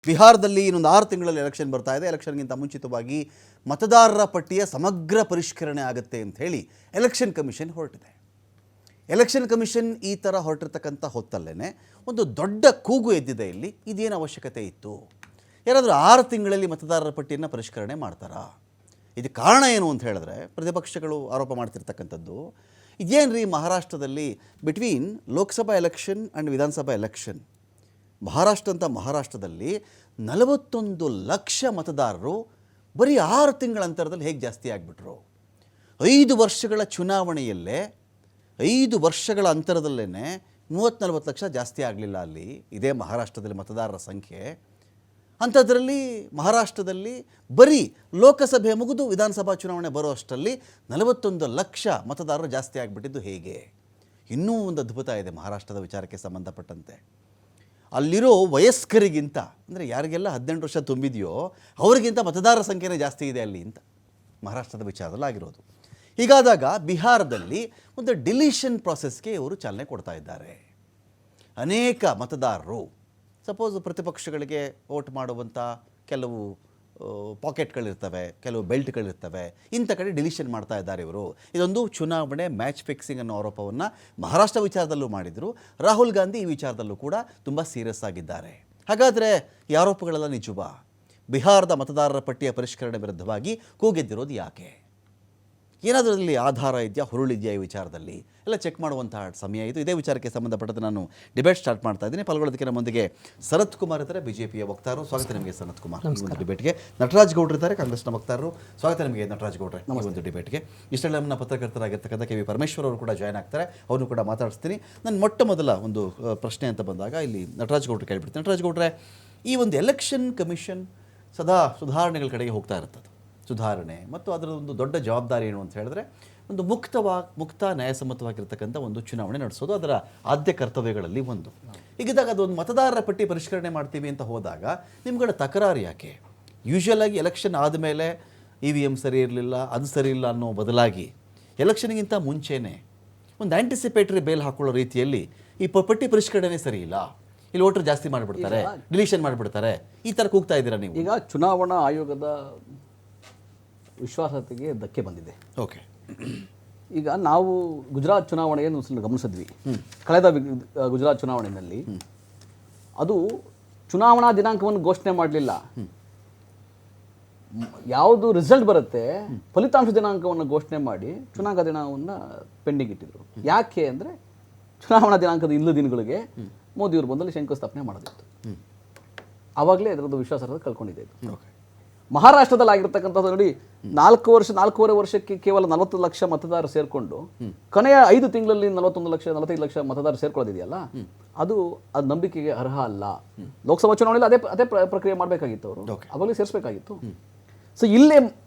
ಬಿಹಾರದಲ್ಲಿ ಇನ್ನೊಂದು 6 ತಿಂಗಳಲ್ಲಿ ಎಲೆಕ್ಷನ್ ಬರ್ತಾ ಇದೆ. ಎಲೆಕ್ಷನ್ಗಿಂತ ಮುಂಚಿತವಾಗಿ ಮತದಾರರ ಪಟ್ಟಿಯ ಸಮಗ್ರ ಪರಿಷ್ಕರಣೆ ಆಗುತ್ತೆ ಅಂತ ಹೇಳಿ ಎಲೆಕ್ಷನ್ ಕಮಿಷನ್ ಹೊರಟಿದೆ. ಎಲೆಕ್ಷನ್ ಕಮಿಷನ್ ಈ ಥರ ಹೊರಟಿರ್ತಕ್ಕಂಥ ಹೊತ್ತಲ್ಲೇ ಒಂದು ದೊಡ್ಡ ಕೂಗು ಎದ್ದಿದೆ. ಇಲ್ಲಿ ಇದೇನು ಅವಶ್ಯಕತೆ ಇತ್ತು? ಯಾರಾದರೂ 6 ತಿಂಗಳಲ್ಲಿ ಮತದಾರರ ಪಟ್ಟಿಯನ್ನು ಪರಿಷ್ಕರಣೆ ಮಾಡ್ತಾರಾ? ಇದು ಕಾರಣ ಏನು ಅಂತ ಹೇಳಿದ್ರೆ ಪ್ರತಿಪಕ್ಷಗಳು ಆರೋಪ ಮಾಡ್ತಿರ್ತಕ್ಕಂಥದ್ದು ಇದೇನು ರೀ, ಮಹಾರಾಷ್ಟ್ರದಲ್ಲಿ ಬಿಟ್ವೀನ್ ಲೋಕಸಭಾ ಎಲೆಕ್ಷನ್ ಆ್ಯಂಡ್ ವಿಧಾನಸಭಾ ಎಲೆಕ್ಷನ್ ಮಹಾರಾಷ್ಟ್ರದಲ್ಲಿ 41 ಲಕ್ಷ ಮತದಾರರು ಬರೀ 6 ತಿಂಗಳ ಅಂತರದಲ್ಲಿ ಹೇಗೆ ಜಾಸ್ತಿ ಆಗಿಬಿಟ್ರು? 5 ವರ್ಷಗಳ ಚುನಾವಣೆಯಲ್ಲೇ 5 ವರ್ಷಗಳ ಅಂತರದಲ್ಲೇ 30-40 ಲಕ್ಷ ಜಾಸ್ತಿ ಆಗಲಿಲ್ಲ ಅಲ್ಲಿ. ಇದೇ ಮಹಾರಾಷ್ಟ್ರದಲ್ಲಿ ಮತದಾರರ ಸಂಖ್ಯೆ. ಅಂಥದ್ರಲ್ಲಿ ಮಹಾರಾಷ್ಟ್ರದಲ್ಲಿ ಬರೀ ಲೋಕಸಭೆ ಮುಗಿದು ವಿಧಾನಸಭಾ ಚುನಾವಣೆ ಬರೋ ಅಷ್ಟರಲ್ಲಿ 41 ಲಕ್ಷ ಮತದಾರರು ಜಾಸ್ತಿ ಆಗಿಬಿಟ್ಟಿದ್ದು ಹೇಗೆ? ಇನ್ನೂ ಒಂದು ಅದ್ಭುತ ಇದೆ ಮಹಾರಾಷ್ಟ್ರದ ವಿಚಾರಕ್ಕೆ ಸಂಬಂಧಪಟ್ಟಂತೆ. ಅಲ್ಲಿರೋ ವಯಸ್ಕರಿಗಿಂತ, ಅಂದರೆ ಯಾರಿಗೆಲ್ಲ 18 ವರ್ಷ ತುಂಬಿದೆಯೋ ಅವರಿಗಿಂತ ಮತದಾರರ ಸಂಖ್ಯೆನೇ ಜಾಸ್ತಿ ಇದೆ ಅಲ್ಲಿ ಅಂತ ಮಹಾರಾಷ್ಟ್ರದ ವಿಚಾರದಲ್ಲಿ ಆಗಿರೋದು. ಹೀಗಾದಾಗ ಬಿಹಾರದಲ್ಲಿ ಒಂದು ಡಿಲೀಷನ್ ಪ್ರಾಸೆಸ್ಗೆ ಇವರು ಚಾಲನೆ ಕೊಡ್ತಾ ಇದ್ದಾರೆ. ಅನೇಕ ಮತದಾರರು ಸಪೋಸ್ ಪ್ರತಿಪಕ್ಷಗಳಿಗೆ ವೋಟ್ ಮಾಡುವಂಥ ಕೆಲವು ಪಾಕೆಟ್ಗಳಿರ್ತವೆ, ಕೆಲವು ಬೆಲ್ಟ್ಗಳಿರ್ತವೆ, ಇಂಥ ಕಡೆ ಡಿಲೀಷನ್ ಮಾಡ್ತಾ ಇದ್ದಾರೆ ಇವರು. ಇದೊಂದು ಚುನಾವಣೆ ಮ್ಯಾಚ್ ಫಿಕ್ಸಿಂಗ್ ಅನ್ನೋ ಆರೋಪವನ್ನು ಮಹಾರಾಷ್ಟ್ರ ವಿಚಾರದಲ್ಲೂ ಮಾಡಿದರು. ರಾಹುಲ್ ಗಾಂಧಿ ಈ ವಿಚಾರದಲ್ಲೂ ಕೂಡ ತುಂಬ ಸೀರಿಯಸ್ ಆಗಿದ್ದಾರೆ. ಹಾಗಾದರೆ ಈ ಆರೋಪಗಳೆಲ್ಲ ನಿಜವಾ? ಬಿಹಾರದ ಮತದಾರರ ಪಟ್ಟಿಯ ಪರಿಷ್ಕರಣೆ ವಿರುದ್ಧವಾಗಿ ಕೂಗೆದ್ದಿರೋದು ಯಾಕೆ? ಏನಾದರೂ ಅದರಲ್ಲಿ ಆಧಾರ ಇದೆಯಾ, ಹುರುಳಿದೆಯಾ? ಈ ವಿಚಾರದಲ್ಲಿ ಎಲ್ಲ ಚೆಕ್ ಮಾಡುವಂತಹ ಸಮಯ ಇದು. ಇದೇ ವಿಚಾರಕ್ಕೆ ಸಂಬಂಧಪಟ್ಟಂತೆ ನಾನು ಡಿಬೇಟ್ ಸ್ಟಾರ್ಟ್ ಮಾಡ್ತಾ ಇದ್ದೀನಿ. ಪಾಲ್ಗೊಳ್ಳೋದಕ್ಕೆ ನಮ್ಮೊಂದಿಗೆ ಸನತ್ ಕುಮಾರ್ ಇದ್ದಾರೆ, ಬಿಜೆಪಿಯ ವಕ್ತಾರರು. ಸ್ವಾಗತ ನಿಮಗೆ ಸನತ್ ಕುಮಾರ್ ಈ ಡಿಬೇಟ್ಗೆ. ನಟರಾಜ್ ಗೌಡ್ರು ಇದ್ದಾರೆ, ಕಾಂಗ್ರೆಸ್ನ ವಕ್ತಾರರು. ಸ್ವಾಗತ ನಿಮಗೆ ನಟರಾಜ್ ಗೌಡ್ರೆ ಈ ಒಂದು ಡಿಬೇಟ್ಗೆ. ಇಷ್ಟೆಲ್ಲ ನಮ್ಮ ಪತ್ರಕರ್ತರಾಗಿರ್ತಕ್ಕಂಥ ಕೆ ವಿ ಪರಮೇಶ್ವರ್ ಅವರು ಕೂಡ ಜಾಯ್ನ್ ಆಗ್ತಾರೆ, ಅವ್ರನ್ನೂ ಕೂಡ ಮಾತಾಡಿಸ್ತೀನಿ. ನಾನು ಮೊಟ್ಟ ಮೊದಲ ಒಂದು ಪ್ರಶ್ನೆ ಅಂತ ಬಂದಾಗ ಇಲ್ಲಿ ನಟರಾಜ್ ಗೌಡ್ರು ಕೇಳಿಬಿಡ್ತೀನಿ. ನಟರಾಜ್ ಗೌಡ್ರೆ, ಈ ಒಂದು ಎಲೆಕ್ಷನ್ ಕಮಿಷನ್ ಸದಾ ಸುಧಾರಣೆಗಳ ಕಡೆಗೆ ಹೋಗ್ತಾ ಇರ್ತದೆ. ಸುಧಾರಣೆ ಮತ್ತು ಅದರ ಒಂದು ದೊಡ್ಡ ಜವಾಬ್ದಾರಿ ಏನು ಅಂತ ಹೇಳಿದ್ರೆ ಒಂದು ಮುಕ್ತ ನ್ಯಾಯಸಮ್ಮತವಾಗಿರ್ತಕ್ಕಂಥ ಒಂದು ಚುನಾವಣೆ ನಡೆಸೋದು ಅದರ ಆದ್ಯ ಕರ್ತವ್ಯಗಳಲ್ಲಿ ಒಂದು. ಹೀಗಿದ್ದಾಗ ಅದೊಂದು ಮತದಾರರ ಪಟ್ಟಿ ಪರಿಷ್ಕರಣೆ ಮಾಡ್ತೀವಿ ಅಂತ ಹೋದಾಗ ನಿಮ್ಗಳ ತಕರಾರು ಯಾಕೆ? ಯೂಶ್ವಲ್ ಆಗಿ ಎಲೆಕ್ಷನ್ ಆದಮೇಲೆ EVM ಸರಿ ಇರಲಿಲ್ಲ, ಅದು ಸರಿ ಇಲ್ಲ ಅನ್ನೋ ಬದಲಾಗಿ ಎಲೆಕ್ಷನ್ಗಿಂತ ಮುಂಚೆನೇ ಒಂದು ಆ್ಯಂಟಿಸಿಪೇಟರಿ ಬೇಲ್ ಹಾಕೊಳ್ಳೋ ರೀತಿಯಲ್ಲಿ ಈ ಪಟ್ಟಿ ಪರಿಷ್ಕರಣೆ ಸರಿ ಇಲ್ಲ, ಇಲ್ಲಿ ವೋಟರ್ ಜಾಸ್ತಿ ಮಾಡಿಬಿಡ್ತಾರೆ, ಡಿಲೀಷನ್ ಮಾಡಿಬಿಡ್ತಾರೆ, ಈ ಥರ ಕೂಗ್ತಾ ಇದ್ದೀರಾ ನೀವು? ಈಗ ಚುನಾವಣಾ ಆಯೋಗದ ವಿಶ್ವಾಸಾರ್ಹತೆಗೆ ಧಕ್ಕೆ ಬಂದಿದೆ. ಓಕೆ, ಈಗ ನಾವು ಗುಜರಾತ್ ಚುನಾವಣೆಯನ್ನು ಗಮನಿಸಿದ್ವಿ. ಕಳೆದ ಗುಜರಾತ್ ಚುನಾವಣೆಯಲ್ಲಿ ಅದು ಚುನಾವಣಾ ದಿನಾಂಕವನ್ನು ಘೋಷಣೆ ಮಾಡಲಿಲ್ಲ. ಯಾವುದು ರಿಸಲ್ಟ್ ಬರುತ್ತೆ ಫಲಿತಾಂಶ ದಿನಾಂಕವನ್ನು ಘೋಷಣೆ ಮಾಡಿ ಚುನಾವಣಾ ದಿನವನ್ನು ಪೆಂಡಿಂಗ್ ಇಟ್ಟಿದ್ರು. ಯಾಕೆ ಅಂದರೆ ಚುನಾವಣಾ ದಿನಾಂಕದ ಇಲ್ಲದ ದಿನಗಳಿಗೆ ಮೋದಿಯವರು ಬಂದಲ್ಲಿ ಶಂಕುಸ್ಥಾಪನೆ ಮಾಡೋದಿತ್ತು. ಆವಾಗಲೇ ಅದರದ್ದು ವಿಶ್ವಾಸಾರ್ಹತೆ ಕಳ್ಕೊಂಡಿದೆ. ಮಹಾರಾಷ್ಟ್ರದಲ್ಲಿ ಆಗಿರ್ತಕ್ಕಂಥದ್ದು ನೋಡಿ, 4.5 ವರ್ಷಕ್ಕೆ ಕೇವಲ 40 ಲಕ್ಷ ಮತದಾರರು ಸೇರಿಕೊಂಡು ಕೊನೆಯ 5 ತಿಂಗಳಲ್ಲಿ 45 ಲಕ್ಷ ಮತದಾರರು ಸೇರ್ಕೊಳ್ಳೋದಿದೆಯಲ್ಲ, ಅದು ನಂಬಿಕೆಗೆ ಅರ್ಹ ಅಲ್ಲ. ಲೋಕಸಭಾ ಚುನಾವಣೆಯಲ್ಲಿ ಅದೇ ಪ್ರಕ್ರಿಯೆ ಮಾಡಬೇಕಾಗಿತ್ತು, ಅವರು ಅವಾಗಲೇ ಸೇರಿಸಬೇಕಾಗಿತ್ತು. ಸೊ ಇಲ್ಲೇ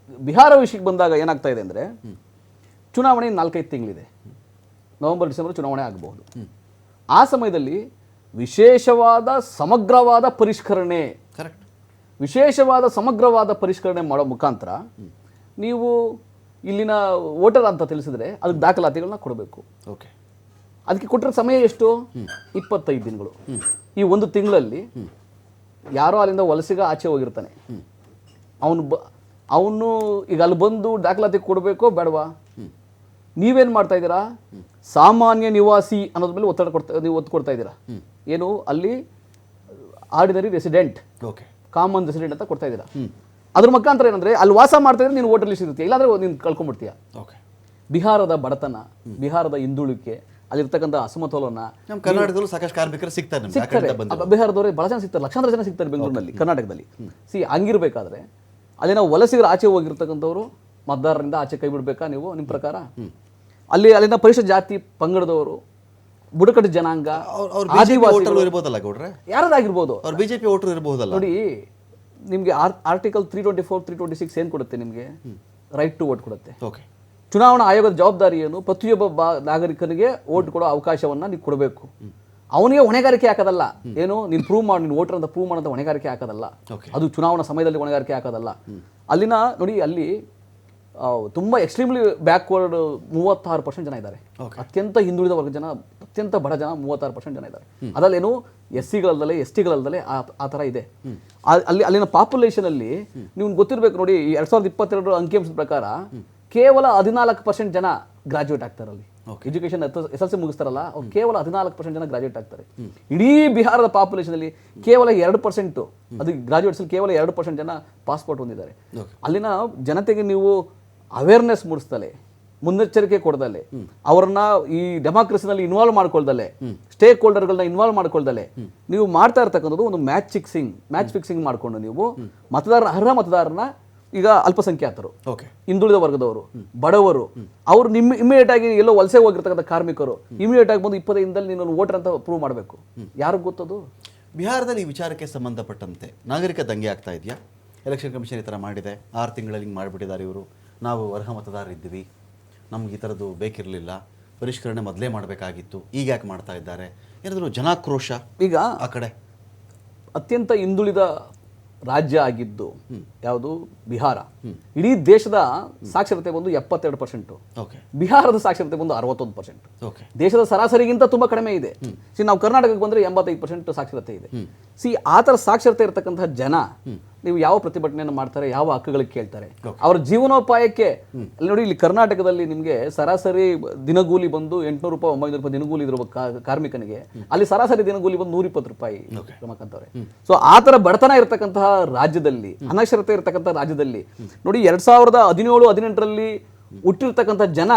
ಬಿಹಾರ ವಿಷಯಕ್ಕೆ ಬಂದಾಗ ಏನಾಗ್ತಾ ಇದೆ ಅಂದರೆ, ಚುನಾವಣೆ 4-5 ತಿಂಗಳಿದೆ, ನವೆಂಬರ್ ಡಿಸೆಂಬರ್ ಚುನಾವಣೆ ಆಗಬಹುದು. ಆ ಸಮಯದಲ್ಲಿ ವಿಶೇಷವಾದ ಸಮಗ್ರವಾದ ಪರಿಷ್ಕರಣೆ ಮಾಡೋ ಮುಖಾಂತರ ನೀವು ಇಲ್ಲಿನ ವೋಟರ್ ಅಂತ ತಿಳಿಸಿದ್ರೆ ಅದಕ್ಕೆ ದಾಖಲಾತಿಗಳನ್ನ ಕೊಡಬೇಕು. ಓಕೆ, ಅದಕ್ಕೆ ಕೊಟ್ಟಿರೋ ಸಮಯ ಎಷ್ಟು? 25 ದಿನಗಳು. ಈ 1 ತಿಂಗಳಲ್ಲಿ ಯಾರೋ ಅಲ್ಲಿಂದ ವಲಸಿಗ ಆಚೆ ಹೋಗಿರ್ತಾನೆ, ಅವನು ಈಗ ಅಲ್ಲಿ ಬಂದು ದಾಖಲಾತಿ ಕೊಡಬೇಕೋ ಬೇಡವಾ? ನೀವೇನು ಮಾಡ್ತಾ ಇದ್ದೀರಾ? ಸಾಮಾನ್ಯ ನಿವಾಸಿ ಅನ್ನೋದ್ರ ಮೇಲೆ ಒತ್ತು ಕೊಡ್ತಾ ಇದ್ದೀರಾ. ಏನು ಅಲ್ಲಿ ಆರ್ಡಿನರಿ ರೆಸಿಡೆಂಟ್, ಕಾಮನ್ ರೆಸಿಡೆಂಟ್ ಅಂತ ಕೊಡ್ತಾ ಇದ್ದೀರಾ. ಅದ್ರ ಮುಖಾಂತರ ಏನಂದ್ರೆ ಅಲ್ಲಿ ವಾಸ ಮಾಡ್ತಾ ಇದ್ರೆ ನೀನು ವೋಟರ್ ಲಿಸ್ಟ್ ಇರ್ತೀಯ, ಇಲ್ಲಾಂದ್ರೆ ನೀನು ಕಳ್ಕೊಂಡ್ಬಿಡ್ತೀಯ. ಬಿಹಾರದ ಬಡತನ, ಬಿಹಾರದ ಹಿಂದುಳಿಕೆ, ಅಲ್ಲಿರ್ತಕ್ಕಂಥ ಅಸಮತೋಲನ, ನಮ್ಮ ಕರ್ನಾಟಕದಲ್ಲೂ ಸಾಕಷ್ಟು ಕಾರ್ಮಿಕರು ಸಿಗ್ತಾರೆ. ಬಿಹಾರದವರೇ ಬಹಳ ಜನ ಸಿಗ್ತಾರೆ, ಲಕ್ಷಾಂತರ ಜನ ಸಿಗ್ತಾರೆ ಬೆಂಗಳೂರಿನಲ್ಲಿ, ಕರ್ನಾಟಕದಲ್ಲಿ. ಹಂಗಿರ್ಬೇಕಾದ್ರೆ ಅಲ್ಲಿನ ವಲಸಿಗರು ಆಚೆ ಹೋಗಿರ್ತಕ್ಕಂಥವ್ರು ಮತದಾರರಿಂದ ಆಚೆ ಕೈ ಬಿಡ್ಬೇಕಾ ನೀವು? ನಿಮ್ಮ ಪ್ರಕಾರ ಅಲ್ಲಿನ ಪರಿಶಿಷ್ಟ ಜಾತಿ ಪಂಗಡದವರು, ಬುಡಕಟ್ಟು ಜನಾಂಗ, ಯಾರದಾಗಿರ್ಬೋದು, ಅವ್ರು ಬಿಜೆಪಿ ವೋಟರ್ ಇರಬಹುದಲ್ಲ. ನೋಡಿ, ನಿಮಗೆ ಆರ್ಟಿಕಲ್ 324, 326 ಏನು ಕೊಡುತ್ತೆ? ನಿಮಗೆ ರೈಟ್ ಟು ವೋಟ್ ಕೊಡುತ್ತೆ. ಚುನಾವಣಾ ಆಯೋಗದ ಜವಾಬ್ದಾರಿ ಏನು? ಪ್ರತಿಯೊಬ್ಬ ನಾಗರಿಕನಿಗೆ ವೋಟ್ ಕೊಡೋ ಅವಕಾಶವನ್ನ ನೀವು ಕೊಡಬೇಕು. ಅವನಿಗೆ ಹೊಣೆಗಾರಿಕೆ ಹಾಕೋದಲ್ಲ. ಏನು ನೀನು ಪ್ರೂವ್ ಮಾಡಿ, ನೀನು ವೋಟರ್ ಅಂತ ಪ್ರೂವ್ ಮಾಡೋಂಥ ಹೊಣೆಗಾರಿಕೆ ಹಾಕೋದಲ್ಲ. ಅದು ಚುನಾವಣಾ ಸಮಯದಲ್ಲಿ ಹೊಣೆಗಾರಿಕೆ ಹಾಕೋದಲ್ಲ. ಅಲ್ಲಿನ ನೋಡಿ, ಅಲ್ಲಿ ತುಂಬ ಎಕ್ಸ್ಟ್ರೀಮ್ಲಿ ಬ್ಯಾಕ್ವರ್ಡ್ 36% ಜನ ಇದ್ದಾರೆ. ಅತ್ಯಂತ ಹಿಂದುಳಿದ ವರ್ಗ ಜನ ಅತ್ಯಂತ ಬಡ ಜನ 36% ಜನ ಇದ್ದಾರೆ. ಅದರಲ್ಲೇನು SC-ಗಳಲ್ಲದೆ ST-ಗಳಲ್ಲದೆ ಆ ಥರ ಇದೆ. ಅಲ್ಲಿನ ಪಾಪ್ಯುಲೇಷನ್ ಅಲ್ಲಿ ನೀವು ಗೊತ್ತಿರಬೇಕು ನೋಡಿ, 2022 ಅಂಕಿಅಂಶದ ಪ್ರಕಾರ ಕೇವಲ 14% ಜನ ಗ್ರಾಜ್ಯುಯೇಟ್ ಆಗ್ತಾರೆ. ಅಲ್ಲಿ ಎಜುಕೇಶನ್ SLC ಮುಗಿಸ್ತಾರಲ್ಲ, ಅವ್ರು ಕೇವಲ 14% ಜನ ಗ್ರಾಜ್ಯುಯೇಟ್ ಆಗ್ತಾರೆ. ಇಡೀ ಬಿಹಾರದ ಪಾಪ್ಯುಲೇಷನ್ ಅಲ್ಲಿ ಕೇವಲ 2%, ಅದು ಗ್ರಾಜ್ಯುಯೇಟ್ಸ್ ಕೇವಲ 2% ಜನ ಪಾಸ್ಪೋರ್ಟ್ ಹೊಂದಿದ್ದಾರೆ. ಅಲ್ಲಿನ ಜನತೆಗೆ ನೀವು ಅವೇರ್ನೆಸ್ ಮೂಡಿಸ್ತಲೆ, ಮುನ್ನೆಚ್ಚರಿಕೆ ಕೊಡದಲೆ, ಅವರನ್ನ ಈ ಡೆಮಾಕ್ರಸಿನಲ್ಲಿ ಇನ್ವಾಲ್ವ್ ಮಾಡ್ಕೊಳ್ದಲೆ, ಸ್ಟೇಕ್ ಹೋಲ್ಡರ್ಗಳನ್ನ ಇನ್ವಾಲ್ವ್ ಮಾಡ್ಕೊಳ್ದಲೆ ನೀವು ಮಾಡ್ತಾ ಇರ್ತಕ್ಕಂಥದ್ದು ಒಂದು ಮ್ಯಾಚ್ ಫಿಕ್ಸಿಂಗ್ ಮಾಡ್ಕೊಂಡು ನೀವು ಅರ್ಹ ಮತದಾರನ, ಈಗ ಅಲ್ಪಸಂಖ್ಯಾತರು, ಹಿಂದುಳಿದ ವರ್ಗದವರು, ಬಡವರು, ಅವರು ಇಮಿಡಿಯೇಟ್ ಆಗಿ ಎಲ್ಲೋ ವಲಸೆ ಹೋಗಿರ್ತಕ್ಕಂಥ ಕಾರ್ಮಿಕರು ಇಮಿಡಿಯೇಟ್ ಆಗಿ ಬಂದು 25 ದಿನದಲ್ಲಿ ನೀನು ವೋಟರ್ ಅಂತ ಪ್ರೂವ್ ಮಾಡಬೇಕು. ಯಾರಿಗೆ ಗೊತ್ತದು? ಬಿಹಾರದಲ್ಲಿ ಈ ವಿಚಾರಕ್ಕೆ ಸಂಬಂಧಪಟ್ಟಂತೆ ನಾಗರಿಕ ದಂಗೆ ಆಗ್ತಾ ಇದೆಯಾ? ಎಲೆಕ್ಷನ್ ಕಮಿಷನ್ ಈ ಥರ ಮಾಡಿದೆ, 6 ತಿಂಗಳಲ್ಲಿ ಹಿಂಗೆ ಮಾಡಿಬಿಟ್ಟಿದ್ದಾರೆ ಇವರು, ನಾವು ಅರ್ಹ ಮತದಾರರಿದ್ದೀವಿ, ನಮ್ಗೆ ಈ ಥರದ್ದು ಬೇಕಿರಲಿಲ್ಲ, ಪರಿಷ್ಕರಣೆ ಮೊದಲೇ ಮಾಡಬೇಕಾಗಿತ್ತು, ಈಗ ಯಾಕೆ ಮಾಡ್ತಾ ಇದ್ದಾರೆ, ಏನಾದರೂ ಜನಾಕ್ರೋಶ ಈಗ ಆ ಕಡೆ? ಅತ್ಯಂತ ಹಿಂದುಳಿದ ರಾಜ್ಯ ಆಗಿದ್ದು ಯಾವುದು? ಬಿಹಾರ. ಇಡೀ ದೇಶದ ಸಾಕ್ಷರತೆ ಬಂದು 72%, ಬಿಹಾರದ ಸಾಕ್ಷರತೆ ಬಂದು 61%. ದೇಶದ ಸರಾಸರಿಗಿಂತ ತುಂಬಾ ಕಡಿಮೆ ಇದೆ. ನಾವು ಕರ್ನಾಟಕಕ್ಕೆ ಬಂದ್ರೆ 85% ಸಾಕ್ಷರತೆ ಇದೆ. ಆ ಥರ ಸಾಕ್ಷರತೆ ಇರತಕ್ಕಂತಹ ಜನ ನೀವು ಯಾವ ಪ್ರತಿಭಟನೆಯನ್ನು ಮಾಡ್ತಾರೆ, ಯಾವ ಹಕ್ಕುಗಳಿಗೆ ಕೇಳ್ತಾರೆ, ಅವರ ಜೀವನೋಪಾಯಕ್ಕೆ ನೋಡಿ. ಇಲ್ಲಿ ಕರ್ನಾಟಕದಲ್ಲಿ ನಿಮಗೆ ಸರಾಸರಿ ದಿನಗೂಲಿ ಬಂದು 800 ರೂಪಾಯಿ 900 ರೂಪಾಯಿ ದಿನಗೂಲಿ ಇರುವ ಕಾರ್ಮಿಕನಿಗೆ ಅಲ್ಲಿ ಸರಾಸರಿ ದಿನಗೂಲಿ ಬಂದು 120 ರೂಪಾಯಿ ರಮಕಂತವ್ರೆ. ಸೊ ಆ ಥರ ಬಡತನ ಇರತಕ್ಕಂತಹ ರಾಜ್ಯದಲ್ಲಿ, ಅನಕ್ಷರತೆ ಇರತಕ್ಕಂಥ ರಾಜ್ಯದಲ್ಲಿ ನೋಡಿ 2017-18ರಲ್ಲಿ ಹುಟ್ಟಿರ್ತಕ್ಕಂಥ ಜನ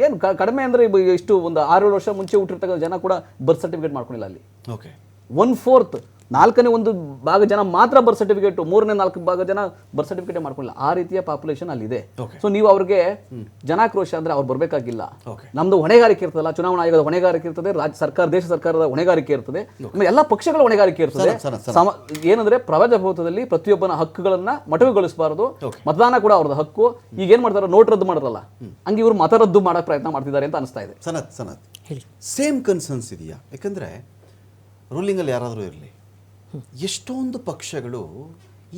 ಏನು ಕಡಿಮೆ ಅಂದ್ರೆ ಇಷ್ಟು ಒಂದು 6-7 ವರ್ಷ ಮುಂಚೆ ಹುಟ್ಟಿರ್ತಕ್ಕಂಥ ಜನ ಕೂಡ ಬರ್ತ್ ಸರ್ಟಿಫಿಕೇಟ್ ಮಾಡ್ಕೊಂಡಿಲ್ಲ. ಅಲ್ಲಿ 1/4, 4ನೇ ಭಾಗ ಜನ ಮಾತ್ರ ಬರ್ತ್ ಸರ್ಟಿಫಿಕೇಟ್, 3/4 ಭಾಗ ಜನ ಬರ್ತ್ ಸರ್ಟಿಫಿಕೇಟ್ ಮಾಡ್ಕೊಂಡಿಲ್ಲ. ಆ ರೀತಿಯ ಪಾಪ್ಯುಲೇಷನ್ ಅಲ್ಲಿದೆ. ಸೊ ನೀವು ಅವ್ರಿಗೆ ಜನಾಕ್ರೋಶ ಅಂದ್ರೆ ಅವ್ರು ಬರ್ಬೇಕಾಗಿಲ್ಲ. ನಮ್ದು ಹೊಣೆಗಾರಿಕೆ ಇರ್ತದಲ್ಲ, ಚುನಾವಣಾ ಆಯೋಗದ ಹೊಣೆಗಾರಿಕೆ ಇರ್ತದೆ, ದೇಶ ಸರ್ಕಾರದ ಹೊಣೆಗಾರಿಕೆ ಇರ್ತದೆ, ಎಲ್ಲ ಪಕ್ಷಗಳ ಹೊಣೆಗಾರಿಕೆ ಇರ್ತದೆ. ಏನಂದ್ರೆ ಪ್ರಜಾಪ್ರಭುತ್ವದಲ್ಲಿ ಪ್ರತಿಯೊಬ್ಬನ ಹಕ್ಕುಗಳನ್ನ ಮೊಟಕುಗೊಳಿಸಬಾರದು. ಮತದಾನ ಕೂಡ ಅವ್ರದ್ದು ಹಕ್ಕು. ಈಗ ಏನ್ ಮಾಡ್ತಾರೆ, ನೋಟ್ ರದ್ದು ಮಾಡಲ್ಲ, ಹಂಗೆ ಇವರು ಮತ ರದ್ದು ಮಾಡಕ್ ಪ್ರಯತ್ನ ಮಾಡ್ತಿದ್ದಾರೆ ಅಂತ ಅನಿಸ್ತಾ ಇದೆ. ಸನತ್ ಸೇಮ್ ಕನ್ಸರ್ನ್ಸ್ ಇದೆಯಾ? ಯಾಕಂದ್ರೆ ರೂಲಿಂಗಲ್ಲಿ ಯಾರಾದರೂ ಇರಲಿ, ಎಷ್ಟೊಂದು ಪಕ್ಷಗಳು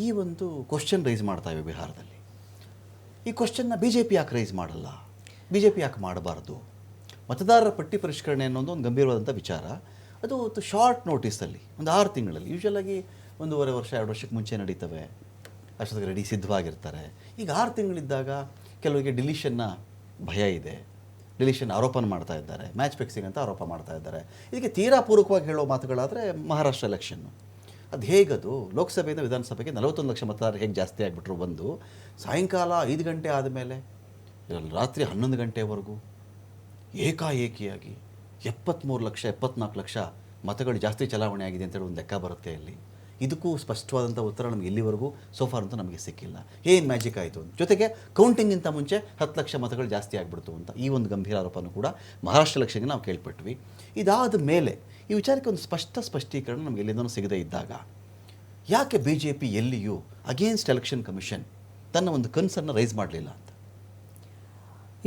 ಈ ಒಂದು ಕ್ವಶನ್ ರೈಸ್ ಮಾಡ್ತಾ ಇವೆ ಬಿಹಾರದಲ್ಲಿ. ಈ ಕ್ವಶನ್ನ BJP ಯಾಕೆ ರೈಸ್ ಮಾಡಲ್ಲ? BJP ಯಾಕೆ ಮಾಡಬಾರ್ದು? ಮತದಾರರ ಪಟ್ಟಿ ಪರಿಷ್ಕರಣೆ ಅನ್ನೋದು ಒಂದು ಗಂಭೀರವಾದಂಥ ವಿಚಾರ. ಅದು ಶಾರ್ಟ್ ನೋಟಿಸಲ್ಲಿ, ಒಂದು 6 ತಿಂಗಳಲ್ಲಿ, ಯೂಶ್ವಲಾಗಿ 1.5 ವರ್ಷ 2 ವರ್ಷಕ್ಕೆ ಮುಂಚೆ ನಡೀತವೆ, ಅಷ್ಟೊತ್ತಿಗೆ ರೆಡಿ ಸಿದ್ಧವಾಗಿರ್ತಾರೆ. ಈಗ 6 ತಿಂಗಳಿದ್ದಾಗ ಕೆಲವರಿಗೆ ಡಿಲೀಷನ್ನ ಭಯ ಇದೆ, ಡಿಲೀಷನ್ ಆರೋಪನ ಮಾಡ್ತಾ ಇದ್ದಾರೆ, ಮ್ಯಾಚ್ ಫಿಕ್ಸಿಂಗ್ ಅಂತ ಆರೋಪ ಮಾಡ್ತಾ ಇದ್ದಾರೆ. ಇದಕ್ಕೆ ತೀರಾ ಪೂರಕವಾಗಿ ಹೇಳೋ ಮಾತುಗಳಾದರೆ ಮಹಾರಾಷ್ಟ್ರ ಎಲೆಕ್ಷನ್ನು, ಅದು ಹೇಗದು ಲೋಕಸಭೆಯಿಂದ ವಿಧಾನಸಭೆಗೆ 41 ಲಕ್ಷ ಮತದಾರರು ಹೇಗೆ ಜಾಸ್ತಿ ಆಗಿಬಿಟ್ರು? ಬಂದು ಸಾಯಂಕಾಲ 5 ಗಂಟೆ ಆದಮೇಲೆ ರಾತ್ರಿ 11 ಗಂಟೆವರೆಗೂ ಏಕಾಏಕಿಯಾಗಿ 73 ಲಕ್ಷ 74 ಲಕ್ಷ ಮತಗಳು ಜಾಸ್ತಿ ಚಲಾವಣೆ ಆಗಿದೆ ಅಂತೇಳಿ ಒಂದು ಲೆಕ್ಕ ಬರುತ್ತೆ ಇಲ್ಲಿ. ಇದಕ್ಕೂ ಸ್ಪಷ್ಟವಾದಂಥ ಉತ್ತರ ನಮಗೆ ಇಲ್ಲಿವರೆಗೂ ಸೋಫಾರ್ ಅಂತೂ ನಮಗೆ ಸಿಕ್ಕಿಲ್ಲ. ಏನು ಮ್ಯಾಜಿಕ್ ಆಯಿತು? ಜೊತೆಗೆ ಕೌಂಟಿಂಗಿಂತ ಮುಂಚೆ 10 ಲಕ್ಷ ಮತಗಳು ಜಾಸ್ತಿ ಆಗಿಬಿಡ್ತು ಅಂತ ಈ ಒಂದು ಗಂಭೀರ ಆರೋಪನೂ ಕೂಡ ಮಹಾರಾಷ್ಟ್ರ ಎಲೆಕ್ಷನ್ಗೆ ನಾವು ಕೇಳ್ಪಟ್ವಿ. ಇದಾದ ಮೇಲೆ ಈ ವಿಚಾರಕ್ಕೆ ಒಂದು ಸ್ಪಷ್ಟೀಕರಣ ನಮಗೆ ಎಲ್ಲಿಂದನೂ ಸಿಗದೇ ಇದ್ದಾಗ ಯಾಕೆ BJP ಎಲ್ಲಿಯೂ ಅಗೇನ್ಸ್ಟ್ ಎಲೆಕ್ಷನ್ ಕಮಿಷನ್ ತನ್ನ ಒಂದು ಕನ್ಸರ್ನ ರೈಸ್ ಮಾಡಲಿಲ್ಲ ಅಂತ?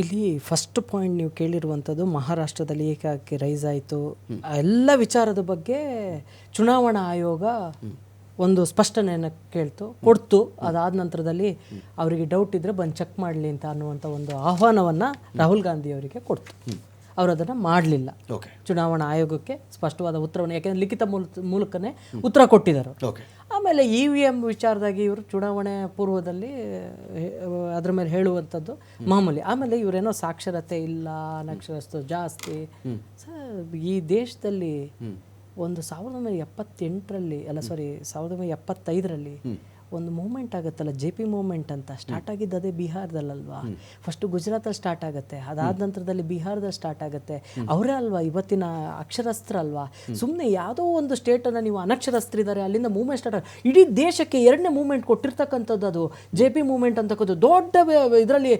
ಇಲ್ಲಿ ಫಸ್ಟ್ ಪಾಯಿಂಟ್ ನೀವು ಕೇಳಿರುವಂಥದ್ದು ಮಹಾರಾಷ್ಟ್ರದಲ್ಲಿ ಏಕಾಏಕಿ ರೈಸ್ ಆಯಿತು, ಎಲ್ಲ ವಿಚಾರದ ಬಗ್ಗೆ ಚುನಾವಣಾ ಆಯೋಗ ಒಂದು ಸ್ಪಷ್ಟನೆಯನ್ನು ಕೊಡ್ತು. ಅದಾದ ನಂತರದಲ್ಲಿ ಅವರಿಗೆ ಡೌಟ್ ಇದ್ದರೆ ಬಂದು ಚೆಕ್ ಮಾಡಲಿ ಅಂತ ಅನ್ನುವಂಥ ಒಂದು ಆಹ್ವಾನವನ್ನು ರಾಹುಲ್ ಗಾಂಧಿ ಅವರಿಗೆ ಕೊಡ್ತು. ಅವರು ಅದನ್ನು ಮಾಡಲಿಲ್ಲ. ಚುನಾವಣಾ ಆಯೋಗಕ್ಕೆ ಸ್ಪಷ್ಟವಾದ ಉತ್ತರವನ್ನು, ಯಾಕೆಂದರೆ ಲಿಖಿತ ಮೂಲಕನೇ ಉತ್ತರ ಕೊಟ್ಟಿದ್ದಾರೆ. ಆಮೇಲೆ EVM ವಿಚಾರದಾಗಿ ಇವರು ಚುನಾವಣೆ ಪೂರ್ವದಲ್ಲಿ ಅದ್ರ ಮೇಲೆ ಹೇಳುವಂಥದ್ದು ಮಾಮೂಲಿ. ಆಮೇಲೆ ಇವರೇನೋ ಸಾಕ್ಷರತೆ ಇಲ್ಲ, ಅನಕ್ಷರಸ್ಥ ಜಾಸ್ತಿ. ಈ ದೇಶದಲ್ಲಿ ಒಂದು 1978ರಲ್ಲಿ 1975ರಲ್ಲಿ ಒಂದು ಮೂಮೆಂಟ್ ಆಗುತ್ತಲ್ಲ, JP ಮೂಮೆಂಟ್ ಅಂತ ಸ್ಟಾರ್ಟ್ ಆಗಿದ್ದು ಅದೇ ಬಿಹಾರದಲ್ಲಲ್ವಾ? ಫಸ್ಟ್ ಗುಜರಾತಲ್ಲಿ ಸ್ಟಾರ್ಟ್ ಆಗುತ್ತೆ, ಅದಾದ ನಂತರದಲ್ಲಿ ಬಿಹಾರದಲ್ಲಿ ಸ್ಟಾರ್ಟ್ ಆಗುತ್ತೆ. ಅವರೇ ಅಲ್ವಾ ಇವತ್ತಿನ ಅಕ್ಷರಸ್ತ್ರ ಅಲ್ವಾ? ಸುಮ್ಮನೆ ಯಾವುದೋ ಒಂದು ಸ್ಟೇಟನ್ನು ನೀವು ಅನಕ್ಷರಸ್ಥರಿದ್ದಾರೆ ಅಲ್ಲಿಂದ ಮೂವ್ಮೆಂಟ್ ಸ್ಟಾರ್ಟ್ ಆಗಿ ಇಡೀ ದೇಶಕ್ಕೆ 2ನೇ ಮೂವ್ಮೆಂಟ್ ಕೊಟ್ಟಿರ್ತಕ್ಕಂಥದ್ದು ಅದು JP ಮೂವ್ಮೆಂಟ್ ಅಂತಕ್ಕಂಥದ್ದು ದೊಡ್ಡ ಇದರಲ್ಲಿ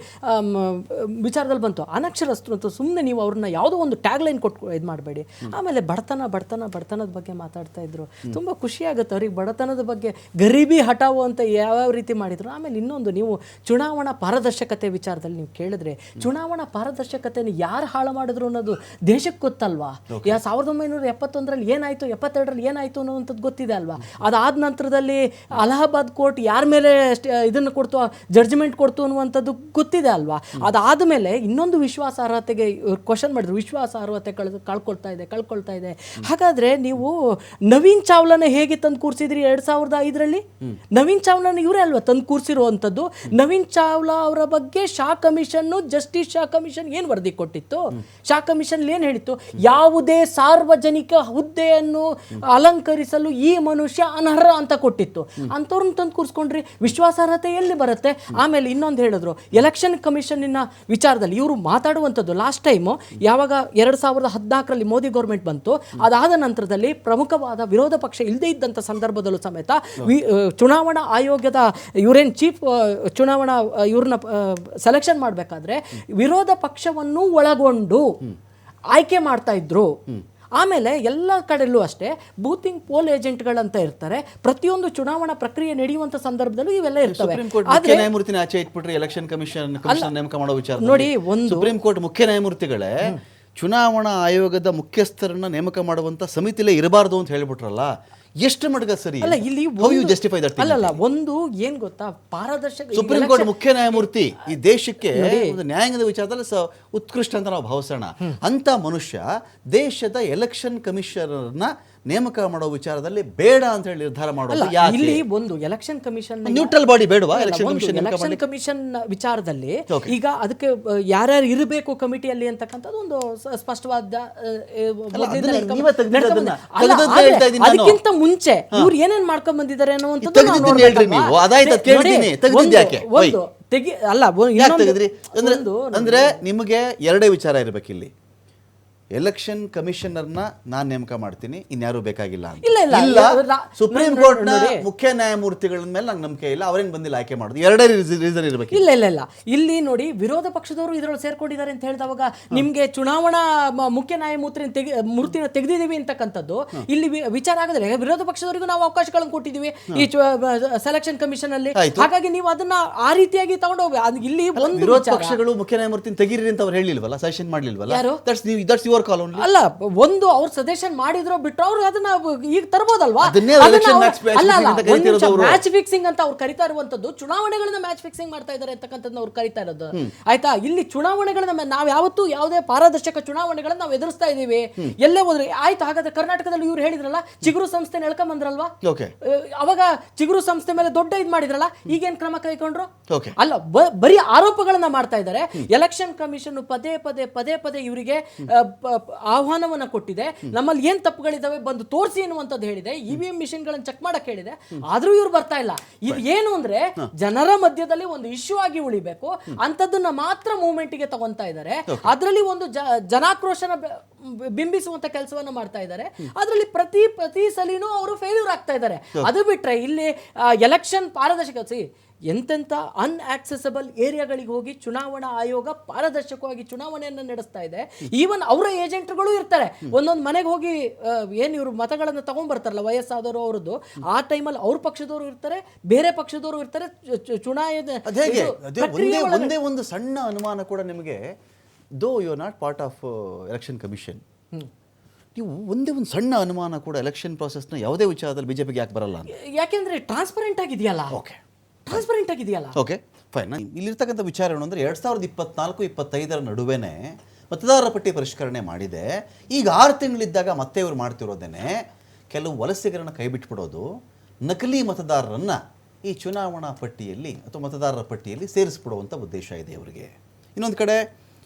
ವಿಚಾರದಲ್ಲಿ ಬಂತು. ಅನಕ್ಷರಸ್ಥರು ಅಂತ ಸುಮ್ಮನೆ ನೀವು ಅವ್ರನ್ನ ಯಾವುದೋ ಒಂದು ಟ್ಯಾಗ್ ಲೈನ್ ಕೊಟ್ಟು ಇದು ಮಾಡಬೇಡಿ. ಆಮೇಲೆ ಬಡತನದ ಬಗ್ಗೆ ಮಾತಾಡ್ತಾ ಇದ್ರು. ತುಂಬ ಖುಷಿಯಾಗುತ್ತೆ ಅವ್ರಿಗೆ ಬಡತನದ ಬಗ್ಗೆ. ಗರೀಬಿ ಹಟಾವೋ ಅಂತ ಯಾವ ರೀತಿ ಮಾಡಿದ್ರು. ಆಮೇಲೆ ಇನ್ನೊಂದು, ನೀವು ಚುನಾವಣಾ ಪಾರದರ್ಶಕತೆ ವಿಚಾರದಲ್ಲಿ ನೀವು ಕೇಳಿದ್ರೆ, ಚುನಾವಣಾ ಪಾರದರ್ಶಕತೆಯನ್ನು ಯಾರು ಹಾಳು ಮಾಡಿದ್ರು ಅನ್ನೋದು ದೇಶಕ್ಕೆ ಗೊತ್ತಲ್ವಾ? 1971ರಲ್ಲಿ ಏನಾಯಿತು, 72ರಲ್ಲಿ ಏನಾಯಿತು ಅನ್ನೋವಂಥದ್ದು ಗೊತ್ತಿದೆ ಅಲ್ವಾ? ಅದಾದ ನಂತರದಲ್ಲಿ ಅಲಹಾಬಾದ್ ಕೋರ್ಟ್ ಯಾರ ಮೇಲೆ ಇದನ್ನು ಕೊಡ್ತು, ಜಡ್ಜ್ಮೆಂಟ್ ಕೊಡ್ತು ಅನ್ನುವಂಥದ್ದು ಗೊತ್ತಿದೆ ಅಲ್ವಾ? ಅದಾದ ಮೇಲೆ ಇನ್ನೊಂದು ವಿಶ್ವಾಸಾರ್ಹತೆಗೆ ಕ್ವಶನ್ ಮಾಡಿದ್ರು, ವಿಶ್ವಾಸಾರ್ಹತೆ ಕಳ್ಕೊಳ್ತಾ ಇದೆ. ಹಾಗಾದರೆ ನೀವು ನವೀನ್ ಚಾವ್ಲಾನ ಹೇಗೆ ತಂದು ಕೂರಿಸಿದ್ರಿ 2005ರಲ್ಲಿ? ನವೀನ್ ಚಾವ್ಲಾನ ಇವರೇ ಅಲ್ವಾ ತಂದು ಕೂರಿಸಿರುವಂಥದ್ದು? ನವೀನ್ ಚಾವ್ಲಾ ಅವರ ಬಗ್ಗೆ Shah commission, justice Shah commission ಏನು ವರದಿ ಕೊಟ್ಟಿತ್ತು? ಶಾ ಕಮಿಷನ್ ಏನು ಹೇಳಿತ್ತು? ಯಾವುದೇ ಸಾರ್ವಜನಿಕ ಹುದ್ದೆಯನ್ನು ಅಲಂಕರಿಸಲು ಈ ಮನುಷ್ಯ ಅನರ್ಹ ಅಂತ ಕೊಟ್ಟಿತ್ತು. ಅಂಥವ್ರನ್ನ ತಂದು ಕೂರಿಸ್ಕೊಂಡ್ರಿ, ವಿಶ್ವಾಸಾರ್ಹತೆ ಎಲ್ಲಿ ಬರುತ್ತೆ? ಆಮೇಲೆ ಇನ್ನೊಂದು ಹೇಳಿದ್ರು, ಎಲೆಕ್ಷನ್ ಕಮಿಷನ್ನಿನ ವಿಚಾರದಲ್ಲಿ ಇವರು ಮಾತಾಡುವಂಥದ್ದು ಲಾಸ್ಟ್ ಟೈಮು ಯಾವಾಗ 2014ರಲ್ಲಿ ಮೋದಿ ಗೌರ್ಮೆಂಟ್ ಬಂತು, ಅದಾದ ನಂತರದಲ್ಲಿ ಪ್ರಮುಖವಾದ ವಿರೋಧ ಪಕ್ಷ ಇಲ್ಲದೇ ಇದ್ದಂಥ ಸಂದರ್ಭದಲ್ಲೂ ಸಮೇತ ಚುನಾವಣಾ ಆಯೋಗದ ಇವರೇನು ಚೀಫ್ ಚುನಾವಣಾ ಇವ್ರನ್ನ ಸೆಲೆಕ್ಷನ್ ಮಾಡಬೇಕಾದ್ರೆ ವಿರೋಧ ಪಕ್ಷವನ್ನು ಒಳಗೊಂಡು ಆಯ್ಕೆ ಮಾಡ್ತಾ ಇದ್ರು. ಆಮೇಲೆ ಎಲ್ಲ ಕಡೆಯಲ್ಲೂ ಅಷ್ಟೇ ಬೂತಿಂಗ್ ಪೋಲ್ ಏಜೆಂಟ್ಗಳಂತ ಇರ್ತಾರೆ. ಪ್ರತಿಯೊಂದು ಚುನಾವಣಾ ಪ್ರಕ್ರಿಯೆ ನಡೆಯುವಂಥ ಸಂದರ್ಭದಲ್ಲೂ ಇವೆಲ್ಲ ಇರ್ತವೆ. ಮುಖ್ಯ ನ್ಯಾಯಮೂರ್ತಿನ ಆಚೆ ಇಟ್ಬಿಟ್ರೆ ಎಲೆಕ್ಷನ್ ಕಮಿಷನ್ ನೇಮಕ ಮಾಡೋ ವಿಚಾರ ನೋಡಿ, ಒಂದು ಸುಪ್ರೀಂ ಕೋರ್ಟ್ ಮುಖ್ಯ ನ್ಯಾಯಮೂರ್ತಿಗಳೇ ಚುನಾವಣಾ ಆಯೋಗದ ಮುಖ್ಯಸ್ಥರನ್ನ ನೇಮಕ ಮಾಡುವಂತ ಸಮಿತಿಲೇ ಇರಬಾರ್ದು ಅಂತ ಹೇಳಿಬಿಟ್ರಲ್ಲ, ಎಷ್ಟು ಮಡ್ಗ ಸರಿ? ಅಲ್ಲ, ಇಲ್ಲಿ ಜಸ್ಟಿಫೈ ದಟ್? ಅಲ್ಲಲ್ಲ, ಒಂದು ಏನ್ ಗೊತ್ತಾ, ಪಾರದರ್ಶಕ ಸುಪ್ರೀಂ ಕೋರ್ಟ್ ಮುಖ್ಯ ನ್ಯಾಯಮೂರ್ತಿ ಈ ದೇಶಕ್ಕೆ ಒಂದು ನ್ಯಾಯಾಂಗದ ವಿಚಾರದಲ್ಲಿ ಉತ್ಕೃಷ್ಟ ಅಂತ ನಾವು ಭಾವಿಸೋಣ. ಅಂತ ಮನುಷ್ಯ ದೇಶದ ಎಲೆಕ್ಷನ್ ಕಮಿಷನರ್ನ ನೇಮಕ ಮಾಡೋ ವಿಚಾರದಲ್ಲಿ ಬೇಡ ಅಂತ ಹೇಳಿ ನಿರ್ಧಾರ ಮಾಡೋದು ಯಾಕೆ? ಇಲ್ಲಿ ಒಂದು ಎಲೆಕ್ಷನ್ ಕಮಿಷನ್ ನ್ಯೂಟ್ರಲ್ ಬಾಡಿ ಬೇಡವಾ? ಎಲೆಕ್ಷನ್ ಕಮಿಷನ್ ವಿಚಾರದಲ್ಲಿ ಈಗ ಅದಕ್ಕೆ ಯಾರ್ಯಾರು ಇರಬೇಕು ಕಮಿಟಿಯಲ್ಲಿ ಅಂತಕ್ಕಂಥದ್ದು ಒಂದು ಸ್ಪಷ್ಟವಾದ ಅದಕ್ಕಿಂತ ಮುಂಚೆ ಇವ್ರು ಏನೇನ್ ಮಾಡ್ಕೊಂಡ್ ಬಂದಿದ್ದಾರೆ ಅನ್ನುವಂಥದ್ದು ಅಂದ್ರೆ ನಿಮಗೆ ಎರಡೇ ವಿಚಾರ ಇರ್ಬೇಕಿಲ್ಲಿ. ಎಲೆಕ್ಷನ್ ಕಮಿಷನರ್ನ ನಾನ್ ನೇಮಕ ಮಾಡ್ತೀನಿ, ಇನ್ಯಾರು ಬೇಕಾಗಿಲ್ಲ ಅಂತ. ಇಲ್ಲ, ಸುಪ್ರೀಂ ಕೋರ್ಟ್ ನ ಮುಖ್ಯ ನ್ಯಾಯಮೂರ್ತಿಗಳ ಮೇಲೆ ನಂಗೆ ನಂಬಿಕೆ ಇಲ್ಲ, ಅವ್ರೇನ್ ಬಂದಿಲ್ಲ ಆಯ್ಕೆ ಮಾಡೋದು. ಎರಡೇ ರೀಸನ್ ಇರಬೇಕು. ಇಲ್ಲ, ಇಲ್ಲಿ ನೋಡಿ, ವಿರೋಧ ಪಕ್ಷದವರು ಇದ್ರೊಳಗೆ ಸೇರ್ಕೊಂಡಿದ್ದಾರೆ ಅಂತ ಹೇಳಿದವಾಗ ನಿಮ್ಗೆ ಚುನಾವಣಾ ಮುಖ್ಯ ಮೂರ್ತಿನ ತೆಗೆದಿದ್ದೀವಿ ಅಂತಕ್ಕಂಥದ್ದು ಇಲ್ಲಿ ವಿಚಾರ ಆಗಿದ್ರೆ, ವಿರೋಧ ಪಕ್ಷದವರಿಗೂ ನಾವು ಅವಕಾಶಗಳನ್ನು ಕೊಟ್ಟಿದ್ದೀವಿ ಈ ಸೆಲೆಕ್ಷನ್ ಕಮಿಷನ್ ಅಲ್ಲಿ. ಹಾಗಾಗಿ ನೀವು ಅದನ್ನ ಆ ರೀತಿಯಾಗಿ ತಗೊಂಡೋಗಿ ಇಲ್ಲಿ ಒಂದು ವಿರೋಧ ಪಕ್ಷಗಳು ಮುಖ್ಯ ನ್ಯಾಯಮೂರ್ತಿ ತೆಗೀರಿ ಅಂತ ಅವ್ರು ಹೇಳಿಲ್ವಲ್ಲ, ಸಜೆಷನ್ ಮಾಡ್ಲಿಲ್ವಲ್ಲ. ಅಲ್ಲ, ಒಂದು ಅವ್ರು ಸಜೆಷನ್ ಮಾಡಿದ್ರು ಬಿಟ್ರು, ಅವ್ರು ಅದನ್ನ ಈಗ ತರಬಹುದಲ್ವಾ? ಮ್ಯಾಚ್ ಫಿಕ್ಸಿಂಗ್ ಅಂತ ಅವ್ರು ಕರಿತಾ ಇರುವಂತದ್ದು, ಚುನಾವಣೆಗಳನ್ನ ಮ್ಯಾಚ್ ಫಿಕ್ಸಿಂಗ್ ಮಾಡ್ತಾ ಇದ್ದಾರೆ ಅಂತಕ್ಕಂಥದ್ದು ಅವ್ರು ಕರಿತಾ ಇರೋದು. ಆಯ್ತಾ? ಇಲ್ಲಿ ಚುನಾವಣೆಗಳನ್ನ ನಾವು ಯಾವತ್ತೂ ಯಾವುದೇ ಪಾರದರ್ಶಕ ಚುನಾವಣೆಗಳನ್ನ ನಾವು ಎದುರಿಸ್ತಾ ಇದೀವಿ. ಎಲ್ಲೇ ಹೋದ್ರೆ ಆಯ್ತು. ಹಾಗಾದ್ರೆ ಕರ್ನಾಟಕದಲ್ಲಿ ಇವ್ರು ಹೇಳಿದ್ರಲ್ಲ, ಚಿಗುರು ಸಂಸ್ಥೆ ಎಳ್ಕೊಂಡ್ ಬಂದ್ರಲ್ವಾ, ಅವಾಗ ಚಿಗುರು ಸಂಸ್ಥೆ ಮೇಲೆ ದೊಡ್ಡ ಇದ್ ಮಾಡಿದ್ರಲ್ಲ, ಈಗೇನ್ ಕ್ರಮ ಕೈಗೊಂಡ್ರು? ಅಲ್ಲ, ಬರೀ ಆರೋಪಗಳನ್ನ ಮಾಡ್ತಾ ಇದ್ದಾರೆ. ಎಲೆಕ್ಷನ್ ಕಮಿಷನ್ ಪದೇ ಪದೇ ಇವರಿಗೆ ಆಹ್ವಾನವನ್ನ ಕೊಟ್ಟಿದೆ, ನಮ್ಮಲ್ಲಿ ಏನ್ ತಪ್ಪುಗಳಿದಾವೆ ಬಂದು ತೋರಿಸಿ ಎನ್ನುವಂಥದ್ದು ಹೇಳಿದೆ, ಇವಿಎಂ ಮಿಷಿನ್ಗಳನ್ನು ಚೆಕ್ ಮಾಡಕ್ ಹೇಳಿದೆ. ಆದ್ರೂ ಇವ್ರು ಬರ್ತಾ ಇಲ್ಲ. ಇದು ಏನು ಅಂದ್ರೆ ಜನರ ಮಧ್ಯದಲ್ಲಿ ಒಂದು ಇಶ್ಯೂ ಆಗಿ ಉಳಿಬೇಕು ಅಂತದನ್ನ ಮಾತ್ರ ಮೂವ್ಮೆಂಟ್ಗೆ ತಗೊಂತಾ ಇದ್ದಾರೆ. ಅದರಲ್ಲಿ ಒಂದು ಜನಾಕ್ರೋಶನ ಬಿಂಬಿಸುವಂತ ಕೆಲಸವನ್ನ ಮಾಡ್ತಾ ಇದ್ದಾರೆ. ಅದರಲ್ಲಿ ಪ್ರತಿ ಸಲಿನೂ ಅವರು ಫೇಲ್ಯೂರ್ ಆಗ್ತಾ ಇದ್ದಾರೆ. ಅದು ಬಿಟ್ರೆ ಇಲ್ಲಿ ಎಲೆಕ್ಷನ್ ಪಾರದರ್ಶಕ ಎಂತೆಂಥ ಅನ್ಆಕ್ಸೆಸಬಲ್ ಏರಿಯಾಗಳಿಗೆ ಹೋಗಿ ಚುನಾವಣಾ ಆಯೋಗ ಪಾರದರ್ಶಕವಾಗಿ ಚುನಾವಣೆಯನ್ನು ನಡೆಸ್ತಾ ಇದೆ. ಈವನ್ ಅವರ ಏಜೆಂಟ್ಗಳು ಇರ್ತಾರೆ, ಒಂದೊಂದು ಮನೆಗೆ ಹೋಗಿ ಏನು ಇವರು ಮತಗಳನ್ನು ತಗೊಂಡ್ಬರ್ತಾರಲ್ಲ ವಯಸ್ಸಾದವರು, ಅವರದ್ದು ಆ ಟೈಮಲ್ಲಿ ಅವ್ರ ಪಕ್ಷದವರು ಇರ್ತಾರೆ, ಬೇರೆ ಪಕ್ಷದವರು ಇರ್ತಾರೆ. ಒಂದೇ ಒಂದು ಸಣ್ಣ ಅನುಮಾನ ಕೂಡ ನಿಮಗೆ, though you are not part of election commission, ನೀವು ಒಂದೇ ಒಂದು ಸಣ್ಣ ಅನುಮಾನ ಕೂಡ ಎಲೆಕ್ಷನ್ ಪ್ರಾಸೆಸ್ನ ಯಾವುದೇ ವಿಚಾರದಲ್ಲಿ ಬಿಜೆಪಿಗೆ ಯಾಕೆ ಬರಲ್ಲ? ಯಾಕೆಂದ್ರೆ ಟ್ರಾನ್ಸ್ಪರೆಂಟ್ ಆಗಿದೆಯಲ್ಲ. ಟ್ರಾನ್ಸ್ಪರೆಂಟ್ ಆಗಿದೆಯಲ್ಲ. Okay, fine. ಇಲ್ಲಿರ್ತಕ್ಕಂಥ ವಿಚಾರ ಏನು ಅಂದರೆ 2024-25 ನಡುವೆನೇ ಮತದಾರರ ಪಟ್ಟಿ ಪರಿಷ್ಕರಣೆ ಮಾಡಿದೆ. ಈಗ 6 ತಿಂಗಳಿದ್ದಾಗ ಮತ್ತೆ ಇವರು ಮಾಡ್ತಿರೋದೇನೆ ಕೆಲವು ವಲಸಿಗರನ್ನ ಕೈ ಬಿಟ್ಬಿಡೋದು, ನಕಲಿ ಮತದಾರರನ್ನು ಈ ಚುನಾವಣಾ ಪಟ್ಟಿಯಲ್ಲಿ ಅಥವಾ ಮತದಾರರ ಪಟ್ಟಿಯಲ್ಲಿ ಸೇರಿಸ್ಬಿಡುವಂಥ ಉದ್ದೇಶ ಇದೆ ಇವರಿಗೆ. ಇನ್ನೊಂದು ಕಡೆ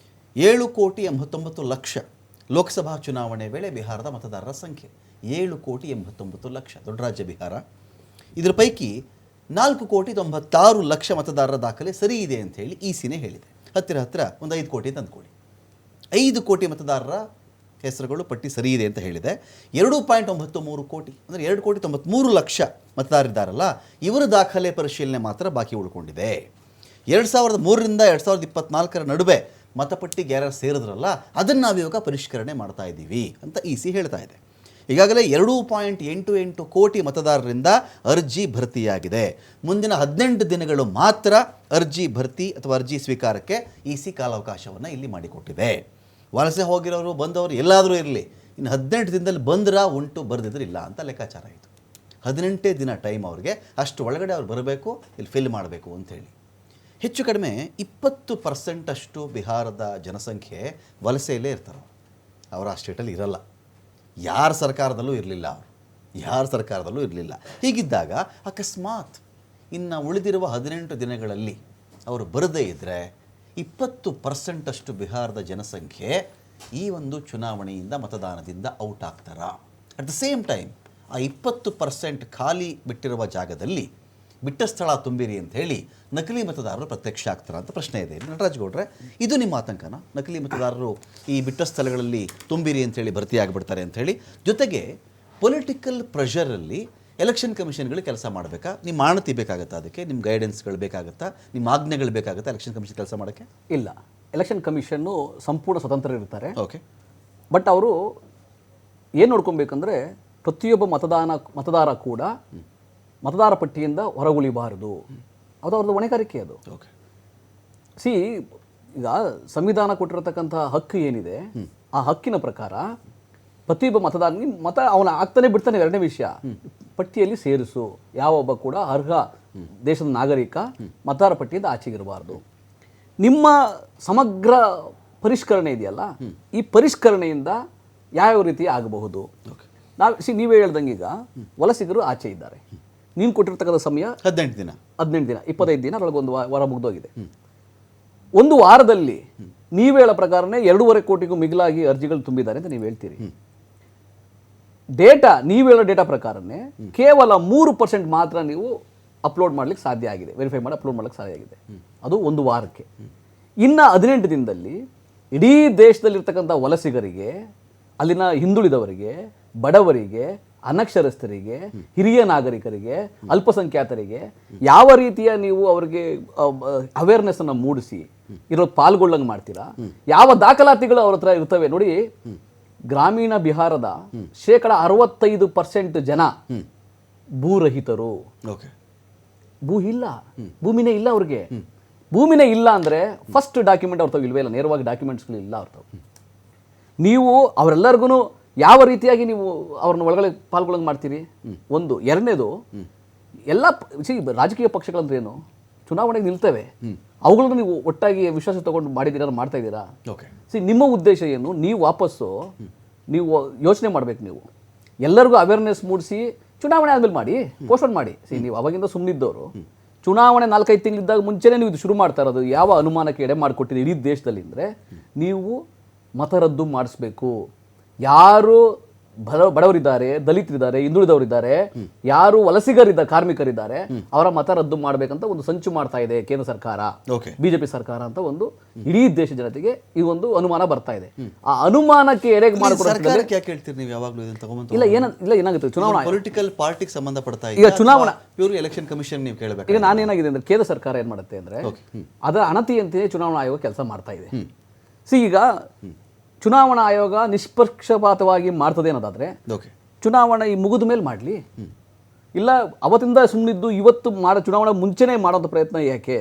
7,89,00,000 ಲೋಕಸಭಾ ಚುನಾವಣೆ ವೇಳೆ ಬಿಹಾರದ ಮತದಾರರ ಸಂಖ್ಯೆ 7,89,00,000 ದೊಡ್ಡ ರಾಜ್ಯ ಬಿಹಾರ. ಇದರ ಪೈಕಿ 4,96,00,000 ಮತದಾರರ ದಾಖಲೆ ಸರಿ ಇದೆ ಅಂತ ಹೇಳಿ ಇಸಿನೇ ಹೇಳಿದೆ. ಹತ್ತಿರ ಒಂದು 5 ಕೋಟಿ ಅಂತ ಅಂದ್ಕೊಳ್ಳಿ. 5 ಕೋಟಿ ಮತದಾರರ ಹೆಸರುಗಳು ಪಟ್ಟಿ ಸರಿ ಇದೆ ಅಂತ ಹೇಳಿದೆ. 2.93 ಕೋಟಿ ಅಂದರೆ 2,93,00,000 ಮತದಾರರಿದ್ದಾರಲ್ಲ, ಇವರ ದಾಖಲೆ ಪರಿಶೀಲನೆ ಮಾತ್ರ ಬಾಕಿ ಉಳ್ಕೊಂಡಿದೆ. 2003ರಿಂದ 2024 ನಡುವೆ ಮತಪಟ್ಟಿಗೆ ಯಾರು ಸೇರಿದ್ರಲ್ಲ, ಅದನ್ನು ನಾವಿವಾಗ ಪರಿಷ್ಕರಣೆ ಮಾಡ್ತಾ ಇದ್ದೀವಿ ಅಂತ ಇಸಿ ಹೇಳ್ತಾ ಇದೆ. ಈಗಾಗಲೇ 2.88 ಕೋಟಿ ಮತದಾರರಿಂದ ಅರ್ಜಿ ಭರ್ತಿಯಾಗಿದೆ. ಮುಂದಿನ 18 ದಿನಗಳು ಮಾತ್ರ ಅರ್ಜಿ ಭರ್ತಿ ಅಥವಾ ಅರ್ಜಿ ಸ್ವೀಕಾರಕ್ಕೆ ಇಸಿ ಕಾಲಾವಕಾಶವನ್ನು ಇಲ್ಲಿ ಮಾಡಿಕೊಟ್ಟಿದೆ. ವಲಸೆ ಹೋಗಿರೋರು ಬಂದವರು ಎಲ್ಲಾದರೂ ಇರಲಿ, ಇನ್ನು 18 ದಿನದಲ್ಲಿ ಬಂದ್ರ ಉಂಟು, ಬರೆದಿದ್ರೆ ಇಲ್ಲ ಅಂತ ಲೆಕ್ಕಾಚಾರ ಆಯಿತು. 18 ದಿನ ಟೈಮ್ ಅವ್ರಿಗೆ, ಅಷ್ಟು ಒಳಗಡೆ ಅವ್ರು ಬರಬೇಕು, ಇಲ್ಲಿ ಫಿಲ್ ಮಾಡಬೇಕು ಅಂಥೇಳಿ. ಹೆಚ್ಚು ಕಡಿಮೆ 20% ಅಷ್ಟು ಬಿಹಾರದ ಜನಸಂಖ್ಯೆ ವಲಸೆಯಲ್ಲೇ ಇರ್ತಾರೆ. ಅವರು ಆ ಸ್ಟೇಟಲ್ಲಿ ಇರಲ್ಲ, ಯಾರ ಸರ್ಕಾರದಲ್ಲೂ ಇರಲಿಲ್ಲ, ಯಾರ ಸರ್ಕಾರದಲ್ಲೂ ಇರಲಿಲ್ಲ. ಹೀಗಿದ್ದಾಗ ಅಕಸ್ಮಾತ್ ಇನ್ನು ಉಳಿದಿರುವ 18 ದಿನಗಳಲ್ಲಿ ಅವರು ಬರದೇ ಇದ್ದರೆ 20% ಅಷ್ಟು ಬಿಹಾರದ ಜನಸಂಖ್ಯೆ ಈ ಒಂದು ಚುನಾವಣೆಯಿಂದ ಮತದಾನದಿಂದ ಔಟ್ ಆಗ್ತಾರಾ? ಅಟ್ ದ ಸೇಮ್ ಟೈಮ್ ಆ 20% ಖಾಲಿ ಬಿಟ್ಟಿರುವ ಜಾಗದಲ್ಲಿ ಬಿಟ್ಟ ಸ್ಥಳ ತುಂಬಿರಿ ಅಂತ ಹೇಳಿ ನಕಲಿ ಮತದಾರರು ಪ್ರತ್ಯಕ್ಷ ಆಗ್ತಾರ ಅಂತ ಪ್ರಶ್ನೆ ಇದೆ. ನಟರಾಜ್ ಗೌಡ್ರೆ, ಇದು ನಿಮ್ಮ ಆತಂಕನ? ನಕಲಿ ಮತದಾರರು ಈ ಬಿಟ್ಟ ಸ್ಥಳಗಳಲ್ಲಿ ತುಂಬಿರಿ ಅಂಥೇಳಿ ಭರ್ತಿಯಾಗಿಬಿಡ್ತಾರೆ ಅಂಥೇಳಿ. ಜೊತೆಗೆ ಪೊಲಿಟಿಕಲ್ ಪ್ರೆಷರಲ್ಲಿ ಎಲೆಕ್ಷನ್ ಕಮಿಷನ್ಗಳು ಕೆಲಸ ಮಾಡಬೇಕಾ? ನಿಮ್ಮ ಮಾನತಿ ಬೇಕಾಗುತ್ತಾ? ಅದಕ್ಕೆ ನಿಮ್ಮ ಗೈಡೆನ್ಸ್ಗಳು ಬೇಕಾಗುತ್ತಾ? ನಿಮ್ಮ ಆಜ್ಞೆಗಳು ಬೇಕಾಗುತ್ತಾ ಎಲೆಕ್ಷನ್ ಕಮಿಷನ್ ಕೆಲಸ ಮಾಡೋಕ್ಕೆ? ಇಲ್ಲ, ಎಲೆಕ್ಷನ್ ಕಮಿಷನ್ನು ಸಂಪೂರ್ಣ ಸ್ವತಂತ್ರ ಇರ್ತಾರೆ. ಓಕೆ. ಬಟ್ ಅವರು ಏನು ನೋಡ್ಕೊಬೇಕಂದ್ರೆ ಪ್ರತಿಯೊಬ್ಬ ಮತದಾರ ಕೂಡ ಮತದಾರ ಪಟ್ಟಿಯಿಂದ ಹೊರಗುಳಿಬಾರದು. ಅದು ಅವ್ರದ್ದು ಹೊಣೆಗಾರಿಕೆ. ಅದು ಓಕೆ. ಸಿ, ಈಗ ಸಂವಿಧಾನ ಕೊಟ್ಟಿರತಕ್ಕಂಥ ಹಕ್ಕು ಏನಿದೆ, ಆ ಹಕ್ಕಿನ ಪ್ರಕಾರ ಪ್ರತಿಯೊಬ್ಬ ಮತದಾರನಿಗೆ ಅವನ ಆಗ್ತಾನೆ ಬಿಡ್ತಾನೆ. ಎರಡನೇ ವಿಷಯ, ಪಟ್ಟಿಯಲ್ಲಿ ಸೇರಿಸು. ಯಾವೊಬ್ಬ ಕೂಡ ಅರ್ಹ ದೇಶದ ನಾಗರಿಕ ಮತದಾರ ಪಟ್ಟಿಯಿಂದ ಆಚೆಗಿರಬಾರ್ದು. ನಿಮ್ಮ ಸಮಗ್ರ ಪರಿಷ್ಕರಣೆ ಇದೆಯಲ್ಲ, ಈ ಪರಿಷ್ಕರಣೆಯಿಂದ ಯಾವ್ಯಾವ ರೀತಿ ಆಗಬಹುದು? ನೀವೇ ಹೇಳ್ದಂಗೆ ಈಗ ವಲಸಿಗರು ಆಚೆ ಇದ್ದಾರೆ. ನೀನು ಕೊಟ್ಟಿರ್ತಕ್ಕಂಥ ಸಮಯ 18 ದಿನ, 25 ದಿನ, ಅದರೊಳಗೆ ಒಂದು ವಾರ ಮುಗಿದೋಗಿದೆ. ಒಂದು ವಾರದಲ್ಲಿ ನೀವು ಹೇಳೋ ಪ್ರಕಾರನೇ 2.5 ಕೋಟಿಗೂ ಮಿಗಿಲಾಗಿ ಅರ್ಜಿಗಳು ತುಂಬಿದ್ದಾರೆ ಅಂತ ನೀವು ಹೇಳ್ತೀರಿ. ಡೇಟಾ, ನೀವು ಹೇಳೋ ಡೇಟಾ ಪ್ರಕಾರನೇ ಕೇವಲ 3% ಮಾತ್ರ ನೀವು ಅಪ್ಲೋಡ್ ಮಾಡ್ಲಿಕ್ಕೆ ಸಾಧ್ಯ ಆಗಿದೆ, ವೆರಿಫೈ ಮಾಡಿ ಅಪ್ಲೋಡ್ ಮಾಡ್ಲಿಕ್ಕೆ ಸಾಧ್ಯ ಆಗಿದೆ. ಅದು ಒಂದು ವಾರಕ್ಕೆ. ಇನ್ನು 18 ದಿನದಲ್ಲಿ ಇಡೀ ದೇಶದಲ್ಲಿರ್ತಕ್ಕಂಥ ವಲಸಿಗರಿಗೆ, ಅಲ್ಲಿನ ಹಿಂದುಳಿದವರಿಗೆ, ಬಡವರಿಗೆ, ಅನಕ್ಷರಸ್ಥರಿಗೆ, ಹಿರಿಯ ನಾಗರಿಕರಿಗೆ, ಅಲ್ಪಸಂಖ್ಯಾತರಿಗೆ ಯಾವ ರೀತಿಯ ನೀವು ಅವರಿಗೆ ಅವೇರ್ನೆಸ್ ಅನ್ನು ಮೂಡಿಸಿ ಇರೋದು ಪಾಲ್ಗೊಳ್ಳಂಗೆ ಮಾಡ್ತೀರಾ? ಯಾವ ದಾಖಲಾತಿಗಳು ಅವ್ರ ಹತ್ರ ಇರ್ತವೆ ನೋಡಿ. ಗ್ರಾಮೀಣ ಬಿಹಾರದ 65% ಜನ ಭೂರಹಿತರು. ಭೂ ಇಲ್ಲ, ಭೂಮಿನೇ ಇಲ್ಲ ಅವ್ರಿಗೆ. ಭೂಮಿನೇ ಇಲ್ಲ ಅಂದ್ರೆ ಫಸ್ಟ್ ಡಾಕ್ಯುಮೆಂಟ್ ಅವ್ರ ತಾವು ಇಲ್ವೇ ಇಲ್ಲ, ನೇರವಾಗಿ ಡಾಕ್ಯುಮೆಂಟ್ಸ್ಗಳು ಇಲ್ಲ ಅವ್ರ ತಾವು. ನೀವು ಅವರೆಲ್ಲರಿಗೂ ಯಾವ ರೀತಿಯಾಗಿ ನೀವು ಅವ್ರನ್ನ ಒಳಗಡೆ ಪಾಲ್ಗೊಳ್ಳಂಗೆ ಮಾಡ್ತೀರಿ? ಒಂದು. ಎರಡನೇದು, ಎಲ್ಲ ರಾಜಕೀಯ ಪಕ್ಷಗಳಂದ್ರೆ ಏನು, ಚುನಾವಣೆಗೆ ನಿಲ್ತವೆ, ಅವುಗಳನ್ನು ನೀವು ಒಟ್ಟಾಗಿ ವಿಶ್ವಾಸ ತಗೊಂಡು ಮಾಡಿದ್ದೀರಾ, ಮಾಡ್ತಾ ಇದ್ದೀರಾ? ನಿಮ್ಮ ಉದ್ದೇಶ ಏನು? ನೀವು ವಾಪಸ್ಸು ನೀವು ಯೋಚನೆ ಮಾಡ್ಬೇಕು. ನೀವು ಎಲ್ಲರಿಗೂ ಅವೇರ್ನೆಸ್ ಮೂಡಿಸಿ ಚುನಾವಣೆ ಆದ್ಮೇಲೆ ಮಾಡಿ, ಪೋಸ್ಟ್ಪೋನ್ ಮಾಡಿ. ನೀವು ಅವಾಗಿಂದ ಸುಮ್ಮನಿದ್ದವರು ಚುನಾವಣೆ 4-5 ತಿಂಗಳಿದ್ದಾಗ ಮುಂಚೆನೇ ನೀವು ಇದು ಶುರು ಮಾಡ್ತಾ ಇರೋದು ಯಾವ ಅನುಮಾನಕ್ಕೆ ಎಡೆ ಮಾಡಿಕೊಟ್ಟಿದೆ ಇಡೀ ದೇಶದಲ್ಲಿ ಅಂದರೆ, ನೀವು ಮತ ರದ್ದು ಮಾಡಿಸ್ಬೇಕು. ಯಾರು ಬಡವರಿದ್ದಾರೆ, ದಲಿತರಿದ್ದಾರೆ, ಹಿಂದುಳಿದವರಿದ್ದಾರೆ, ಯಾರು ವಲಸಿಗರಿದ್ದಾರೆ, ಕಾರ್ಮಿಕರಿದ್ದಾರೆ, ಅವರ ಮತ ರದ್ದು ಮಾಡಬೇಕಂತ ಒಂದು ಸಂಚು ಮಾಡ್ತಾ ಇದೆ ಕೇಂದ್ರ ಸರ್ಕಾರ, ಬಿಜೆಪಿ ಸರ್ಕಾರ ಅಂತ ಒಂದು ಇಡೀ ದೇಶ ಜನತೆಗೆ ಈ ಒಂದು ಅನುಮಾನ ಬರ್ತಾ ಇದೆ. ಆ ಅನುಮಾನಕ್ಕೆ ಎಡೆ ಇಲ್ಲ ಏನಾಗುತ್ತೆ, ಚುನಾವಣಾ ಪೊಲಿಟಿಕಲ್ ಪಾರ್ಟಿಗೆ ಸಂಬಂಧಪಡ್ತಾ ಈಗ ಚುನಾವಣಾ ಎಲೆಕ್ಷನ್ ಕಮಿಷನ್ ನೀವು ಕೇಳಬೇಕು. ಈಗ ನಾನೇನಾಗಿದೆ ಅಂದ್ರೆ, ಕೇಂದ್ರ ಸರ್ಕಾರ ಏನ್ ಮಾಡುತ್ತೆ ಅಂದ್ರೆ ಅದರ ಅಣತಿಯಂತೆಯೇ ಚುನಾವಣಾ ಆಯೋಗ ಕೆಲಸ ಮಾಡ್ತಾ ಇದೆ. ಈಗ ಚುನಾವಣಾ ಆಯೋಗ ನಿಷ್ಪಕ್ಷಪಾತವಾಗಿ ಮಾಡ್ತದೆ ಅನ್ನೋದಾದ್ರೆ ಚುನಾವಣೆ ಈ ಮುಗಿದ ಮೇಲೆ ಮಾಡಲಿ. ಇಲ್ಲ ಅವತ್ತಿಂದ ಸುಮ್ಮನಿದ್ದು ಇವತ್ತು ಚುನಾವಣೆ ಮುಂಚೆನೇ ಮಾಡೋಂಥ ಪ್ರಯತ್ನ ಯಾಕೆ?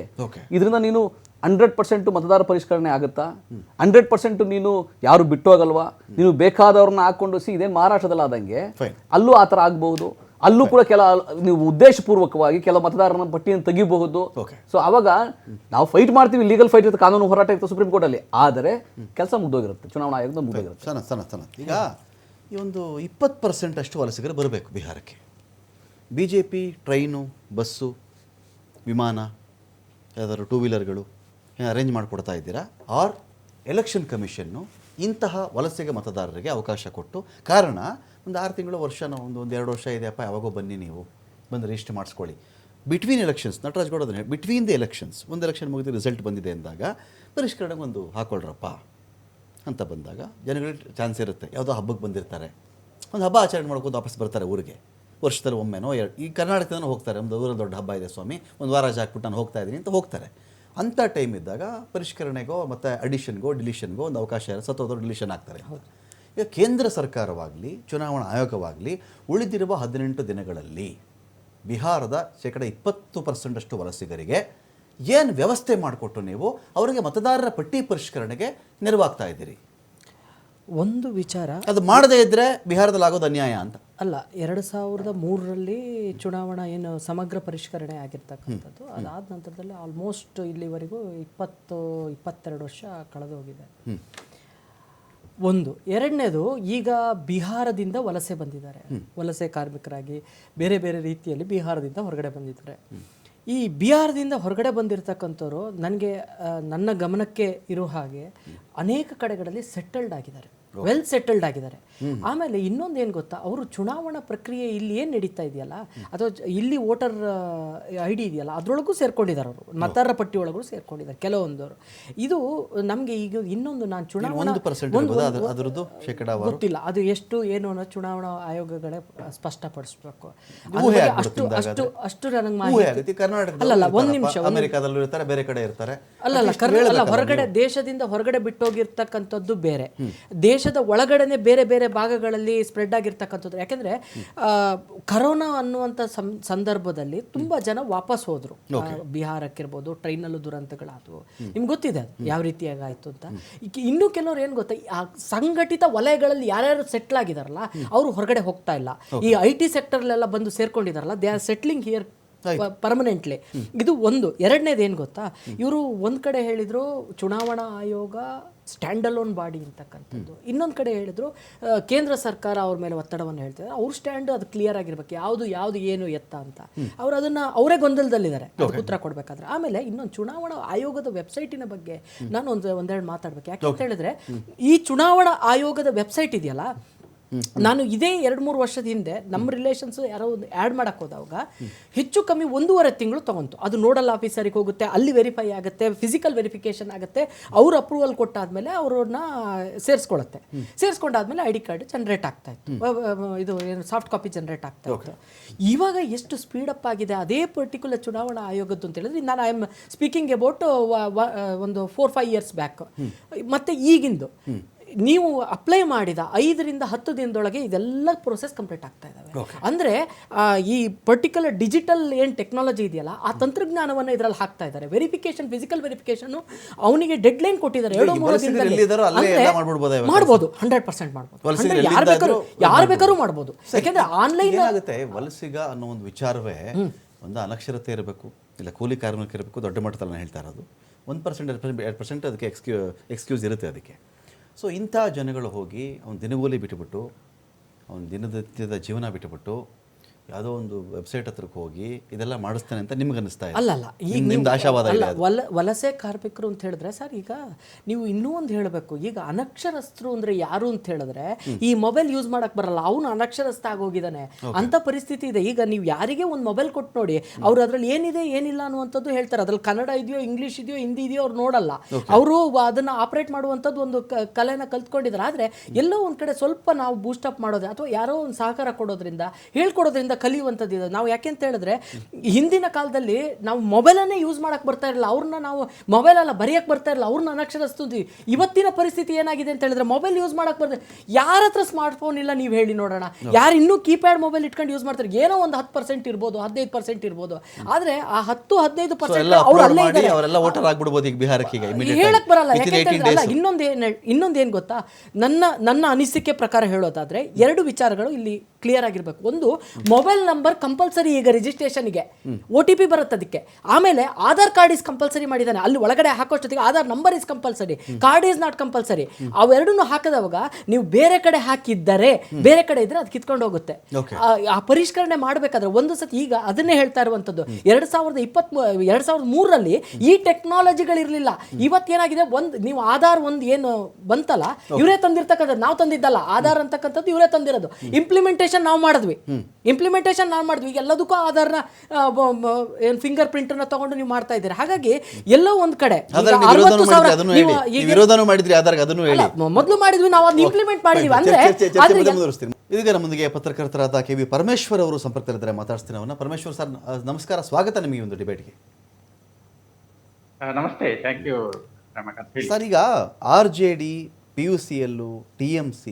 ಇದರಿಂದ ನೀನು 100% ಮತದಾರ ಪರಿಷ್ಕರಣೆ ಆಗುತ್ತಾ? 100% ನೀನು ಯಾರು ಬಿಟ್ಟು ಹೋಗಲ್ವಾ? ನೀನು ಬೇಕಾದವ್ರನ್ನ ಹಾಕೊಂಡು ಇದೇನು ಮಹಾರಾಷ್ಟ್ರದಲ್ಲಿ ಆದಂಗೆ ಅಲ್ಲೂ ಆ ಥರ ಆಗ್ಬಹುದು. ಅಲ್ಲೂ ಕೂಡ ನೀವು ಉದ್ದೇಶಪೂರ್ವಕವಾಗಿ ಕೆಲ ಮತದಾರನ ಪಟ್ಟಿಯನ್ನು ತೆಗಿಬಹುದು. ಸೊ ಅವಾಗ ನಾವು ಫೈಟ್ ಮಾಡ್ತೀವಿ, ಲೀಗಲ್ ಫೈಟ್ ಇರುತ್ತೆ, ಕಾನೂನು ಹೋರಾಟ ಇರುತ್ತೆ ಸುಪ್ರೀಂ ಕೋರ್ಟ್ ಅಲ್ಲಿ. ಆದರೆ ಕೆಲಸ ಮುಗ್ದೋಗಿರುತ್ತೆ, ಚುನಾವಣಾ ಆಯೋಗದ ಮುಗ್ದೋಗಿರುತ್ತೆ. ಈಗ ಈ ಒಂದು 20% ಅಷ್ಟು ವಲಸಿಗರು ಬರಬೇಕು ಬಿಹಾರಕ್ಕೆ. BJP ಟ್ರೈನು, ಬಸ್ಸು, ವಿಮಾನ, ಯಾವ್ದಾದ್ರು 2 ವೀಲರ್ಗಳು ಅರೇಂಜ್ ಮಾಡಿಕೊಡ್ತಾ ಇದ್ದೀರಾ? ಆರ್ ಎಲೆಕ್ಷನ್ ಕಮಿಷನ್ನು ಇಂತಹ ವಲಸಿಗ ಮತದಾರರಿಗೆ ಅವಕಾಶ ಕೊಟ್ಟು, ಕಾರಣ ಒಂದು 6 ತಿಂಗಳು, ವರ್ಷನೋ ಒಂದು 2 ವರ್ಷ ಇದೆಯಪ್ಪ, ಯಾವಾಗೋ ಬನ್ನಿ, ನೀವು ಬಂದು ರಿಜಿಸ್ಟರ್ ಮಾಡಿಸ್ಕೊಳ್ಳಿ. ಬಿಟ್ವೀನ್ ಎಲೆಕ್ಷನ್ಸ್, ನಟರಾಜ್ ಗೌಡ ಅದನ್ನು ಬಿಟ್ವೀನ್ ದ ಎಲೆಕ್ಷನ್ಸ್, ಒಂದು ಎಲೆಕ್ಷನ್ ಮುಗಿದು ರಿಸಲ್ಟ್ ಬಂದಿದೆ ಅಂದಾಗ ಪರಿಷ್ಕರಣೆಗೆ ಒಂದು ಹಾಕೊಳ್ರಪ್ಪ ಅಂತ ಬಂದಾಗ ಜನಗಳಿಗೆ ಚಾನ್ಸ್ ಇರುತ್ತೆ. ಯಾವುದೋ ಹಬ್ಬಕ್ಕೆ ಬಂದಿರ್ತಾರೆ, ಒಂದು ಹಬ್ಬ ಆಚರಣೆ ಮಾಡ್ಕೊಂಡು ವಾಪಸ್ ಬರ್ತಾರೆ ಊರಿಗೆ. ವರ್ಷದಲ್ಲಿ ಒಮ್ಮೆನೋ ಈ ಕರ್ನಾಟಕದಲ್ಲೂ ಹೋಗ್ತಾರೆ, ಒಂದು ಊರಲ್ಲಿ ದೊಡ್ಡ ಹಬ್ಬ ಇದೆ ಸ್ವಾಮಿ, ಒಂದು ವಾರ ರಜೆ ಹಾಕ್ಬಿಟ್ಟು ನಾನು ಹೋಗ್ತಾ ಇದ್ದೀನಿ ಅಂತ ಹೋಗ್ತಾರೆ. ಅಂಥ ಟೈಮ್ ಇದ್ದಾಗ ಪರಿಷ್ಕರಣೆಗೋ ಮತ್ತು ಅಡಿಷನ್ಗೋ ಡಿಲಿಷನ್ಗೋ ಒಂದು ಅವಕಾಶ ಇರುತ್ತೆ. ಸತ್ತೋದ್ರು ಡಿಲಿಷನ್ ಆಗ್ತಾರೆ. ಈಗ ಕೇಂದ್ರ ಸರ್ಕಾರವಾಗಲಿ ಚುನಾವಣಾ ಆಯೋಗವಾಗಲಿ ಉಳಿದಿರುವ 18 ದಿನಗಳಲ್ಲಿ ಬಿಹಾರದ 20% ವಲಸಿಗರಿಗೆ ಏನು ವ್ಯವಸ್ಥೆ ಮಾಡಿಕೊಟ್ಟು ನೀವು ಅವರಿಗೆ ಮತದಾರರ ಪಟ್ಟಿ ಪರಿಷ್ಕರಣೆಗೆ ನೆರವಾಗ್ತಾ ಇದ್ದೀರಿ? ಒಂದು ವಿಚಾರ ಅದು ಮಾಡದೇ ಇದ್ದರೆ ಬಿಹಾರದಲ್ಲಿ ಆಗೋದು ಅನ್ಯಾಯ ಅಂತ ಅಲ್ಲ, 2003ರಲ್ಲಿ ಚುನಾವಣಾ ಏನು ಸಮಗ್ರ ಪರಿಷ್ಕರಣೆ ಆಗಿರ್ತಕ್ಕಂಥದ್ದು, ಅದಾದ ನಂತರದಲ್ಲಿ ಆಲ್ಮೋಸ್ಟ್ ಇಲ್ಲಿವರೆಗೂ 22 ವರ್ಷ ಕಳೆದೋಗಿದೆ. ಒಂದು. ಎರಡನೇದು, ಈಗ ಬಿಹಾರದಿಂದ ವಲಸೆ ಬಂದಿದ್ದಾರೆ, ವಲಸೆ ಕಾರ್ಮಿಕರಾಗಿ ಬೇರೆ ಬೇರೆ ರೀತಿಯಲ್ಲಿ ಬಿಹಾರದಿಂದ ಹೊರಗಡೆ ಬಂದಿದ್ದಾರೆ. ಈ ಬಿಹಾರದಿಂದ ಹೊರಗಡೆ ಬಂದಿರತಕ್ಕಂಥವ್ರು ನನಗೆ ನನ್ನ ಗಮನಕ್ಕೆ ಇರೋ ಹಾಗೆ ಅನೇಕ ಕಡೆಗಳಲ್ಲಿ ಸೆಟಲ್ಡ್ ಆಗಿದ್ದಾರೆ, ವೆಲ್ ಸೆಟಲ್ಡ್ ಆಗಿದ್ದಾರೆ. ಆಮೇಲೆ ಇನ್ನೊಂದು ಏನು ಗೊತ್ತಾ, ಅವರು ಚುನಾವಣಾ ಪ್ರಕ್ರಿಯೆ ಇಲ್ಲಿ ಏನು ನಡೀತಾ ಇದೆಯಲ್ಲ, ಅಥವಾ ಇಲ್ಲಿ ವೋಟರ್ ID ಇದೆಯಲ್ಲ ಅದರೊಳಗೂ ಸೇರ್ಕೊಂಡಿದ್ದಾರೆ, ಅವರು ಮತದಾರರ ಪಟ್ಟಿ ಒಳಗೂ ಸೇರ್ಕೊಂಡಿದ್ದಾರೆ ಕೆಲವೊಂದವರು. ಇದು ನಮಗೆ ಈಗ ಇನ್ನೊಂದು, ನಾನು ಚುನಾವಣಾ ಗೊತ್ತಿಲ್ಲ ಅದು ಎಷ್ಟು ಏನು ಅನ್ನೋ ಚುನಾವಣಾ ಆಯೋಗಗಳೇ ಸ್ಪಷ್ಟಪಡಿಸ್ಬೇಕು. ಅಷ್ಟು ನನಗೆ ಮಾಹಿತಿ ಅಲ್ಲಲ್ಲ, ಒಂದು ನಿಮಿಷ, ಅಲ್ಲ ಹೊರಗಡೆ ದೇಶದಿಂದ ಹೊರಗಡೆ ಬಿಟ್ಟೋಗಿರ್ತಕ್ಕಂಥದ್ದು ಬೇರೆ, ದೇಶದ ಒಳಗಡೆನೆ ಬೇರೆ ಬೇರೆ ಭಾಗಗಳಲ್ಲಿ ಸ್ಪ್ರೆಡ್ ಆಗಿರ್ತಕ್ಕಂಥದ್ದು. ಯಾಕೆಂದ್ರೆ ಕರೋನಾ ಅನ್ನುವಂಥ ಸಂದರ್ಭದಲ್ಲಿ ತುಂಬಾ ಜನ ವಾಪಸ್ ಹೋದ್ರು, ಬಿಹಾರಕ್ಕಿರ್ಬೋದು, ಟ್ರೈನಲ್ಲೂ ದುರಂತಗಳಾದವು, ನಿಮ್ಗೆ ಗೊತ್ತಿದೆ ಅದು ಯಾವ ರೀತಿಯಾಗಿ ಆಯ್ತು ಅಂತ. ಇನ್ನೂ ಕೆಲವರು ಏನು ಗೊತ್ತಾ, ಆ ಸಂಘಟಿತ ವಲಯಗಳಲ್ಲಿ ಯಾರ್ಯಾರು ಸೆಟ್ಲ್ ಆಗಿದಾರಲ್ಲ ಅವರು ಹೊರಗಡೆ ಹೋಗ್ತಾ ಇಲ್ಲ. ಈ IT ಸೆಕ್ಟರ್ಲೆಲ್ಲ ಬಂದು ಸೇರ್ಕೊಂಡಿದಾರಲ್ಲ, they are settling here permanently. ಇದು ಒಂದು. ಎರಡನೇದು ಏನು ಗೊತ್ತಾ, ಇವರು ಒಂದು ಕಡೆ ಹೇಳಿದ್ರು ಚುನಾವಣಾ ಆಯೋಗ ಸ್ಟ್ಯಾಂಡ್ ಅಲೋನ್ ಬಾಡಿ ಅಂತಕ್ಕಂಥದ್ದು, ಇನ್ನೊಂದು ಕಡೆ ಹೇಳಿದ್ರು ಕೇಂದ್ರ ಸರ್ಕಾರ ಅವ್ರ ಮೇಲೆ ಒತ್ತಡವನ್ನು ಹೇಳ್ತಾರೆ, ಅವ್ರ ಸ್ಟ್ಯಾಂಡ್ ಅದು ಕ್ಲಿಯರ್ ಆಗಿರ್ಬೇಕು, ಯಾವುದು ಏನು ಎತ್ತ ಅಂತ. ಅವ್ರು ಅದನ್ನ ಅವರೇ ಗೊಂದಲದಲ್ಲಿದ್ದಾರೆ ಉತ್ತರ ಕೊಡ್ಬೇಕಾದ್ರೆ. ಆಮೇಲೆ ಇನ್ನೊಂದು, ಚುನಾವಣಾ ಆಯೋಗದ ವೆಬ್ಸೈಟಿನ ಬಗ್ಗೆ ನಾನು ಒಂದೆರಡು ಮಾತಾಡ್ಬೇಕು. ಯಾಕೆ ಅಂತ ಹೇಳಿದ್ರೆ, ಈ ಚುನಾವಣಾ ಆಯೋಗದ ವೆಬ್ಸೈಟ್ ಇದೆಯಲ್ಲ, ನಾನು ಇದೇ 2-3 ವರ್ಷದ ಹಿಂದೆ ನಮ್ಮ ರಿಲೇಷನ್ಸ್ ಯಾರೋ ಒಂದು ಆ್ಯಡ್ ಮಾಡಕ್ಕೆ ಹೋದಾಗ ಹೆಚ್ಚು ಕಮ್ಮಿ 1.5 ತಿಂಗಳು ತಗೊಂತು. ಅದು ನೋಡಲ್ ಆಫೀಸರಿಗೆ ಹೋಗುತ್ತೆ, ಅಲ್ಲಿ ವೆರಿಫೈ ಆಗುತ್ತೆ, ಫಿಸಿಕಲ್ ವೆರಿಫಿಕೇಶನ್ ಆಗುತ್ತೆ, ಅವ್ರು ಅಪ್ರೂವಲ್ ಕೊಟ್ಟಾದ್ಮೇಲೆ ಅವ್ರನ್ನ ಸೇರಿಸ್ಕೊಂಡಾದ್ಮೇಲೆ ID ಕಾರ್ಡ್ ಜನರೇಟ್ ಆಗ್ತಾ ಇತ್ತು, ಇದು ಏನು ಸಾಫ್ಟ್ ಕಾಪಿ ಜನರೇಟ್ ಆಗ್ತಾ ಇತ್ತು. ಇವಾಗ ಎಷ್ಟು ಸ್ಪೀಡಪ್ ಆಗಿದೆ ಅದೇ ಪರ್ಟಿಕ್ಯುಲರ್ ಚುನಾವಣಾ ಆಯೋಗದ್ದು ಅಂತ ಹೇಳಿದ್ರೆ, ನಾನು ಐ ಆಮ್ ಸ್ಪೀಕಿಂಗ್ ಅಬೌಟ್ ಒಂದು 4-5 ಇಯರ್ಸ್ ಬ್ಯಾಕ್. ಮತ್ತೆ ಈಗಿಂದು ನೀವು ಅಪ್ಲೈ ಮಾಡಿದ 5ರಿಂದ 10 ದಿನದೊಳಗೆ ಇದೆಲ್ಲ ಪ್ರೋಸೆಸ್ ಕಂಪ್ಲೀಟ್ ಆಗ್ತಾ ಇದ್ದಾವೆ. ಅಂದರೆ ಈ ಪರ್ಟಿಕ್ಯುಲರ್ ಡಿಜಿಟಲ್ ಏನು ಟೆಕ್ನಾಲಜಿ ಇದೆಯಲ್ಲ, ಆ ತಂತ್ರಜ್ಞಾನವನ್ನು ಇದರಲ್ಲಿ ಹಾಕ್ತಾ ಇದ್ದಾರೆ. ವೆರಿಫಿಕೇಶನ್, ಫಿಸಿಕಲ್ ವೆರಿಫಿಕೇಶನ್ ಅವನಿಗೆ ಡೆಡ್ ಲೈನ್ ಕೊಟ್ಟಿದ್ದಾರೆ, 2-3 ದಿನದಲ್ಲಿ ಮಾಡ್ಬೋದು, 100% ಮಾಡ್ಬೋದು, ಯಾರು ಬೇಕಾದ್ರೂ ಮಾಡ್ಬೋದು. ಯಾಕೆಂದ್ರೆ ಆನ್ಲೈನ್ ಆಗುತ್ತೆ. ವಲಸಿಗ ಅನ್ನೋ ಒಂದು ವಿಚಾರವೇ ಒಂದು ಅನಕ್ಷರತೆ ಇರಬೇಕು, ಇಲ್ಲ ಕೂಲಿ ಕಾರ್ಮಿಕ ಇರಬೇಕು, ದೊಡ್ಡ ಮಟ್ಟದಲ್ಲಿ ನಾನು ಹೇಳ್ತಾ ಇರೋದು. 1%, 2% ಅದಕ್ಕೆ ಎಕ್ಸ್ಕ್ಯೂಸ್ ಇರುತ್ತೆ ಅದಕ್ಕೆ. ಸೊ ಇಂಥ ಜನಗಳು ಹೋಗಿ ಅವ್ನ ದಿನಗೂಲಿ ಬಿಟ್ಟುಬಿಟ್ಟು, ಅವ್ನ ದಿನನಿತ್ಯದ ಜೀವನ ಬಿಟ್ಟುಬಿಟ್ಟು ಯಾವುದೋ ಒಂದು ವೆಬ್ಸೈಟ್ ಹತ್ರಕ್ಕೆ ಹೋಗಿ ಇದೆಲ್ಲ ಮಾಡಿಸ್ತಾನೆ ಅಂತ ನಿಮ್ಗೆ ಅನಿಸ್ತಾ ಇದೆ? ಅಲ್ಲ, ಈಗ ನಿಮ್ದು ಆಶಾವಾದ ಇಲ್ಲ? ವಲಸೆ ಕಾರ್ಮಿಕರು ಅಂತ ಹೇಳಿದ್ರೆ ಸರ್, ಈಗ ನೀವು ಇನ್ನೂ ಒಂದು ಹೇಳಬೇಕು, ಈಗ ಅನಕ್ಷರಸ್ಥರು ಅಂದ್ರೆ ಯಾರು ಅಂತ ಹೇಳಿದ್ರೆ, ಈ ಮೊಬೈಲ್ ಯೂಸ್ ಮಾಡಕ್ ಬರಲ್ಲ, ಅವನು ಅನಕ್ಷರಸ್ಥ ಆಗೋಗಿದ್ದಾನೆ ಅಂತ ಪರಿಸ್ಥಿತಿ ಇದೆ. ಈಗ ನೀವು ಯಾರಿಗೆ ಒಂದು ಮೊಬೈಲ್ ಕೊಟ್ಟು ನೋಡಿ, ಅವ್ರು ಅದ್ರಲ್ಲಿ ಏನಿದೆ ಏನಿಲ್ಲ ಅನ್ನುವಂಥದ್ದು ಹೇಳ್ತಾರೆ. ಅದ್ರಲ್ಲಿ ಕನ್ನಡ ಇದೆಯೋ, ಇಂಗ್ಲೀಷ್ ಇದೆಯೋ, ಹಿಂದಿ ಇದೆಯೋ ಅವ್ರು ನೋಡಲ್ಲ. ಅವರು ಅದನ್ನ ಆಪರೇಟ್ ಮಾಡುವಂಥದ್ದು ಒಂದು ಕಲೆನ ಕಲ್ತ್ಕೊಂಡಿದ್ದಾರೆ. ಆದ್ರೆ ಎಲ್ಲೋ ಒಂದ್ ಕಡೆ ಸ್ವಲ್ಪ ನಾವು ಬೂಸ್ಟಪ್ ಮಾಡೋದು ಅಥವಾ ಯಾರೋ ಒಂದು ಸಹಕಾರ ಕೊಡೋದ್ರಿಂದ, ಹೇಳ್ಕೊಡೋದ್ರಿಂದ ಕಲಿಯುವಂಥದ್ದು ಇದೆ. ನಾವು ಯಾಕೆ ಅಂತ ಹೇಳಿದ್ರೆ, ಹಿಂದಿನ ಕಾಲದಲ್ಲಿ ನಾವು ಮೊಬೈಲನ್ನೇ ಯೂಸ್ ಮಾಡಕ್ ಬರ್ತಾ ಇರಲಿಲ್ಲ, ಅವ್ರನ್ನ ನಾವು ಮೊಬೈಲ್ ಅಲ್ಲ ಬರೆಯಕ್ ಬರ್ತಾ ಇರಲಿಲ್ಲ, ಅವ್ರನ್ನ ಅನಕ್ಷರಸ್ತಿದ್ವಿ. ಇವತ್ತಿನ ಪರಿಸ್ಥಿತಿ ಏನಾಗಿದೆ ಅಂತ ಹೇಳಿದ್ರೆ, ಮೊಬೈಲ್ ಯೂಸ್ ಮಾಡಕ್ ಬರ್ತಾರೆ, ಯಾರ ಹತ್ರ ಸ್ಮಾರ್ಟ್ ಫೋನ್ ಇಲ್ಲ ನೀವು ಹೇಳಿ ನೋಡೋಣ. ಯಾರು ಇನ್ನೂ ಕೀಪ್ಯಾಡ್ ಮೊಬೈಲ್ ಇಟ್ಕೊಂಡು ಯೂಸ್ ಮಾಡ್ತಾರೆ? ಏನೋ ಒಂದು 10% ಇರ್ಬೋದು, 15% ಇರ್ಬೋದು. ಆದ್ರೆ ಆ 10-15% ಅವ್ರು ಅಲ್ಲೇ ಇದ್ದಾರೆ, ಹೇಳಕ್ ಬರಲ್ಲ. ಯಾಕೆಂದ್ರೆ ಇನ್ನೊಂದೇನು ಗೊತ್ತಾ, ನನ್ನ ಅನಿಸಿಕೆ ಪ್ರಕಾರ ಹೇಳೋದಾದ್ರೆ 2 ವಿಚಾರಗಳು ಇಲ್ಲಿ ಕ್ಲಿಯರ್ ಆಗಿರ್ಬೇಕು. ಒಂದು, ಮೊಬೈಲ್ ನಂಬರ್ ಕಂಪಲ್ಸರಿ ಈಗ ರಿಜಿಸ್ಟ್ರೇಷನ್ಗೆ OTP ಬರುತ್ತೆ ಅದಕ್ಕೆ. ಆಮೇಲೆ ಆಧಾರ್ ಕಾರ್ಡ್ ಇಸ್ ಕಂಪಲ್ಸರಿ ಮಾಡಿದ್ದಾನೆ, ಅಲ್ಲಿ ಒಳಗಡೆ ಹಾಕೋಷ್ಟೊತ್ತಿಗೆ Aadhaar number is compulsory, card is not compulsory. ಅವೆರಡನ್ನು ಹಾಕಿದವಾಗ ನೀವು ಬೇರೆ ಕಡೆ ಹಾಕಿದ್ದರೆ, ಬೇರೆ ಕಡೆ ಇದ್ರೆ ಅದು ಕಿತ್ಕೊಂಡು ಹೋಗುತ್ತೆ. ಆ ಪರಿಷ್ಕರಣೆ ಮಾಡಬೇಕಾದ್ರೆ ಒಂದು ಸತಿ, ಈಗ ಅದನ್ನೇ ಹೇಳ್ತಾ ಇರುವಂತದ್ದು, 2003ರಲ್ಲಿ ಈ ಟೆಕ್ನಾಲಜಿಗಳಿರ್ಲಿಲ್ಲ. ಇವತ್ತೇನಾಗಿದೆ, ನೀವು ಆಧಾರ್ ಏನು ಬಂತಲ್ಲ, ಇವರೇ ತಂದಿರ್ತಕ್ಕಂಥದ್ದು, ನಾವು ತಂದಿದ್ದಲ್ಲ. ಆಧಾರ್ ಅಂತಕ್ಕಂಥದ್ದು ಇವರೇ ತಂದಿರೋದು. ಇಂಪ್ಲಿಮೆಂಟೇಷನ್ ನಾವು ಮಾಡಿದ್ವಿ, ಈಗ ಎಲ್ಲದಕ್ಕೂ ಆಧಾರ್ನ ಫಿಂಗರ್ ಪ್ರಿಂಟ್ ನ ತಗೊಂಡು ನೀವು ಮಾಡ್ತಾ ಇದ್ದೀರಾ. ಹಾಗಾಗಿ ಎಲ್ಲೋ ಒಂದ್ ಕಡೆ ಮೊದಲು ಮಾಡಿದ್ವಿ, ನಾವು ಅದನ್ನ ಇಂಪ್ಲಿಮೆಂಟ್ ಮಾಡಿದ್ವಿ. ಅಂದ್ರೆ ಇದೀಗ ನಮ್ಮೊಂದಿಗೆ ಪತ್ರಕರ್ತರಾದ KV ಪರಮೇಶ್ವರ್ ಅವರು ಸಂಪರ್ಕದಲ್ಲಿದ್ದಾರೆ, ಮಾತಾಡ್ತೀನಿ ಅವನ್ನ. ಪರಮೇಶ್ವರ್ ಸರ್ ನಮಸ್ಕಾರ, ಸ್ವಾಗತ ನಿಮಗೆ ಒಂದು ಡಿಬೇಟ್ಗೆ. ನಮಸ್ತೆ, ಥ್ಯಾಂಕ್ ಯು ಸರ್. ಈಗ RJD, PUCL, TMC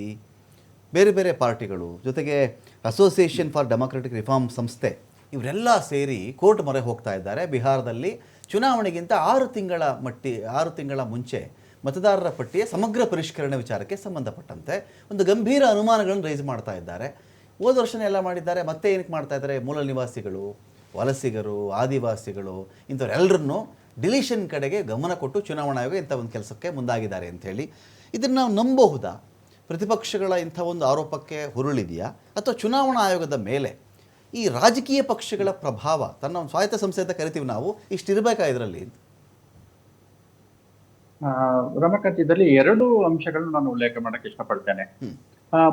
ಬೇರೆ ಬೇರೆ ಪಾರ್ಟಿಗಳು ಜೊತೆಗೆ ಅಸೋಸಿಯೇಷನ್ ಫಾರ್ ಡೆಮಾಕ್ರೆಟಿಕ್ ರಿಫಾರ್ಮ್ ಸಂಸ್ಥೆ ಇವರೆಲ್ಲ ಸೇರಿ ಕೋರ್ಟ್ ಮೊರೆ ಹೋಗ್ತಾ ಇದ್ದಾರೆ. ಬಿಹಾರದಲ್ಲಿ ಚುನಾವಣೆಗಿಂತ 6 ತಿಂಗಳ ಮುಂಚೆ ಮತದಾರರ ಪಟ್ಟಿಯ ಸಮಗ್ರ ಪರಿಷ್ಕರಣೆ ವಿಚಾರಕ್ಕೆ ಸಂಬಂಧಪಟ್ಟಂತೆ ಒಂದು ಗಂಭೀರ ಅನುಮಾನಗಳನ್ನು ರೈಸ್ ಮಾಡ್ತಾ ಇದ್ದಾರೆ. ಹೋದ ವರ್ಷನೇ ಎಲ್ಲ ಮಾಡಿದ್ದಾರೆ, ಮತ್ತೆ ಏನಕ್ಕೆ ಮಾಡ್ತಾ ಇದ್ದಾರೆ? ಮೂಲ ನಿವಾಸಿಗಳು, ವಲಸಿಗರು, ಆದಿವಾಸಿಗಳು ಇಂಥವ್ರೆಲ್ಲರನ್ನೂ ಡಿಲೀಷನ್ ಕಡೆಗೆ ಗಮನ ಕೊಟ್ಟು ಚುನಾವಣಾ ಆಯೋಗ ಇಂಥ ಒಂದು ಕೆಲಸಕ್ಕೆ ಮುಂದಾಗಿದ್ದಾರೆ ಅಂಥೇಳಿ. ಇದನ್ನು ನಾವು ನಂಬಬಹುದಾ? ಪ್ರತಿಪಕ್ಷಗಳ ಇಂಥ ಒಂದು ಆರೋಪಕ್ಕೆ ಹುರುಳಿದೆಯಾ, ಅಥವಾ ಚುನಾವಣಾ ಆಯೋಗದ ಮೇಲೆ ಈ ರಾಜಕೀಯ ಪಕ್ಷಗಳ ಪ್ರಭಾವ, ತನ್ನ ಒಂದು ಸ್ವಾಯತ್ತ ಸಂಸ್ಥೆ ಅಂತ ಕರಿತೀವಿ ನಾವು, ಇಷ್ಟಿರಬೇಕಾ ಇದರಲ್ಲಿ? ರಮಕಾಂತ್, ಇದರಲ್ಲಿ 2 ಅಂಶಗಳನ್ನು ನಾನು ಉಲ್ಲೇಖ ಮಾಡಕ್ಕೆ ಇಷ್ಟಪಡ್ತೇನೆ.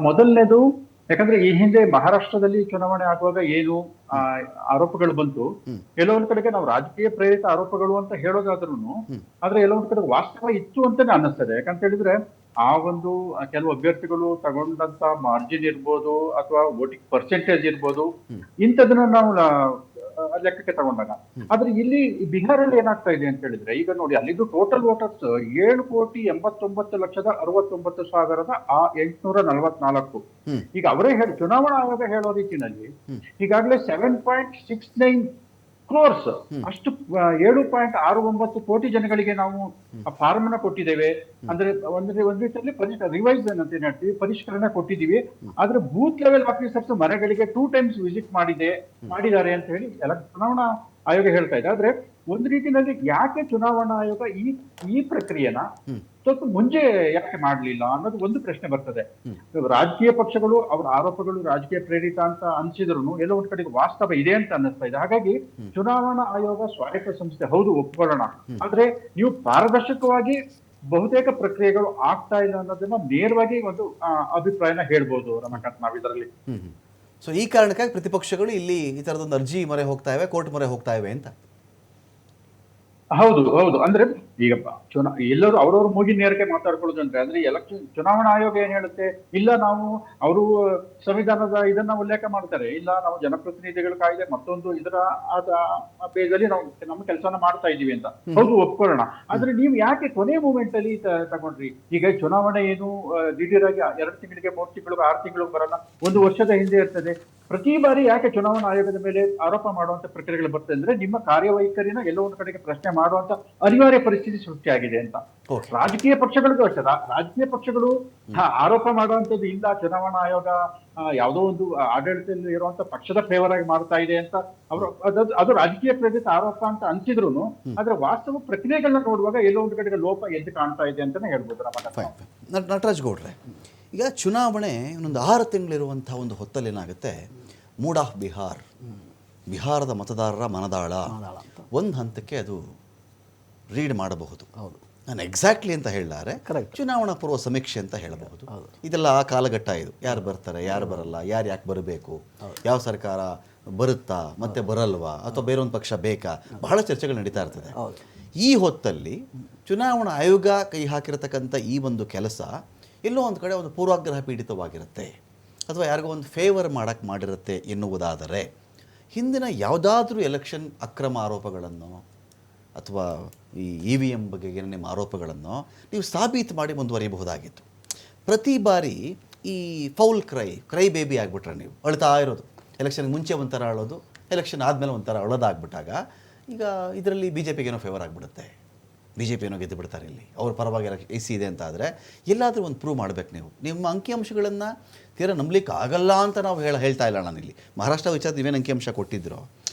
ಮೊದಲನೇದು, ಯಾಕಂದ್ರೆ ಈ ಹಿಂದೆ ಮಹಾರಾಷ್ಟ್ರದಲ್ಲಿ ಚುನಾವಣೆ ಆಗುವಾಗ ಏನು ಆರೋಪಗಳು ಬಂತು, ಕೆಲವೊಂದ್ ಕಡೆಗೆ ನಾವು ರಾಜಕೀಯ ಪ್ರೇರಿತ ಆರೋಪಗಳು ಅಂತ ಹೇಳೋದಾದ್ರೂ ಆದ್ರೆ ಕೆಲವೊಂದ್ ಕಡೆ ವಾಸ್ತವ ಇತ್ತು ಅಂತಾನೆ ಅನ್ನಿಸ್ತದೆ. ಯಾಕಂತ ಹೇಳಿದ್ರೆ ಆ ಒಂದು ಕೆಲವು ಅಭ್ಯರ್ಥಿಗಳು ತಗೊಂಡಂತ ಮಾರ್ಜಿನ್ ಇರ್ಬೋದು ಅಥವಾ ವೋಟಿಂಗ್ ಪರ್ಸೆಂಟೇಜ್ ಇರ್ಬೋದು, ಇಂಥದನ್ನ ನಾವು ಲೆಕ್ಕಕ್ಕೆ ತಗೊಂಡಾಗ. ಆದ್ರೆ ಇಲ್ಲಿ ಬಿಹಾರಲ್ಲಿ ಏನಾಗ್ತಾ ಇದೆ ಅಂತ ಹೇಳಿದ್ರೆ, ಈಗ ನೋಡಿ ಅಲ್ಲಿದ್ದು ಟೋಟಲ್ ವೋಟರ್ಸ್ 7,89,69,844. ಈಗ ಅವರೇ ಹೇಳಿ, ಚುನಾವಣಾ ಆಯೋಗ ಹೇಳೋ ರೀತಿಯಲ್ಲಿ ಈಗಾಗಲೇ 7.69 ಕ್ರೋರ್ಸ್, ಅಷ್ಟು 7.69 ಕೋಟಿ ಜನಗಳಿಗೆ ನಾವು ಫಾರ್ಮ್ ನ ಕೊಟ್ಟಿದ್ದೇವೆ. ಅಂದ್ರೆ ಒಂದ್ ರೀತಿಯಲ್ಲಿ ರಿವೈಸ್ ಅಂತ ಹೇಳ್ತೀವಿ, ಪರಿಷ್ಕರಣೆ ಕೊಟ್ಟಿದ್ದೀವಿ. ಆದ್ರೆ ಬೂತ್ ಲೆವೆಲ್ ಆಫೀಸರ್ಸ್ ಮನೆಗಳಿಗೆ 2 times ವಿಸಿಟ್ ಮಾಡಿದ್ದಾರೆ ಅಂತ ಹೇಳಿ ಚುನಾವಣಾ ಆಯೋಗ ಹೇಳ್ತಾ ಇದೆ. ಆದ್ರೆ ಒಂದ್ ರೀತಿಯಲ್ಲಿ ಯಾಕೆ ಚುನಾವಣಾ ಆಯೋಗ ಈ ಪ್ರಕ್ರಿಯೆನ ಸ್ವಲ್ಪ ಮುಂಚೆ ಯಾಕೆ ಮಾಡ್ಲಿಲ್ಲ ಅನ್ನೋದು ಒಂದು ಪ್ರಶ್ನೆ ಬರ್ತದೆ. ರಾಜಕೀಯ ಪಕ್ಷಗಳು ಅವರ ಆರೋಪಗಳು ರಾಜಕೀಯ ಪ್ರೇರಿತ ಅಂತ ಅನ್ಸಿದ್ರು ಎಲ್ಲೋ ಒಂದ್ ಕಡೆಗೆ ವಾಸ್ತವ ಇದೆ ಅಂತ ಅನ್ನಿಸ್ತಾ ಇದೆ. ಹಾಗಾಗಿ ಚುನಾವಣಾ ಆಯೋಗ ಸ್ವಾಯತ್ತ ಸಂಸ್ಥೆ, ಹೌದು ಒಪ್ಕೊಳ್ಳೋಣ, ಆದ್ರೆ ನೀವು ಪಾರದರ್ಶಕವಾಗಿ ಬಹುತೇಕ ಪ್ರಕ್ರಿಯೆಗಳು ಆಗ್ತಾ ಇಲ್ಲ ಅನ್ನೋದನ್ನ ನೇರವಾಗಿ ಒಂದು ಅಭಿಪ್ರಾಯನ ಹೇಳ್ಬೋದು ರಮಕಾಂತ್ ನಾವು ಇದರಲ್ಲಿ. ಸೊ ಈ ಕಾರಣಕ್ಕಾಗಿ ಪ್ರತಿಪಕ್ಷಗಳು ಇಲ್ಲಿ ಈ ತರದೊಂದು ಅರ್ಜಿ ಮೊರೆ ಹೋಗ್ತಾ ಇವೆ, ಕೋರ್ಟ್ ಮೊರೆ ಹೋಗ್ತಾ ಇವೆ ಅಂತ. ಹೌದು. ಅಂದ್ರೆ ಈಗ ಎಲ್ಲರೂ ಅವ್ರವ್ರ ಮೂಗಿನ ನೇರಕ್ಕೆ ಮಾತಾಡ್ಕೊಳ್ಳೋದು ಅಂದ್ರೆ ಚುನಾವಣಾ ಆಯೋಗ ಏನ್ ಹೇಳುತ್ತೆ, ಇಲ್ಲ ನಾವು ಅವರು ಸಂವಿಧಾನದ ಇದನ್ನ ಉಲ್ಲೇಖ ಮಾಡ್ತಾರೆ, ಇಲ್ಲ ನಾವು ಜನಪ್ರತಿನಿಧಿಗಳ ಕಾಯ್ದೆ ಮತ್ತೊಂದು ಇದರ ಬೇಜಲ್ಲಿ ನಾವು ನಮ್ಮ ಕೆಲಸನ ಮಾಡ್ತಾ ಇದೀವಿ ಅಂತ. ಹೌದು ಒಪ್ಕೊಳ್ಳೋಣ, ಆದ್ರೆ ನೀವು ಯಾಕೆ ಕೊನೆ ಮೂಮೆಂಟ್ ಅಲ್ಲಿ ತಗೊಂಡ್ರಿ? ಈಗ ಚುನಾವಣೆ ಏನು ದಿಢೀರಾಗಿ 2 ತಿಂಗಳಿಗೆ 3 ತಿಂಗಳಿಗೆ 6 ತಿಂಗಳಿಗೆ ಬರಲ್ಲ, 1 ವರ್ಷದ ಹಿಂದೆ ಇರ್ತದೆ. ಪ್ರತಿ ಬಾರಿ ಯಾಕೆ ಚುನಾವಣಾ ಆಯೋಗದ ಮೇಲೆ ಆರೋಪ ಮಾಡುವಂತ ಪ್ರಕ್ರಿಯೆಗಳು ಬರ್ತದೆ ಅಂದ್ರೆ ನಿಮ್ಮ ಕಾರ್ಯವೈಖರಿನ ಎಲ್ಲೋ ಒಂದು ಕಡೆಗೆ ಪ್ರಶ್ನೆ ಮಾಡುವಂತ ಅನಿವಾರ್ಯ ಪರಿಸ್ಥಿತಿ ಸೃಷ್ಟಿಯಾಗಿದೆ ಅಂತ. ರಾಜಕೀಯ ಪಕ್ಷಗಳಿಗೂ ಅಷ್ಟೇ, ರಾಜಕೀಯ ಪಕ್ಷಗಳು ಆರೋಪ ಮಾಡುವಂತದ್ದು ಇಲ್ಲ, ಚುನಾವಣಾ ಆಯೋಗ ಯಾವುದೋ ಒಂದು ಆಡಳಿತದಲ್ಲಿ ಇರುವಂತ ಪಕ್ಷದ ಫೇವರ್ ಆಗಿ ಮಾಡ್ತಾ ಇದೆ ಅಂತ ಅವರು ಅದು ರಾಜಕೀಯ ಪ್ರೇರಿತ ಆರೋಪ ಅಂತ ಅನ್ಸಿದ್ರು, ಆದ್ರೆ ವಾಸ್ತವ ಪ್ರಕ್ರಿಯೆಗಳನ್ನ ನೋಡುವಾಗ ಎಲ್ಲೋ ಒಂದು ಕಡೆಗೆ ಲೋಪ ಎದ್ದು ಕಾಣ್ತಾ ಇದೆ ಅಂತಾನೆ ಹೇಳ್ಬೋದು. ನಟರಾಜ್ ಗೌಡ್ರೆ, ಈಗ ಚುನಾವಣೆ ಇನ್ನೊಂದು 6 ತಿಂಗಳಿರುವಂಥ ಒಂದು ಹೊತ್ತಲ್ಲಿ ಏನಾಗುತ್ತೆ, ಮೂಡ್ ಆಫ್ ಬಿಹಾರದ ಮತದಾರರ ಮನದಾಳ ಒಂದು ಹಂತಕ್ಕೆ ಅದು ರೀಡ್ ಮಾಡಬಹುದು. ಹೌದು, ನಾನು ಎಕ್ಸಾಕ್ಟ್ಲಿ ಅಂತ ಹೇಳಲಾರೆ, ಚುನಾವಣಾ ಪೂರ್ವ ಸಮೀಕ್ಷೆ ಅಂತ ಹೇಳಬಹುದು. ಇದೆಲ್ಲ ಆ ಕಾಲಘಟ್ಟ ಇದು, ಯಾರು ಬರ್ತಾರೆ ಯಾರು ಬರಲ್ಲ, ಯಾರು ಯಾಕೆ ಬರಬೇಕು, ಯಾವ ಸರ್ಕಾರ ಬರುತ್ತಾ ಮತ್ತೆ ಬರಲ್ವಾ, ಅಥವಾ ಬೇರೊಂದು ಪಕ್ಷ ಬೇಕಾ, ಬಹಳ ಚರ್ಚೆಗಳು ನಡೀತಾ ಇರ್ತದೆ. ಈ ಹೊತ್ತಲ್ಲಿ ಚುನಾವಣಾ ಆಯೋಗ ಕೈ ಹಾಕಿರತಕ್ಕಂಥ ಈ ಒಂದು ಕೆಲಸ ಎಲ್ಲೋ ಒಂದು ಕಡೆ ಒಂದು ಪೂರ್ವಾಗ್ರಹ ಪೀಡಿತವಾಗಿರುತ್ತೆ, ಅಥವಾ ಯಾರಿಗೋ ಒಂದು ಫೇವರ್ ಮಾಡೋಕ್ಕೆ ಮಾಡಿರುತ್ತೆ ಎನ್ನುವುದಾದರೆ, ಹಿಂದಿನ ಯಾವುದಾದ್ರೂ ಎಲೆಕ್ಷನ್ ಅಕ್ರಮ ಆರೋಪಗಳನ್ನು ಅಥವಾ ಈ EVM ಬಗ್ಗೆ ನಿಮ್ಮ ಆರೋಪಗಳನ್ನು ನೀವು ಸಾಬೀತು ಮಾಡಿ ಮುಂದುವರಿಯಬಹುದಾಗಿತ್ತು. ಪ್ರತಿ ಬಾರಿ ಈ ಫೌಲ್ ಕ್ರೈ ಬೇಬಿ ಆಗಿಬಿಟ್ರೆ ನೀವು ಅಳ್ತಾ ಇರೋದು, ಎಲೆಕ್ಷನ್ಗೆ ಮುಂಚೆ ಒಂಥರ ಅಳೋದು, ಎಲೆಕ್ಷನ್ ಆದಮೇಲೆ ಒಂಥರ ಅಳೋದಾಗ್ಬಿಟ್ಟಾಗ ಈಗ ಇದರಲ್ಲಿ BJPಗೆ ಏನೋ ಫೇವರ್ ಆಗಿಬಿಡುತ್ತೆ, BJP ಏನೋ ಗೆದ್ದು ಬಿಡ್ತಾರೆ, ಇಲ್ಲಿ ಅವ್ರ ಪರವಾಗಿ AC ಇದೆ ಅಂತ ಆದರೆ ಎಲ್ಲಾದರೂ ಒಂದು ಪ್ರೂವ್ ಮಾಡಬೇಕು. ನಿಮ್ಮ ಅಂಕಿಅಂಶಗಳನ್ನು ತೀರಾ ನಂಬಲಿಕ್ಕೆ ಆಗಲ್ಲ ಅಂತ ನಾವು ಹೇಳ್ತಾ ಇಲ್ಲ. ನಾನಿಲ್ಲಿ ಮಹಾರಾಷ್ಟ್ರ ವಿಚಾರ ನೀವೇನು ಅಂಕಿಅಂಶ ಕೊಟ್ಟಿದ್ರು,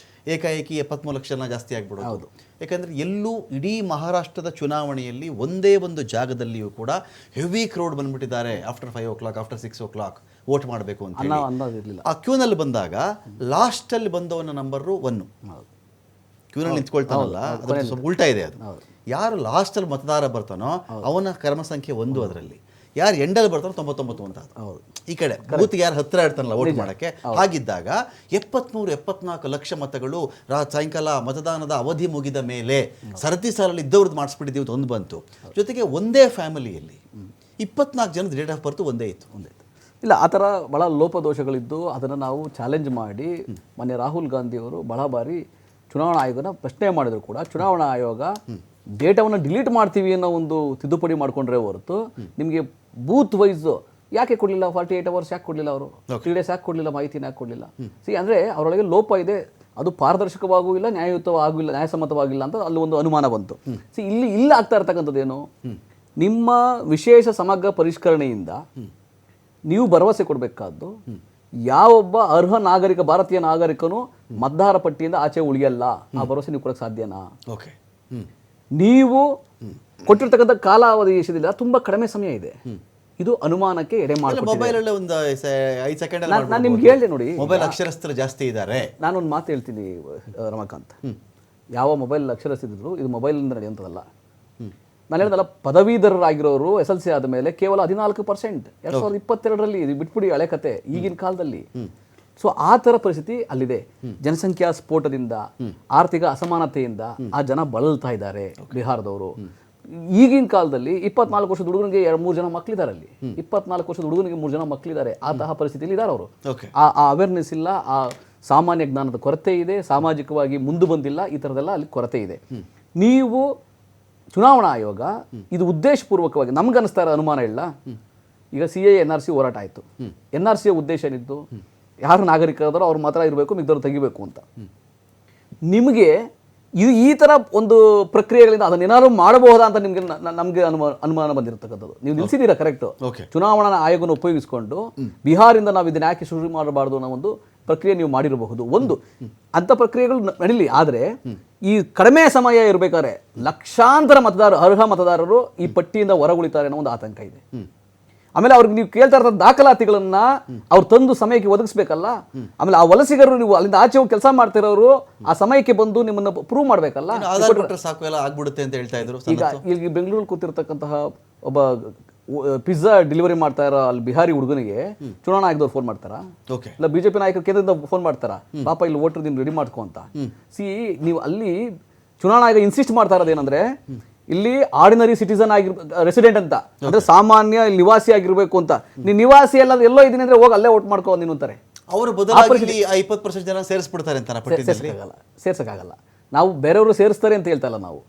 ಏಕಾಏಕಿ 73 ಲಕ್ಷ ಜನ ಜಾಸ್ತಿ ಆಗಿಬಿಡೋದು. ಯಾಕಂದರೆ ಎಲ್ಲೂ ಇಡೀ ಮಹಾರಾಷ್ಟ್ರದ ಚುನಾವಣೆಯಲ್ಲಿ ಒಂದೇ ಒಂದು ಜಾಗದಲ್ಲಿಯೂ ಕೂಡ ಹೆವಿ ಕ್ರೌಡ್ ಬಂದುಬಿಟ್ಟಿದ್ದಾರೆ. After 5 o'clock, after 6 o'clock vote ಮಾಡಬೇಕು ಅಂತ ಆ ಕ್ಯೂನಲ್ಲಿ ಬಂದಾಗ ಲಾಸ್ಟಲ್ಲಿ ಬಂದವನ ನಂಬರು 1. ಕ್ಯೂನಲ್ಲಿ ನಿಂತ್ಕೊಳ್ತಾನಲ್ಲ, ಅದರಲ್ಲಿ ಸ್ವಲ್ಪ ಉಲ್ಟಾ ಇದೆ. ಅದು ಯಾರು ಲಾಸ್ಟಲ್ಲಿ ಮತದಾರ ಬರ್ತಾನೋ ಅವನ ಕ್ರಮ ಸಂಖ್ಯೆ 1 ಅದರಲ್ಲಿ, ಯಾರು ಎಂಡಲ್ಲಿ ಬರ್ತಾನೋ 99 ಅಂತ. ಈ ಕಡೆ ಬೂತ್ಗೆ ಯಾರು ಹತ್ತಿರ ಇರ್ತಾನಲ್ಲ ವೋಟ್ ಮಾಡೋಕ್ಕೆ, ಹಾಗಿದ್ದಾಗ 73-74 ಲಕ್ಷ ಮತಗಳು ಸಾಯಂಕಾಲ ಮತದಾನದ ಅವಧಿ ಮುಗಿದ ಮೇಲೆ ಸರತಿ ಸಾಲಲ್ಲಿ ಇದ್ದವ್ರದ್ದು ಮಾಡಿಸ್ಬಿಟ್ಟಿದ್ದೀವಿ ಅಂತ ಒಂದು ಬಂತು. ಜೊತೆಗೆ ಒಂದೇ ಫ್ಯಾಮಿಲಿಯಲ್ಲಿ 24 ಜನದ ಡೇಟ್ ಆಫ್ ಬರ್ತ್ ಒಂದೇ ಇತ್ತು. ಇಲ್ಲ, ಆ ಥರ ಭಾಳ ಲೋಪದೋಷಗಳಿದ್ದು ಅದನ್ನು ನಾವು ಚಾಲೆಂಜ್ ಮಾಡಿ ಮೊನ್ನೆ ರಾಹುಲ್ ಗಾಂಧಿಯವರು ಬಹಳ ಬಾರಿ ಚುನಾವಣಾ ಆಯೋಗನ ಪ್ರಶ್ನೆ ಮಾಡಿದ್ರು ಕೂಡ ಚುನಾವಣಾ ಆಯೋಗ ಡೇಟಾವನ್ನು ಡಿಲೀಟ್ ಮಾಡ್ತೀವಿ ಅನ್ನೋ ಒಂದು ತಿದ್ದುಪಡಿ ಮಾಡಿಕೊಂಡ್ರೆ ಹೊರತು ನಿಮಗೆ ಬೂತ್ ವೈಸ್ ಯಾಕೆ ಕೊಡಲಿಲ್ಲ 48 hours ಯಾಕೆ ಕೊಡಲಿಲ್ಲ ಅವರು 3 days ಯಾಕೆ ಕೊಡಲಿಲ್ಲ ಮಾಹಿತಿನ ಯಾಕೆ ಕೊಡಲಿಲ್ಲ ಅಂದರೆ ಅವರೊಳಗೆ ಲೋಪ ಇದೆ, ಅದು ಪಾರದರ್ಶಕವಾಗೂ ಇಲ್ಲ, ನ್ಯಾಯಯುತವಾಗಿಲ್ಲ, ನ್ಯಾಯಸಮ್ಮತವಾಗಿಲ್ಲ ಅಂತ ಅಲ್ಲಿ ಒಂದು ಅನುಮಾನ ಬಂತು. ಇಲ್ಲಿ ಆಗ್ತಾ ಇರ್ತಕ್ಕಂಥದ್ದೇನು, ನಿಮ್ಮ ವಿಶೇಷ ಸಮಗ್ರ ಪರಿಷ್ಕರಣೆಯಿಂದ ನೀವು ಭರವಸೆ ಕೊಡಬೇಕಾದ್ದು ಯಾವೊಬ್ಬ ಅರ್ಹ ನಾಗರಿಕ, ಭಾರತೀಯ ನಾಗರಿಕನು ಮತದಾರ ಪಟ್ಟಿಯಿಂದ ಆಚೆ ಉಳಿಯಲ್ಲ, ಆ ಭರವಸೆ ನೀವು ಕೊಡಕ್ಕೆ ಸಾಧ್ಯನಾ? ಓಕೆ, ನೀವು ಕೊಟ್ಟಿರ್ತಕ್ಕಂಥ ಕಾಲಾವಧಿ ದೇಶದಿಂದ ತುಂಬಾ ಕಡಿಮೆ ಸಮಯ ಇದೆ, ಇದು ಅನುಮಾನಕ್ಕೆ ಎಡೆ ಮಾಡಿಕೊಟ್ಟಿದೆ. ಮೊಬೈಲಲ್ಲೇ ಒಂದು 5 ಸೆಕೆಂಡ್ ನಾನು ನಿಮ್ಗೆ ಹೇಳಿದೆ ನೋಡಿ, ಮೊಬೈಲ್ ಅಕ್ಷರಸ್ಥರು ಜಾಸ್ತಿ ಇದ್ದಾರೆ. ನಾನೊಂದು ಮಾತು ಹೇಳ್ತೀನಿ ರಮಾಕಾಂತ್, ಯಾವ ಮೊಬೈಲ್ ಅಕ್ಷರಸ್ಥಿದ್ರು ಇದು ಮೊಬೈಲಿಂದ ನಡೆಯುವಂಥದ್ದಲ್ಲ. ನಾನು ಹೇಳಿದಲ್ಲ, ಪದವೀಧರರಾಗಿರೋರು SLC ಆದ ಮೇಲೆ ಕೇವಲ 14%, 2022ರಲ್ಲಿ, ಇದು ಬಿಟ್ಬಿಡಿ ಹಳೆ ಕತೆ, ಈಗಿನ ಕಾಲದಲ್ಲಿ. ಸೊ ಆ ಥರ ಪರಿಸ್ಥಿತಿ ಅಲ್ಲಿದೆ. ಜನಸಂಖ್ಯಾ ಸ್ಫೋಟದಿಂದ, ಆರ್ಥಿಕ ಅಸಮಾನತೆಯಿಂದ ಆ ಜನ ಬಳಲ್ತಾ ಇದ್ದಾರೆ ಬಿಹಾರದವರು. ಈಗಿನ ಕಾಲದಲ್ಲಿ 24 ವರ್ಷದ ಹುಡುಗನಿಗೆ 3 ಜನ ಮಕ್ಕಳಿದ್ದಾರೆ, ಅಲ್ಲಿ 24 ವರ್ಷದ ಹುಡುಗನಿಗೆ 3 ಜನ ಮಕ್ಕಳಿದ್ದಾರೆ. ಆತಹ ಪರಿಸ್ಥಿತಿಯಲ್ಲಿ ಇದ್ದಾರೆ ಅವರು. ಆ ಅವೇರ್ನೆಸ್ ಇಲ್ಲ, ಆ ಸಾಮಾನ್ಯ ಜ್ಞಾನದ ಕೊರತೆ ಇದೆ, ಸಾಮಾಜಿಕವಾಗಿ ಮುಂದೆ ಬಂದಿಲ್ಲ, ಈ ಥರದೆಲ್ಲ ಅಲ್ಲಿ ಕೊರತೆ ಇದೆ. ನೀವು ಚುನಾವಣಾ ಆಯೋಗ ಇದು ಉದ್ದೇಶಪೂರ್ವಕವಾಗಿ, ನಮ್ಗನ್ನಿಸ್ತಾ ಇರೋ ಅನುಮಾನ ಇಲ್ಲ, ಈಗ CAA NRC ಹೋರಾಟ ಆಯಿತು, NRC ಉದ್ದೇಶ ಏನಿತ್ತು, ಯಾರು ನಾಗರಿಕರಾದರೂ ಅವ್ರು ಮಾತ್ರ ಇರಬೇಕು, ಮಿಗದವ್ರು ತೆಗಿಬೇಕು ಅಂತ. ನಿಮಗೆ ಇದು ಈ ಥರ ಒಂದು ಪ್ರಕ್ರಿಯೆಗಳಿಂದ ಅದನ್ನೇನಾದ್ರು ಮಾಡಬಹುದಾ ಅಂತ ನಿಮಗೆ ನಮಗೆ ಅನುಮಾನ ಬಂದಿರತಕ್ಕಂಥದ್ದು. ನೀವು ನಿಲ್ಸಿದ್ದೀರಾ ಕರೆಕ್ಟು, ಚುನಾವಣಾ ಆಯೋಗನ ಉಪಯೋಗಿಸಿಕೊಂಡು ಬಿಹಾರಿಂದ ನಾವು ಇದನ್ನ ಯಾಕೆ ಶುರು ಮಾಡಬಾರ್ದು ಅನ್ನೋ ಒಂದು ಪ್ರಕ್ರಿಯೆ ನೀವು ಮಾಡಿರಬಹುದು. ಒಂದು ಅಂಥ ಪ್ರಕ್ರಿಯೆಗಳು ನಡೀಲಿ, ಆದರೆ ಈ ಕಡಿಮೆ ಸಮಯ ಇರಬೇಕಾದ್ರೆ ಲಕ್ಷಾಂತರ ಅರ್ಹ ಮತದಾರರು ಈ ಪಟ್ಟಿಯಿಂದ ಹೊರಗುಳಿತಾರೆ ಅನ್ನೋ ಒಂದು ಆತಂಕ ಇದೆ. ಆಮೇಲೆ ಅವ್ರಿಗೆ ನೀವು ಕೇಳ್ತಾ ಇರೋ ದಾಖಲಾತಿಗಳನ್ನ ಅವ್ರು ತಂದು ಸಮಯಕ್ಕೆ ಒದಗಿಸ್ಬೇಕಲ್ಲ. ಆಮೇಲೆ ಆ ವಲಸಿಗರು, ನೀವು ಅಲ್ಲಿಂದ ಆಚೆ ಹೋಗಿ ಕೆಲಸ ಮಾಡ್ತಿರೋರು ಆ ಸಮಯಕ್ಕೆ ಬಂದು ನಿಮ್ಮನ್ನ ಪ್ರೂವ್ ಮಾಡ್ಬೇಕಲ್ಲ. ಸಾಕು, ಎಲ್ಲ ಆಗ್ಬಿಡುತ್ತೆ ಅಂತ ಹೇಳ್ತಾ ಇದ್ರು. ಈಗ ಇಲ್ಲಿ ಬೆಂಗಳೂರಲ್ಲಿ ಕೂತಿರ್ತಕ್ಕಂತಹ ಒಬ್ಬ ಪಿಜ್ಜಾ ಡೆಲಿವರಿ ಮಾಡ್ತಾ ಇರೋ ಅಲ್ಲಿ ಬಿಹಾರಿ ಹುಡುಗನಿಗೆ ಚುನಾವಣಾ ಆಯೋಗದವ್ರು ಫೋನ್ ಮಾಡ್ತಾರಾ? ಇಲ್ಲ BJP ನಾಯಕರು ಕೇಂದ್ರದಿಂದ ಫೋನ್ ಮಾಡ್ತಾರಾ, ಪಾಪ ಇಲ್ಲಿ ವೋಟರ್ ದಿನ ರೆಡಿ ಮಾಡ್ಕೊ ಅಂತ? ನೀವು ಅಲ್ಲಿ ಚುನಾವಣಾ ಆಯೋಗ ಇನ್ಸಿಸ್ಟ್ ಮಾಡ್ತಾ ಇರೋದೇನಂದ್ರೆ, ಇಲ್ಲಿ ಆರ್ಡಿನರಿ ಸಿಟಿಸನ್ ರೆಸಿಡೆಂಟ್ ಅಂತ, ಅಂದ್ರೆ ಸಾಮಾನ್ಯ ನಿವಾಸಿ ಆಗಿರ್ಬೇಕು ಅಂತ. ನೀವು ನಿವಾಸಿ ಎಲ್ಲೋ ಇದೀನಿ ಅಂದ್ರೆ ಹೋಗಿ ಅಲ್ಲೇ ವೋಟ್ ಮಾಡ್ಕೋ ನೀನು ಅಂತಾರೆ. ಅವರು ಬದಲಾಗಿ 20% ಜನ ಸೇರಿಸ್ಬಿಡ್ತಾರೆ ಅಂತ ಸೇರ್ಸಕ್ಕಾಗಲ್ಲ. ನಾವು ಬೇರೆಯವರು ಸೇರಿಸ್ತಾರೆ ಅಂತ ಹೇಳ್ತಾ ಇಲ್ಲ, ನಾವು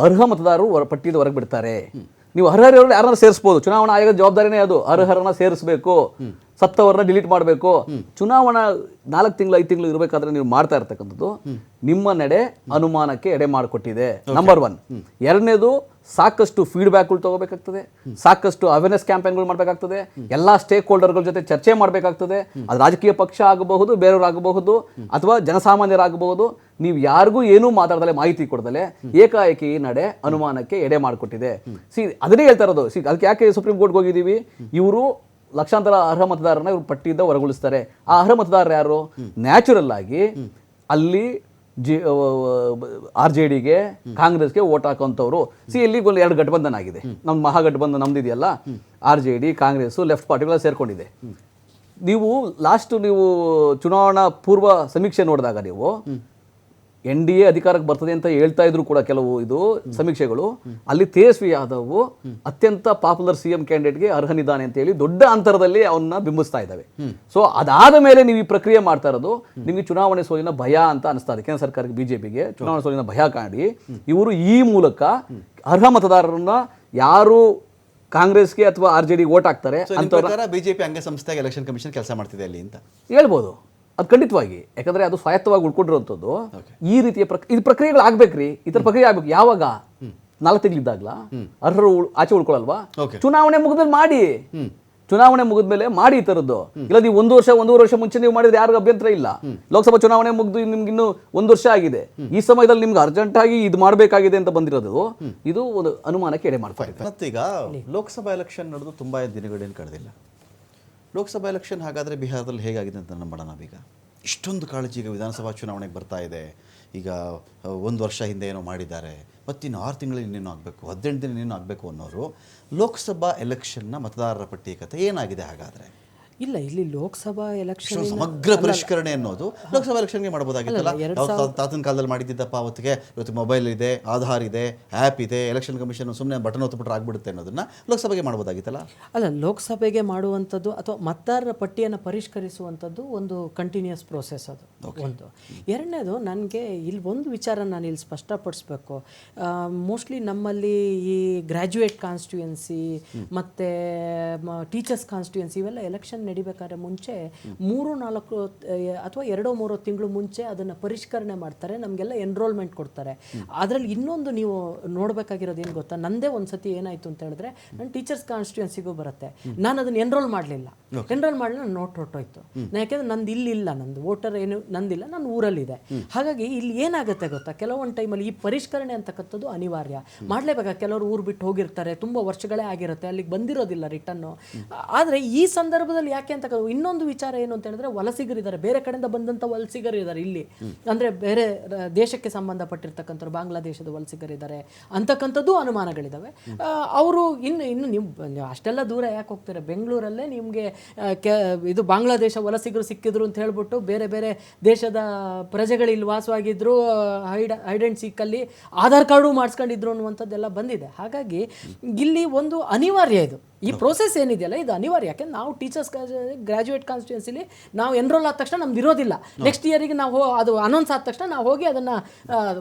ಅರ್ಹ ಮತದಾರರು ಪಟ್ಟಿಯಿಂದ ಹೊರಗೆ ಬಿಡ್ತಾರೆ. ನೀವು ಅರ್ಹರವ್ರು ಯಾರನ್ನ ಸೇರಿಸಬಹುದು, ಚುನಾವಣಾ ಆಯೋಗದ ಜವಾಬ್ದಾರಿನೇ ಅದು. ಅರ್ಹರನ್ನ ಸೇರಿಸಬೇಕು, ಸತ್ತವರನ್ನ ಡಿಲೀಟ್ ಮಾಡಬೇಕು. ಚುನಾವಣಾ 4 ತಿಂಗಳು 5 ತಿಂಗಳು ಇರಬೇಕಾದ್ರೆ ನೀವು ಮಾಡ್ತಾ ಇರ್ತಕ್ಕಂಥದ್ದು ನಿಮ್ಮ ನಡೆ ಅನುಮಾನಕ್ಕೆ ಎಡೆ ಮಾಡಿಕೊಟ್ಟಿದೆ, ನಂಬರ್ 1. ಎರಡನೇದು, ಸಾಕಷ್ಟು ಫೀಡ್ಬ್ಯಾಕ್ಗಳು ತಗೋಬೇಕಾಗ್ತದೆ, ಸಾಕಷ್ಟು ಅವೇರ್ನೆಸ್ ಕ್ಯಾಂಪೇನ್ಗಳು ಮಾಡಬೇಕಾಗ್ತದೆ, ಎಲ್ಲಾ ಸ್ಟೇಕ್ ಹೋಲ್ಡರ್ಗಳ ಜೊತೆ ಚರ್ಚೆ ಮಾಡಬೇಕಾಗ್ತದೆ. ಅದು ರಾಜಕೀಯ ಪಕ್ಷ ಆಗಬಹುದು, ಬೇರೆಯವರಾಗಬಹುದು, ಅಥವಾ ಜನಸಾಮಾನ್ಯರಾಗಬಹುದು. ನೀವು ಯಾರಿಗೂ ಏನೂ ಮಾತಾಡದಲೆ, ಮಾಹಿತಿ ಕೊಡದಲೆ ಏಕಾಏಕಿ ನಡೆ ಅನುಮಾನಕ್ಕೆ ಎಡೆ ಮಾಡಿಕೊಟ್ಟಿದೆ. ಅದನ್ನೇ ಹೇಳ್ತಾ ಇರೋದು. ಅದಕ್ಕೆ ಯಾಕೆ ಸುಪ್ರೀಂ ಕೋರ್ಟ್ಗೆ ಹೋಗಿದ್ದೀವಿ, ಇವರು ಲಕ್ಷಾಂತರ ಅರ್ಹ ಮತದಾರರನ್ನ ಇವರು ಪಟ್ಟಿಯಿಂದ ಹೊರಗುಳಿಸ್ತಾರೆ. ಆ ಅರ್ಹ ಮತದಾರರು ಯಾರು? ನ್ಯಾಚುರಲ್ ಆಗಿ ಅಲ್ಲಿ RJDಗೆ, ಕಾಂಗ್ರೆಸ್ಗೆ ವೋಟ್ ಹಾಕೋಂಥವ್ರು. ಇಲ್ಲಿ ಒಂದು 2 ಗಠಬಂಧನ ಆಗಿದೆ. ನಮ್ಮ ಮಹಾಗಠಬಂಧನ ನಮ್ದಿದೆಯಲ್ಲ, RJD, ಕಾಂಗ್ರೆಸ್, ಲೆಫ್ಟ್ ಪಾರ್ಟಿಗಳ ಸೇರ್ಕೊಂಡಿದೆ. ನೀವು ನೀವು ಚುನಾವಣಾ ಪೂರ್ವ ಸಮೀಕ್ಷೆ ನೋಡಿದಾಗ ನೀವು NDA ಅಧಿಕಾರಕ್ಕೆ ಬರ್ತದೆ ಅಂತ ಹೇಳ್ತಾ ಇದ್ರು ಕೂಡ ಕೆಲವು ಇದು ಸಮೀಕ್ಷೆಗಳು, ಅಲ್ಲಿ ತೇಜಸ್ವಿ ಯಾದವ್ ಅತ್ಯಂತ ಪಾಪ್ಯುಲರ್ CM ಕ್ಯಾಂಡಿಡೇಟ್ಗೆ ಅರ್ಹನಿದ್ದಾನೆ ಅಂತ ಹೇಳಿ ದೊಡ್ಡ ಅಂತರದಲ್ಲಿ ಅವನ್ನ ಬಿಂಬಿಸ್ತಾ ಇದ್ದಾವೆ. ಸೊ ಅದಾದ ಮೇಲೆ ನೀವು ಈ ಪ್ರಕ್ರಿಯೆ ಮಾಡ್ತಾ ಇರೋದು ನಿಮಗೆ ಚುನಾವಣೆ ಸೋಲಿನ ಭಯ ಅಂತ ಅನಿಸ್ತಾ ಇದೆ. ಕೇಂದ್ರ ಸರ್ಕಾರಕ್ಕೆ, BJPಗೆ ಚುನಾವಣೆ ಸೋಲಿನ ಭಯ ಕಾಡಿ ಇವರು ಈ ಮೂಲಕ ಅರ್ಹ ಮತದಾರರನ್ನ ಯಾರು ಕಾಂಗ್ರೆಸ್ಗೆ ಅಥವಾ RJD ವೋಟ್ ಹಾಕ್ತಾರೆ ಅಂತ BJP ಅಂಗಸಂಸ್ಥೆಗೆ ಎಲೆಕ್ಷನ್ ಕಮಿಷನ್ ಕೆಲಸ ಮಾಡ್ತಿದೆ ಅಲ್ಲಿ ಅಂತ ಹೇಳ್ಬೋದು. ಅದು ಖಂಡಿತವಾಗಿ, ಯಾಕಂದ್ರೆ ಅದು ಸ್ವಾಯತ್ತವಾಗಿ ಉಳ್ಕೊಂಡಿರುವಂಥದ್ದು. ಈ ರೀತಿಯ ಇದು ಪ್ರಕ್ರಿಯೆಗಳು ಆಗ್ಬೇಕ್ರಿ, ಈ ಥರ ಪ್ರಕ್ರಿಯೆ ಆಗ್ಬೇಕು. ಯಾವಾಗ 4 ತಿಂಗಳಿದ್ದಾಗ್ಲಾ ಅರ್ಹರು ಆಚೆ ಉಳ್ಕೊಳಲ್ವಾ? ಚುನಾವಣೆ ಮುಗಿದ್ಮೇಲೆ ಮಾಡಿ, ಚುನಾವಣೆ ಮುಗಿದ್ಮೇಲೆ ಮಾಡಿ ಈ ಥರದ್ದು. ಇಲ್ಲ ನೀವು 1 ವರ್ಷ ಮುಂಚೆ ನೀವು ಮಾಡಿದ್ರೆ ಯಾರಿಗೂ ಅಭ್ಯಂತರ ಇಲ್ಲ. ಲೋಕಸಭಾ ಚುನಾವಣೆ ಮುಗಿದು ನಿಮ್ಗೆ ಇನ್ನೂ 1 ವರ್ಷ ಆಗಿದೆ, ಈ ಸಮಯದಲ್ಲಿ ನಿಮ್ಗೆ ಅರ್ಜೆಂಟ್ ಆಗಿ ಇದು ಮಾಡಬೇಕಾಗಿದೆ ಅಂತ ಬಂದಿರೋದು, ಇದು ಒಂದು ಅನುಮಾನಕ್ಕೆ ಎಡೆ ಮಾಡ್ತಾ ಇದೆ. ಮತ್ತೀಗ ಲೋಕಸಭಾ ಎಲೆಕ್ಷನ್ ನಡೆದು ತುಂಬಾ ದಿನಗಳೇನು ಕಳೆದಿಲ್ಲ. ಲೋಕಸಭಾ ಎಲೆಕ್ಷನ್ ಹಾಗಾದರೆ ಬಿಹಾರದಲ್ಲಿ ಹೇಗಾಗಿದೆ ಅಂತ ನಂಬೋಣ ನಾವೀಗ. ಇಷ್ಟೊಂದು ಕಾಳಜಿ ಈಗ ವಿಧಾನಸಭಾ ಚುನಾವಣೆಗೆ ಬರ್ತಾ ಇದೆ. ಈಗ 1 ವರ್ಷ ಹಿಂದೆ ಏನೋ ಮಾಡಿದ್ದಾರೆ, ಮತ್ತಿನ್ನು 6 ತಿಂಗಳಲ್ಲಿ ಇನ್ನೇನು ಆಗಬೇಕು, 18 ದಿನ ಇನ್ನೇನು ಆಗಬೇಕು ಅನ್ನೋರು. ಲೋಕಸಭಾ ಎಲೆಕ್ಷನ್ನ ಮತದಾರರ ಪಟ್ಟಿ ಕಥೆ ಏನಾಗಿದೆ ಹಾಗಾದರೆ? ಇಲ್ಲ, ಇಲ್ಲಿ ಲೋಕಸಭಾ ಎಲೆಕ್ಷನ್ ಸಮಗ್ರ ಪರಿಷ್ಕರಣೆ ಅನ್ನೋದು ಲೋಕಸಭಾ ಎಲೆಕ್ಷನ್ಗೆ ಮಾಡ್ಬೋದಾಗಿತ್ತಲ್ಲ. ತಾತನ ಕಾಲದಲ್ಲಿ ಮಾಡಿದ್ದಪ್ಪ, ಅವತ್ತಿಗೆ ಇವತ್ತು ಮೊಬೈಲ್ ಇದೆ, ಆಧಾರ್ ಇದೆ, ಆ್ಯಪ್ ಇದೆ, ಎಲೆಕ್ಷನ್ ಕಮಿಷನ್ ಸುಮ್ಮನೆ ಬಟನ್ ಒತ್ತುಬಿಟ್ರೆ ಆಗ್ಬಿಡುತ್ತೆ ಅನ್ನೋದನ್ನ ಲೋಕಸಭೆಗೆ ಮಾಡ್ಬೋದಾಗಿತ್ತಲ್ಲ. ಅಲ್ಲ, ಲೋಕಸಭೆಗೆ ಮಾಡುವಂಥದ್ದು ಅಥವಾ ಮತದಾರರ ಪಟ್ಟಿಯನ್ನು ಪರಿಷ್ಕರಿಸುವಂಥದ್ದು ಒಂದು ಕಂಟಿನ್ಯೂಸ್ ಪ್ರೋಸೆಸ್. ಅದು ಒಂದು. ಎರಡನೇದು, ನನಗೆ ಇಲ್ಲಿ ಒಂದು ವಿಚಾರ ನಾನು ಇಲ್ಲಿ ಸ್ಪಷ್ಟಪಡಿಸ್ಬೇಕು. ಮೋಸ್ಟ್ಲಿ ನಮ್ಮಲ್ಲಿ ಈ ಗ್ರ್ಯಾಜುಯೇಟ್ ಕಾನ್ಸ್ಟಿಟ್ಯೂಯೆನ್ಸಿ ಮತ್ತು ಟೀಚರ್ಸ್ ಕಾನ್ಸ್ಟಿಟ್ಯೂಯೆನ್ಸಿ ಇವೆಲ್ಲ ಎಲೆಕ್ಷನ್ ನಡಿಬೇಕಾದ್ರೆ ಮುಂಚೆ 3-4 ಅಥವಾ 2-3 ತಿಂಗಳು ಮುಂಚೆ ಅದನ್ನು ಪರಿಷ್ಕರಣೆ ಮಾಡ್ತಾರೆ, ನಮಗೆಲ್ಲ ಎನ್ರೋಲ್ಮೆಂಟ್ ಕೊಡ್ತಾರೆ. ಅದರಲ್ಲಿ ಇನ್ನೊಂದು ನೀವು ನೋಡಬೇಕಾಗಿರೋದು ಏನು ಗೊತ್ತಾ, ನಂದೇ ಒಂದು ಸತಿ ಏನಾಯಿತು ಅಂತ ಹೇಳಿದ್ರೆ, ನನ್ನ ಟೀಚರ್ಸ್ ಕಾನ್ಸ್ಟಿಟ್ಯೂಯೆನ್ಸಿಗೂ ಬರುತ್ತೆ, ನಾನು ಅದನ್ನು ಎನ್ರೋಲ್ ಮಾಡಲಿಲ್ಲ. ನನ್ನ ನೋಟ್ ಹೊರಟೋಯ್ತು. ಯಾಕೆಂದರೆ ನಂದು ಇಲ್ಲಿಲ್ಲ, ನಂದು ವೋಟರ್ ಏನು ನಂದಿಲ್ಲ, ನನ್ನ ಊರಲ್ಲಿದೆ. ಹಾಗಾಗಿ ಇಲ್ಲಿ ಏನಾಗುತ್ತೆ ಗೊತ್ತಾ, ಕೆಲವೊಂದು ಟೈಮಲ್ಲಿ ಈ ಪರಿಷ್ಕರಣೆ ಅಂತಕ್ಕಂಥದ್ದು ಅನಿವಾರ್ಯ ಮಾಡಲೇಬೇಕಾಗ. ಕೆಲವರು ಊರು ಬಿಟ್ಟು ಹೋಗಿರ್ತಾರೆ, ತುಂಬ ವರ್ಷಗಳೇ ಆಗಿರುತ್ತೆ, ಅಲ್ಲಿಗೆ ಬಂದಿರೋದಿಲ್ಲ ರಿಟರ್ನು. ಆದರೆ ಈ ಸಂದರ್ಭದಲ್ಲಿ ಯಾಕೆ ಅಂತ ಇನ್ನೊಂದು ವಿಚಾರ ಏನು ಅಂತ ಹೇಳಿದ್ರೆ, ವಲಸಿಗರಿದ್ದಾರೆ, ಬೇರೆ ಕಡೆಯಿಂದ ಬಂದಂಥ ವಲಸಿಗರಿದ್ದಾರೆ ಇಲ್ಲಿ, ಅಂದರೆ ಬೇರೆ ದೇಶಕ್ಕೆ ಸಂಬಂಧಪಟ್ಟಿರ್ತಕ್ಕಂಥವ್ರು, ಬಾಂಗ್ಲಾದೇಶದ ವಲಸಿಗರಿದ್ದಾರೆ ಅಂತಕ್ಕಂಥದ್ದು ಅನುಮಾನಗಳಿದ್ದಾವೆ. ಅವರು ಇನ್ನು ನೀವು ಅಷ್ಟೆಲ್ಲ ದೂರ ಯಾಕೆ ಹೋಗ್ತಾರೆ, ಬೆಂಗಳೂರಲ್ಲೇ ನಿಮಗೆ ಇದು ಬಾಂಗ್ಲಾದೇಶ ವಲಸಿಗರು ಸಿಕ್ಕಿದ್ರು ಅಂತ ಹೇಳ್ಬಿಟ್ಟು ಬೇರೆ ಬೇರೆ ದೇಶದ ಪ್ರಜೆಗಳು ಇಲ್ಲಿ ವಾಸವಾಗಿದ್ರು, ಹೈಡ್ ಆ್ಯಂಡ್ ಸೀಕಲ್ಲಿ ಆಧಾರ್ ಕಾರ್ಡು ಮಾಡಿಸ್ಕೊಂಡಿದ್ರು ಅನ್ನುವಂಥದ್ದೆಲ್ಲ ಬಂದಿದೆ. ಹಾಗಾಗಿ ಇಲ್ಲಿ ಒಂದು ಅನಿವಾರ್ಯ ಇದು, ಈ ಪ್ರೋಸೆಸ್ ಏನಿದೆಯಲ್ಲ ಇದು ಅನಿವಾರ್ಯ. ಯಾಕೆಂದ್ರೆ ನಾವು ಟೀಚರ್ಸ್ ಗ್ರ್ಯಾಜುಯೇಟ್ ಕಾನ್ಸ್ಟಿಟ್ಯೂನ್ಸಿಲಿ ನಾವು ಎನ್ರೋಲ್ ಆದ ತಕ್ಷಣ ನಮ್ದು ಇರೋದಿಲ್ಲ. ನೆಕ್ಸ್ಟ್ ಇಯರಿಗೆ ನಾವು ಅದು ಅನೌನ್ಸ್ ಆದ ತಕ್ಷಣ ನಾವು ಹೋಗಿ ಅದನ್ನು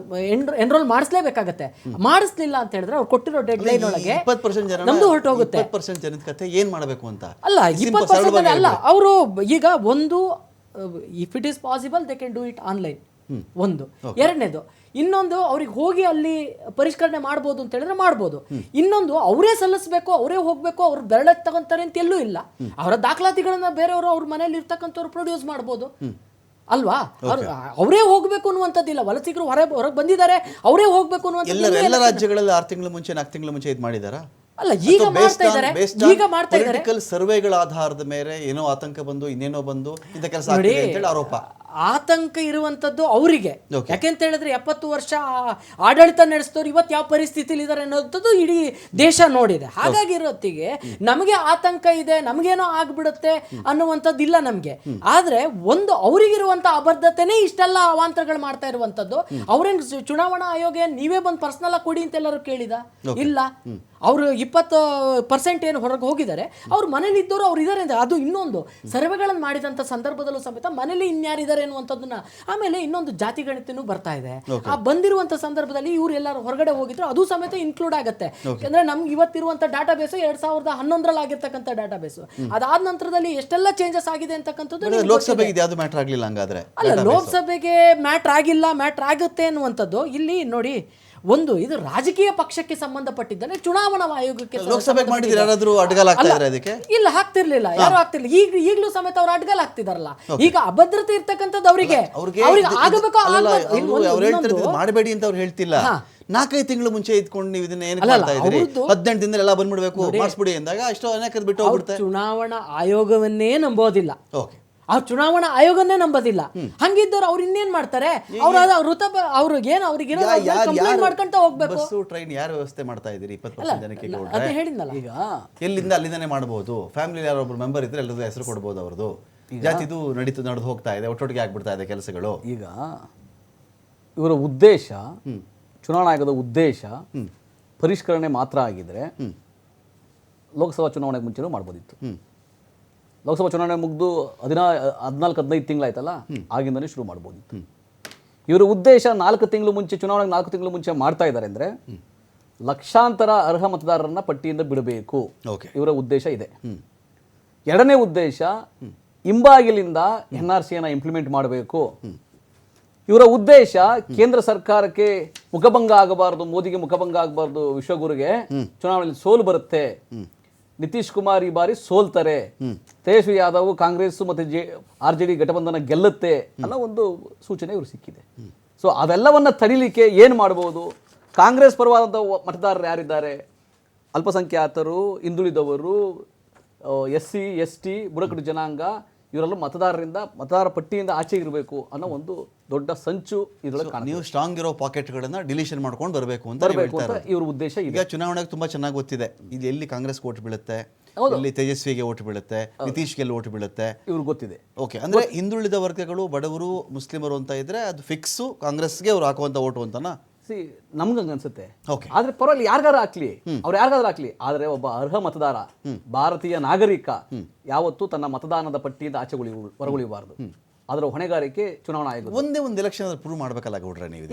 ಎನ್ರೋಲ್ ಮಾಡಿಸ್ಲೇಬೇಕಾಗತ್ತೆ. ಮಾಡಿಸ್ಲಿಲ್ಲ ಅಂತ ಹೇಳಿದ್ರೆ ಅವ್ರು ಕೊಟ್ಟಿರೋ ಡೆಡ್ ಲೈನ್ ಒಳಗೆ 20% ಜನ ನಮ್ದು ಹೊರಟೋಗುತ್ತೆ. 20% ಜನದ ಕತೆ ಏನು ಮಾಡಬೇಕು ಅಂತ ಅಲ್ಲ, 20% ಅಲ್ಲ, ಅವರು ಈಗ ಒಂದು if it is possible they can do it online, ಒಂದು. ಎರಡನೇದು, ಇನ್ನೊಂದು, ಅವ್ರಿಗೆ ಹೋಗಿ ಅಲ್ಲಿ ಪರಿಷ್ಕರಣೆ ಮಾಡ್ಬೋದು ಅಂತ ಹೇಳಿದ್ರೆ ಮಾಡ್ಬೋದು. ಇನ್ನೊಂದು, ಅವರೇ ಸಲ್ಲಿಸಬೇಕು, ಅವರೇ ಹೋಗ್ಬೇಕು, ಅವ್ರು ಬೆರಳೆತ್ತು ತಗೊಂತಾರೆ ಅಂತ ಎಲ್ಲೂ ಇಲ್ಲ. ಅವರ ದಾಖಲಾತಿಗಳನ್ನ ಬೇರೆಯವರು ಅವ್ರ ಮನೇಲಿ ಇರ್ತಕ್ಕಂಥವ್ರು ಪ್ರೊಡ್ಯೂಸ್ ಮಾಡ್ಬೋದು ಅಲ್ವಾ. ಅವರೇ ಹೋಗ್ಬೇಕು ಅನ್ನುವಂಥದ್ದಿಲ್ಲ. ವಲಸಿಗರು ಹೊರಗೆ ಬಂದಿದ್ದಾರೆ, ಅವರೇ ಹೋಗ್ಬೇಕು ಅನ್ನುವಂಥದ್ದು. ಎಲ್ಲ ರಾಜ್ಯಗಳಲ್ಲಿ 6 ತಿಂಗಳ ಮುಂಚೆ 4 ತಿಂಗಳ ಮುಂಚೆ ಇದು ಮಾಡಿದಾರಾ? ಅಲ್ಲ, ಈಗ ಮಾಡ್ತಾ ಇದ್ದಾರೆ. ಸರ್ವೆಗಳ ಆಧಾರದ ಮೇಲೆ ಏನೋ ಆತಂಕ ಬಂದು ಇನ್ನೇನೋ ಬಂದು ಇಂಥ ಕೆಲಸ ಆಗ್ತಿದೆ ಅಂತ ಹೇಳಿ ಆರೋಪ. ಆತಂಕ ಇರುವಂತದ್ದು ಅವರಿಗೆ. ಯಾಕೆಂತ ಹೇಳಿದ್ರೆ 70 ವರ್ಷ ಆಡಳಿತ ನಡೆಸಿದವರು ಇವತ್ತು ಯಾವ ಪರಿಸ್ಥಿತಿಲಿ ಇದ್ದಾರೆ ಅನ್ನೋದು ಇಡೀ ದೇಶ ನೋಡಿದೆ. ಹಾಗಾಗಿ ಇರೋತ್ತಿಗೆ ನಮಗೆ ಆತಂಕ ಇದೆ, ನಮಗೇನೋ ಆಗ್ಬಿಡುತ್ತೆ ಅನ್ನುವಂಥದ್ದು ಇಲ್ಲ ನಮಗೆ. ಆದ್ರೆ ಒಂದು ಅವರಿಗಿರುವಂತ ಅಬದ್ಧತೆನೇ ಇಷ್ಟೆಲ್ಲ ಅವಾಂತರಗಳು ಮಾಡ್ತಾ ಇರುವಂತದ್ದು. ಅವ್ರೇನು ಚುನಾವಣಾ ಆಯೋಗ ನೀವೇ ಬಂದು ಪರ್ಸನಲ್ ಆಗಿ ಕೊಡಿ ಅಂತ ಎಲ್ಲರೂ ಕೇಳಿದ? ಇಲ್ಲ. ಅವರು 20% ಏನು ಹೊರಗೆ ಹೋಗಿದ್ದಾರೆ, ಅವ್ರು ಮನೇಲಿ ಇದ್ದವರು ಅವ್ರು ಇದ್ದಾರೆ ಅಂತ. ಅದು ಇನ್ನೊಂದು, ಸರ್ವೆಗಳನ್ನು ಮಾಡಿದಂಥ ಸಂದರ್ಭದಲ್ಲೂ ಸಮೇತ ಮನೇಲಿ ಇನ್ಯಾರಿದ್ದಾರೆ ಅನ್ನುವಂಥದ್ದನ್ನ. ಆಮೇಲೆ ಇನ್ನೊಂದು ಜಾತಿ ಗಣಿತನೂ ಬರ್ತಾ ಇದೆ. ಆ ಬಂದಿರುವಂಥ ಸಂದರ್ಭದಲ್ಲಿ ಇವ್ರು ಎಲ್ಲರೂ ಹೊರಗಡೆ ಹೋಗಿದ್ರು, ಅದು ಸಮೇತ ಇನ್ಕ್ಲೂಡ್ ಆಗುತ್ತೆ. ಯಾಕಂದ್ರೆ ನಮ್ಗೆ ಇವತ್ತಿರುವಂಥ ಡಾಟಾಬೇಸು 2011ರಲ್ಲಿ ಆಗಿರ್ತಕ್ಕಂಥ ಡಾಟಾಬೇಸು. ಅದಾದ ನಂತರದಲ್ಲಿ ಎಷ್ಟೆಲ್ಲ ಚೇಂಜಸ್ ಆಗಿದೆ ಅಂತಕ್ಕಂಥದ್ದು ಲೋಕಸಭೆಗೆ ಯಾವುದು ಮ್ಯಾಟರ್ ಆಗಲಿಲ್ಲ. ಹಂಗಾದ್ರೆ ಅಲ್ಲ, ಲೋಕಸಭೆಗೆ ಮ್ಯಾಟರ್ ಆಗಿಲ್ಲ, ಮ್ಯಾಟರ್ ಆಗುತ್ತೆ ಅನ್ನುವಂಥದ್ದು ಇಲ್ಲಿ ನೋಡಿ. ಒಂದು, ಇದು ರಾಜಕೀಯ ಪಕ್ಷಕ್ಕೆ ಸಂಬಂಧಪಟ್ಟಿದ್ದರೆ ಚುನಾವಣಾ ಆಯೋಗಕ್ಕೆ ಇಲ್ಲ ಹಾಕ್ತಿರ್ಲಿಲ್ಲ, ಯಾರು ಆಗ್ತಿರ್ಲಿಲ್ಲ. ಈಗಲೂ ಸಮೇತ ಅವ್ರು ಅಡ್ಗಲ್ ಹಾಕ್ತಿದಾರಲ್ಲ. ಈಗ ಅಭದ್ರತೆ ಇರ್ತಕ್ಕಂಥದ್ದು ಅವರಿಗೆ ಆಗಬೇಕು. ಮಾಡಬೇಡಿ ಅಂತ ಅವ್ರು ಹೇಳ್ತಿಲ್ಲ. 4-5 ತಿಂಗಳು ಮುಂಚೆ ಇದ್ಕೊಂಡು ನೀವು ಇದನ್ನ ಏನು ಮಾಡ್ತಾ ಇದ್ದೀರಿ? 18 ದಿನದಲ್ಲಿ ಎಲ್ಲ ಬಂದ್ಬಿಡ್ಬೇಕು, ಮಾಡಿಸ್ಬಿಡಿ ಅಂದಾಗ ಅಷ್ಟು ಅನೇಕ ಬಿಟ್ಟು ಹೋಗ್ಬಿಡುತ್ತೆ. ಚುನಾವಣಾ ಆಯೋಗವನ್ನೇ ನಂಬೋದಿಲ್ಲ, ಆ ಚುನಾವಣಾ ಆಯೋಗನೇ ನಂಬೋದಿಲ್ಲ. ಹಂಗಿದ್ದವ್ರು ಅವ್ರು ಇನ್ನೇನ್ ಮಾಡ್ತಾರೆ? ಅವ್ರು ಏನು ಅವ್ರಿಗೆ ಮಾಡ್ಕೊಂತ ಹೋಗ್ಬೇಕು. ಬಸ್ಸು ಟ್ರೈನ್ ಯಾರು ವ್ಯವಸ್ಥೆ ಮಾಡ್ತಾ ಇದ್ದೀರಿ? 20% ಜನಕ್ಕೆ ಹೇಳಿದ್ನಲ್ಲ, ಈಗ ಎಲ್ಲಿಂದ ಅಲ್ಲಿಂದಾನೆ ಮಾಡಬಹುದು. ಫ್ಯಾಮಿಲಿ ಯಾರೊಬ್ರು ಮೆಂಬರ್ ಇದ್ರೆ ಎಲ್ಲರೂ ಹೆಸರು ಕೊಡ್ಬೋದು ಅವ್ರದ್ದು. ಜಾತಿದು ನಡೆದು ಹೋಗ್ತಾ ಇದೆ, ಒಟ್ಟೊಟ್ಟಿಗೆ ಆಗ್ಬಿಡ್ತಾ ಇದೆ ಕೆಲಸಗಳು. ಈಗ ಇವರ ಉದ್ದೇಶ, ಚುನಾವಣಾ ಆಯೋಗದ ಉದ್ದೇಶ ಪರಿಷ್ಕರಣೆ ಮಾತ್ರ ಆಗಿದ್ರೆ ಲೋಕಸಭಾ ಚುನಾವಣೆಗೆ ಮುಂಚೆನೂ ಮಾಡ್ಬೋದಿತ್ತು. ಲೋಕಸಭಾ ಚುನಾವಣೆ ಮುಗಿದು 14-15 ತಿಂಗಳಾಯ್ತಲ್ಲ, ಆಗಿಂದನೇ ಶುರು ಮಾಡ್ಬೋದಿತ್ತು. ಇವರ ಉದ್ದೇಶ 4 ತಿಂಗಳು ಮುಂಚೆ, ಚುನಾವಣೆಗೆ 4 ತಿಂಗಳು ಮುಂಚೆ ಮಾಡ್ತಾ ಇದ್ದಾರೆ ಅಂದರೆ ಲಕ್ಷಾಂತರ ಅರ್ಹ ಮತದಾರರನ್ನ ಪಟ್ಟಿಯಿಂದ ಬಿಡಬೇಕು, ಇವರ ಉದ್ದೇಶ ಇದೆ. ಎರಡನೇ ಉದ್ದೇಶ, ಹಿಂಬಾಗಿಲಿಂದ NRCಯನ್ನು ಇಂಪ್ಲಿಮೆಂಟ್ ಮಾಡಬೇಕು. ಇವರ ಉದ್ದೇಶ ಕೇಂದ್ರ ಸರ್ಕಾರಕ್ಕೆ ಮುಖಭಂಗ ಆಗಬಾರ್ದು, ಮೋದಿಗೆ ಮುಖಭಂಗ ಆಗಬಾರ್ದು, ವಿಶ್ವಗುರುಗೆ ಚುನಾವಣೆಯಲ್ಲಿ ಸೋಲು ಬರುತ್ತೆ, ನಿತೀಶ್ ಕುಮಾರ್ ಈ ಬಾರಿ ಸೋಲ್ತಾರೆ, ತೇಜಸ್ವಿ ಯಾದವ್ ಕಾಂಗ್ರೆಸ್ ಮತ್ತು RJD ಘಟಬಂಧನ ಗೆಲ್ಲುತ್ತೆ ಅನ್ನೋ ಒಂದು ಸೂಚನೆ ಇವರು ಸಿಕ್ಕಿದೆ. ಸೊ ಅವೆಲ್ಲವನ್ನ ತಡಿಲಿಕ್ಕೆ ಏನು ಮಾಡ್ಬೋದು? ಕಾಂಗ್ರೆಸ್ ಪರವಾದಂಥ ಮತದಾರರು ಯಾರಿದ್ದಾರೆ, ಅಲ್ಪಸಂಖ್ಯಾತರು, ಹಿಂದುಳಿದವರು, SC ST ಬುಡಕಟ್ಟು ಜನಾಂಗ, ಇವರೆಲ್ಲ ಮತದಾರ ಪಟ್ಟಿಯಿಂದ ಆಚೆ ಇರಬೇಕು ಅನ್ನೋ ಒಂದು ದೊಡ್ಡ ಸಂಚು ಇದರೊಳಗೆ. ನೀವು ಸ್ಟ್ರಾಂಗ್ ಇರೋ ಪಾಕೆಟ್ಗಳನ್ನ ಡಿಲೀಷನ್ ಮಾಡ್ಕೊಂಡು ಬರಬೇಕು ಅಂತ ಇವ್ರ ಉದ್ದೇಶ. ಈಗ ಚುನಾವಣೆಗೆ ತುಂಬಾ ಚೆನ್ನಾಗಿ ಗೊತ್ತಿದೆ ಇಲ್ಲಿ ಎಲ್ಲಿ ಕಾಂಗ್ರೆಸ್ ಓಟ್ ಬೀಳುತ್ತೆ, ಇಲ್ಲಿ ತೇಜಸ್ವಿಗೆ ಓಟ್ ಬೀಳುತ್ತೆ, ನಿತೀಶ್ಗೆ ಓಟ್ ಬೀಳುತ್ತೆ, ಇವ್ರಿಗೆ ಗೊತ್ತಿದೆ. ಓಕೆ. ಅಂದ್ರೆ ಹಿಂದುಳಿದ ವರ್ಗಗಳು, ಬಡವರು, ಮುಸ್ಲಿಮರು ಅಂತ ಇದ್ರೆ ಅದು ಫಿಕ್ಸು ಕಾಂಗ್ರೆಸ್ಗೆ ಅವ್ರು ಹಾಕುವಂತ ಓಟು ಅಂತನಾ? ನಮ್ಗೆ ಹಂಗ ಅನ್ಸುತ್ತೆ. ಓಕೆ. ಆದ್ರೆ ಪರವಾಗಿಲ್ಲ, ಯಾರಿಗಾರ ಹಾಕ್ಲಿ, ಅವ್ರು ಯಾರಿಗಾದ್ರೂ ಹಾಕ್ಲಿ, ಆದ್ರೆ ಒಬ್ಬ ಅರ್ಹ ಮತದಾರ, ಭಾರತೀಯ ನಾಗರಿಕ ಯಾವತ್ತೂ ತನ್ನ ಮತದಾನದ ಪಟ್ಟಿಯಿಂದ ಹೊರಗುಳಿಯಬಾರದು. ಅದರ ಹೊಣೆಗಾರಿಕೆ ಚುನಾವಣಾ ಆಯೋಗ. ಒಂದೇ ಒಂದು ಎಲೆಕ್ಷನ್ ಪ್ರೂವ್ ಮಾಡ್ಬೇಕಲ್ಲ ಗೌಡ್ರೆ ನೀವು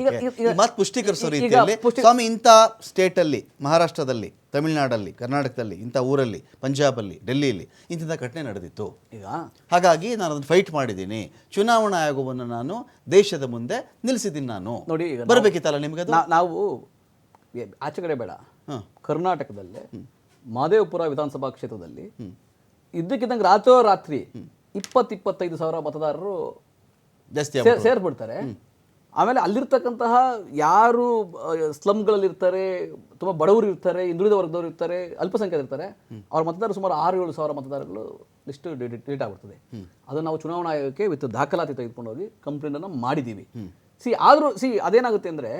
ಈಗ ಮಾತು ಪುಷ್ಟೀಕರಿಸೋ ರೀತಿಯಲ್ಲಿ. ಸ್ವಾಮಿ, ಇಂಥ ಸ್ಟೇಟಲ್ಲಿ, ಮಹಾರಾಷ್ಟ್ರದಲ್ಲಿ, ತಮಿಳುನಾಡಲ್ಲಿ, ಕರ್ನಾಟಕದಲ್ಲಿ, ಇಂಥ ಊರಲ್ಲಿ, ಪಂಜಾಬಲ್ಲಿ, ಡೆಲ್ಲಿಯಲ್ಲಿ ಇಂಥ ಘಟನೆ ನಡೆದಿತ್ತು. ಈಗ ಹಾಗಾಗಿ ನಾನು ಅದನ್ನು ಫೈಟ್ ಮಾಡಿದ್ದೀನಿ, ಚುನಾವಣಾ ಆಯೋಗವನ್ನು ನಾನು ದೇಶದ ಮುಂದೆ ನಿಲ್ಲಿಸಿದ್ದೀನಿ. ನಾನು ನೋಡಿ, ಈಗ ಬರಬೇಕಿತ್ತಲ್ಲ ನಿಮ್ಗೆ ಅದು? ನಾವು ಆಚೆ ಕಡೆ ಬೇಡ, ಕರ್ನಾಟಕದಲ್ಲೇ ಮಹದೇವಪುರ ವಿಧಾನಸಭಾ ಕ್ಷೇತ್ರದಲ್ಲಿ ಇದ್ದಕ್ಕಿದ್ದಂಗೆ ರಾತ್ರೋರಾತ್ರಿ 20-25 ಸಾವಿರ ಮತದಾರರು ಜಾಸ್ತಿ ಸೇರ್ಬಿಡ್ತಾರೆ. ಆಮೇಲೆ ಅಲ್ಲಿರ್ತಕ್ಕಂತಹ ಯಾರು ಸ್ಲಮ್ಗಳಲ್ಲಿ ಇರ್ತಾರೆ, ತುಂಬ ಬಡವರು ಇರ್ತಾರೆ, ಹಿಂದುಳಿದ ವರ್ಗದವರು ಇರ್ತಾರೆ, ಅಲ್ಪಸಂಖ್ಯಾತರು ಇರ್ತಾರೆ, ಅವ್ರ ಮತದಾರರು ಸುಮಾರು 6-7 ಸಾವಿರ ಮತದಾರಗಳು ಲಿಸ್ಟ್ ಡಿಲೀಟ್ ಆಗ್ಬಿಡ್ತದೆ. ಅದು ನಾವು ಚುನಾವಣಾ ಆಯೋಗಕ್ಕೆ ವಿತ್ ದಾಖಲಾತಿ ತೆಗೆದುಕೊಂಡು ಹೋಗಿ ಕಂಪ್ಲೇಂಟನ್ನು ಮಾಡಿದ್ದೀವಿ. ಆದರೂ ಅದೇನಾಗುತ್ತೆ ಅಂದರೆ,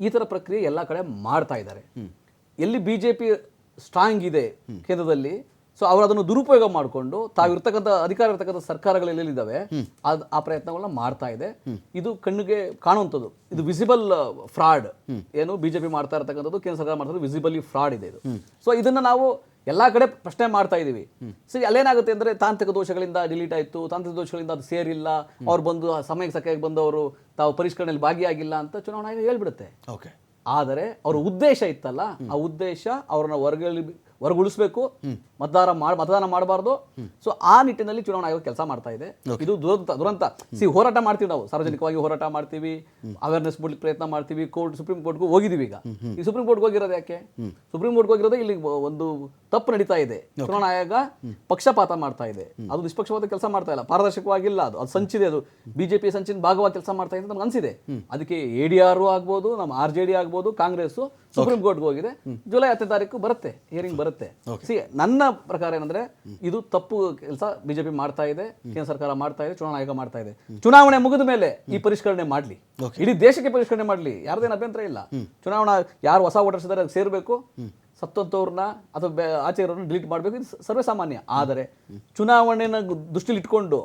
ಈ ಥರ ಪ್ರಕ್ರಿಯೆ ಎಲ್ಲ ಕಡೆ ಮಾಡ್ತಾ ಇದ್ದಾರೆ. ಎಲ್ಲಿ BJP ಸ್ಟ್ರಾಂಗ್ ಇದೆ ಕೇಂದ್ರದಲ್ಲಿ, ಸೊ ಅವರು ಅದನ್ನು ದುರುಪಯೋಗ ಮಾಡಿಕೊಂಡು ತಾವಿರ್ತಕ್ಕಂಥ ಅಧಿಕಾರ ಇರ್ತಕ್ಕಂಥ ಸರ್ಕಾರಗಳೆಲ್ಲಿದ್ದಾವೆ ಆ ಪ್ರಯತ್ನಗಳನ್ನ ಮಾಡ್ತಾ ಇದೆ. ಇದು ಕಣ್ಣಿಗೆ ಕಾಣುವಂಥದ್ದು, ಇದು ವಿಸಿಬಲ್ ಫ್ರಾಡ್. ಏನು BJP ಮಾಡ್ತಾ ಇರ್ತಕ್ಕಂಥದ್ದು, ಕೇಂದ್ರ ಸರ್ಕಾರ ಮಾಡ್ತಾ ವಿಸಿಬಲಿ ಫ್ರಾಡ್ ಇದೆ ಇದು. ಸೊ ಇದನ್ನ ನಾವು ಎಲ್ಲಾ ಕಡೆ ಪ್ರಶ್ನೆ ಮಾಡ್ತಾ ಇದೀವಿ. ಅಲ್ಲೇನಾಗುತ್ತೆ ಅಂದ್ರೆ, ತಾಂತ್ರಿಕ ದೋಷಗಳಿಂದ ಡಿಲೀಟ್ ಆಯ್ತು, ತಾಂತ್ರಿಕ ದೋಷಗಳಿಂದ ಅದು ಸೇರಿಲ್ಲ, ಅವ್ರು ಬಂದು ಸಮಯಕ್ಕೆ ಸರಿಯಾಗಿ ಬಂದವರು ತಾವು ಪರಿಷ್ಕರಣೆಯಲ್ಲಿ ಭಾಗಿಯಾಗಿಲ್ಲ ಅಂತ ಚುನಾವಣಾ ಆಯೋಗ ಹೇಳ್ಬಿಡುತ್ತೆ. ಓಕೆ. ಆದರೆ ಅವ್ರ ಉದ್ದೇಶ ಇತ್ತಲ್ಲ, ಆ ಉದ್ದೇಶ ಅವ್ರನ್ನ ಹೊರಗುಳಿಸ್ಬೇಕು, ಮತದಾನ ಮಾಡಬಾರ್ದು. ಸೊ ಆ ನಿಟ್ಟಿನಲ್ಲಿ ಚುನಾವಣಾ ಆಯೋಗ ಕೆಲಸ ಮಾಡ್ತಾ ಇದೆ. ಇದು ದುರಂತ. ಹೋರಾಟ ಮಾಡ್ತೀವಿ ನಾವು, ಸಾರ್ವಜನಿಕವಾಗಿ ಹೋರಾಟ ಮಾಡ್ತೀವಿ, ಅವೇರ್ನೆಸ್ ಮೂಡ್ಲಿಕ್ಕೆ ಪ್ರಯತ್ನ ಮಾಡ್ತೀವಿ, ಸುಪ್ರೀಂ ಕೋರ್ಟ್ಗೂ ಹೋಗಿದೀವಿ. ಈಗ ಈ ಸುಪ್ರೀಂ ಕೋರ್ಟ್ಗೆ ಹೋಗಿರೋದು ಯಾಕೆ? ಸುಪ್ರೀಂ ಕೋರ್ಟ್ಗೆ ಹೋಗಿರೋದು ಇಲ್ಲಿ ಒಂದು ತಪ್ಪು ನಡೀತಾ ಇದೆ. ಚುನಾವಣಾ ಆಯೋಗ ಪಕ್ಷಪಾತ ಮಾಡ್ತಾ ಇದೆ, ಅದು ನಿಷ್ಪಕ್ಷಪಾತ ಕೆಲಸ ಮಾಡ್ತಾ ಇಲ್ಲ, ಪಾರದರ್ಶಕವಾಗಿಲ್ಲ, ಅದು ಸಂಚಿದೆ, ಅದು BJP ಸಂಚಿನ ಭಾಗವಾಗಿ ಕೆಲಸ ಮಾಡ್ತಾ ಇದೆ ಅಂತ ನಮ್ಗೆ ಅನ್ಸಿದೆ. ಅದಕ್ಕೆ ADR ಆಗ್ಬೋದು, ನಮ್ಮ RJD ಆಗ್ಬೋದು, ಕಾಂಗ್ರೆಸ್ ಸುಪ್ರೀಂ ಕೋರ್ಟ್ಗೆ ಹೋಗಿದೆ. ಜುಲೈ 10ನೇ ತಾರೀಕು ಬರುತ್ತೆ, ಹಿಯರಿಂಗ್ ಬರುತ್ತೆ. ನನ್ನ ಪ್ರಕಾರ ಏನಂದ್ರೆ, ಇದು ತಪ್ಪು ಕೆಲಸ BJP ಮಾಡ್ತಾ ಇದೆ, ಕೇಂದ್ರ ಸರ್ಕಾರ ಮಾಡ್ತಾ ಇದೆ, ಚುನಾವಣಾ ಆಯೋಗ ಮಾಡ್ತಾ ಇದೆ. ಚುನಾವಣೆ ಮುಗಿದ ಮೇಲೆ ಈ ಪರಿಷ್ಕರಣೆ ಮಾಡ್ಲಿ, ಇಡೀ ದೇಶಕ್ಕೆ ಪರಿಷ್ಕರಣೆ ಮಾಡ್ಲಿ, ಯಾರ್ದೇನು ಅಭ್ಯಂತರ ಇಲ್ಲ. ಚುನಾವಣಾ ಯಾರು ಹೊಸ ವೋಟರ್ಸ್ ಇದ್ದಾರೆ ಅದಕ್ಕೆ ಸೇರ್ಬೇಕು, ಸತ್ತಂತವ್ರನ್ನ ಅಥವಾ ಆಚೆ ಇರೋರನ್ನ ಡಿಲೀಟ್ ಮಾಡಬೇಕು, ಇದು ಸರ್ವೇ ಸಾಮಾನ್ಯ. ಆದರೆ ಚುನಾವಣೆನ ದೃಷ್ಟಿಲಿ ಇಟ್ಕೊಂಡು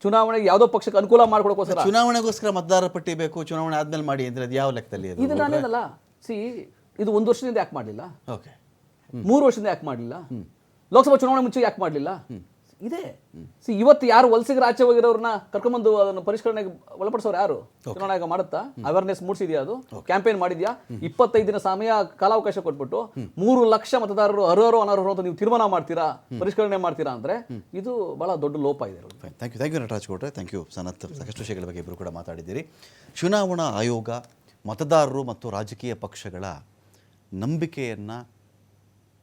ಚುನಾವಣೆಗೆ ಯಾವುದೋ ಪಕ್ಷಕ್ಕೆ ಅನುಕೂಲ ಮಾಡ್ಕೊಡೋಕೋಸ್ಕರ, ಚುನಾವಣೆಗೋಸ್ಕರ ಮತದಾರರ ಪಟ್ಟಿ ಬೇಕು, ಚುನಾವಣೆ ಆದ್ಮೇಲೆ ಮಾಡಿ ಅಂದ್ರೆ ಅದು ಯಾವ ಲೆಕ್ಕದಲ್ಲಿ? ಇದು ನಾನೇನಲ್ಲ, ಇದು 1 ವರ್ಷದಿಂದ ಯಾಕೆ ಮಾಡಲಿಲ್ಲ? ಓಕೆ. 3 ವರ್ಷದಿಂದ ಯಾಕೆ ಮಾಡಲಿಲ್ಲ? ಲೋಕಸಭಾ ಚುನಾವಣೆ ಮುಂಚೆ ಯಾಕೆ ಮಾಡಲಿಲ್ಲ? ಇದೆ. ಇವತ್ತು ಯಾರು ವಲಸಿಗರ ಆಚೆ ಹೋಗಿರೋರನ್ನ ಕರ್ಕೊಂಡ್ಬಂದು ಅದನ್ನು ಪರಿಷ್ಕರಣೆಗೆ ಒಳಪಡಿಸೋರು ಯಾರು? ಚುನಾವಣಾ ಆಯೋಗ ಮಾಡುತ್ತಾ? ಅವೇರ್ನೆಸ್ ಮೂಡಿಸಿದ್ಯಾ? ಅದು ಕ್ಯಾಂಪೇನ್ ಮಾಡಿದ್ಯಾ? 25 ದಿನ ಸಮಯ ಕಾಲಾವಕಾಶ ಕೊಟ್ಬಿಟ್ಟು 3 ಲಕ್ಷ ಮತದಾರರು ಅರ್ಹರು ಅನರ್ಹರು ಅಂತ ನೀವು ತೀರ್ಮಾನ ಮಾಡ್ತೀರಾ, ಪರಿಷ್ಕರಣೆ ಮಾಡ್ತೀರಾ ಅಂದ್ರೆ ಇದು ಬಹಳ ದೊಡ್ಡ ಲೋಪ ಇದೆ. ಥ್ಯಾಂಕ್ ಯು ನಟರಾಜ್ ಗೌಡ್ರೆ, ಥ್ಯಾಂಕ್ ಯು ಸನತ್. ಸಾಕಷ್ಟು ವಿಷಯಗಳ ಬಗ್ಗೆ ಇಬ್ಬರು ಕೂಡ ಮಾತಾಡಿದ್ದೀರಿ. ಚುನಾವಣಾ ಆಯೋಗ ಮತದಾರರು ಮತ್ತು ರಾಜಕೀಯ ಪಕ್ಷಗಳ ನಂಬಿಕೆಯನ್ನು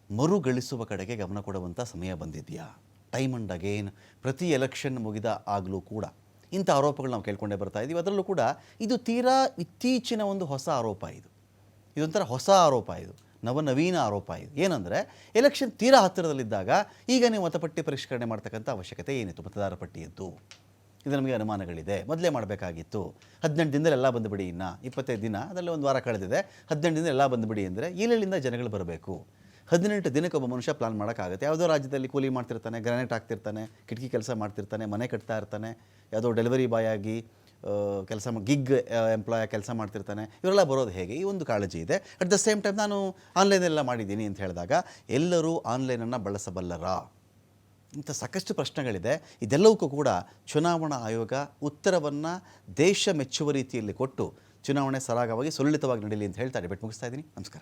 ಮರುಗಳಿಸುವ ಕಡೆಗೆ ಗಮನ ಕೊಡುವಂಥ ಸಮಯ ಬಂದಿದೆಯಾ? ಟೈಮ್ ಆ್ಯಂಡ್ ಅಗೇನ್ ಪ್ರತಿ ಎಲೆಕ್ಷನ್ ಮುಗಿದ ಆಗಲೂ ಕೂಡ ಇಂಥ ಆರೋಪಗಳು ನಾವು ಕೇಳ್ಕೊಂಡೇ ಬರ್ತಾ ಇದ್ದೀವಿ. ಅದರಲ್ಲೂ ಕೂಡ ಇದು ತೀರಾ ಇತ್ತೀಚಿನ ಒಂದು ಹೊಸ ಆರೋಪ. ಇದೊಂಥರ ಹೊಸ ಆರೋಪ, ಇದು ನವನವೀನ ಆರೋಪ. ಇದು ಏನಂದರೆ, ಎಲೆಕ್ಷನ್ ತೀರಾ ಹತ್ತಿರದಲ್ಲಿದ್ದಾಗ ಈಗ ನೀವು ಮತಪಟ್ಟಿ ಪರಿಷ್ಕರಣೆ ಮಾಡ್ತಕ್ಕಂಥ ಅವಶ್ಯಕತೆ ಏನಿತ್ತು? ಮತದಾರ ಪಟ್ಟಿಯದ್ದು ಇದು ನಮಗೆ ಅನುಮಾನಗಳಿದೆ, ಮೊದಲೇ ಮಾಡಬೇಕಾಗಿತ್ತು. 18 ದಿನದಲ್ಲಿ ಎಲ್ಲ ಬಂದುಬಿಡಿ, ಇನ್ನು 25 ದಿನ, ಅದರಲ್ಲಿ ಒಂದು ವಾರ ಕಳೆದಿದೆ, 18 ದಿನ ಎಲ್ಲ ಬಂದುಬಿಡಿ ಅಂದರೆ ಎಲ್ಲೆಲ್ಲಿಂದ ಜನಗಳು ಬರಬೇಕು? 18 ದಿನಕ್ಕೆ ಒಬ್ಬ ಮನುಷ್ಯ ಪ್ಲಾನ್ ಮಾಡೋಕ್ಕಾಗುತ್ತೆ? ಯಾವುದೋ ರಾಜ್ಯದಲ್ಲಿ ಕೂಲಿ ಮಾಡ್ತಿರ್ತಾನೆ, ಗ್ರಾನೈಟ್ ಹಾಕ್ತಿರ್ತಾನೆ, ಕಿಟಕಿ ಕೆಲಸ ಮಾಡ್ತಿರ್ತಾನೆ, ಮನೆ ಕಟ್ತಾ ಇರ್ತಾನೆ, ಯಾವುದೋ ಡೆಲಿವರಿ ಬಾಯ್ ಆಗಿ ಕೆಲಸ ಗಿಗ್ ಎಂಪ್ಲಾಯ್ ಕೆಲಸ ಮಾಡ್ತಿರ್ತಾನೆ. ಇವರೆಲ್ಲ ಬರೋದು ಹೇಗೆ? ಈ ಒಂದು ಕಾಳಜಿ ಇದೆ. ಅಟ್ ದ ಸೇಮ್ ಟೈಮ್ ನಾನು ಆನ್ಲೈನೆಲ್ಲ ಮಾಡಿದ್ದೀನಿ ಅಂತ ಹೇಳಿದಾಗ ಎಲ್ಲರೂ ಆನ್ಲೈನನ್ನು ಬಳಸಬಲ್ಲರಾ? ಇಂಥ ಸಾಕಷ್ಟು ಪ್ರಶ್ನೆಗಳಿದೆ. ಇದೆಲ್ಲವಕ್ಕೂ ಕೂಡ ಚುನಾವಣಾ ಆಯೋಗ ಉತ್ತರವನ್ನು ದೇಶ ಮೆಚ್ಚುವ ರೀತಿಯಲ್ಲಿ ಕೊಟ್ಟು ಚುನಾವಣೆ ಸರಾಗವಾಗಿ ಸುಲಲಿತವಾಗಿ ನಡೀಲಿ ಅಂತ ಹೇಳ್ತಾ ಡಿಬೇಟ್ ಮುಗಿಸ್ತಾ ಇದ್ದೀನಿ. ನಮಸ್ಕಾರ.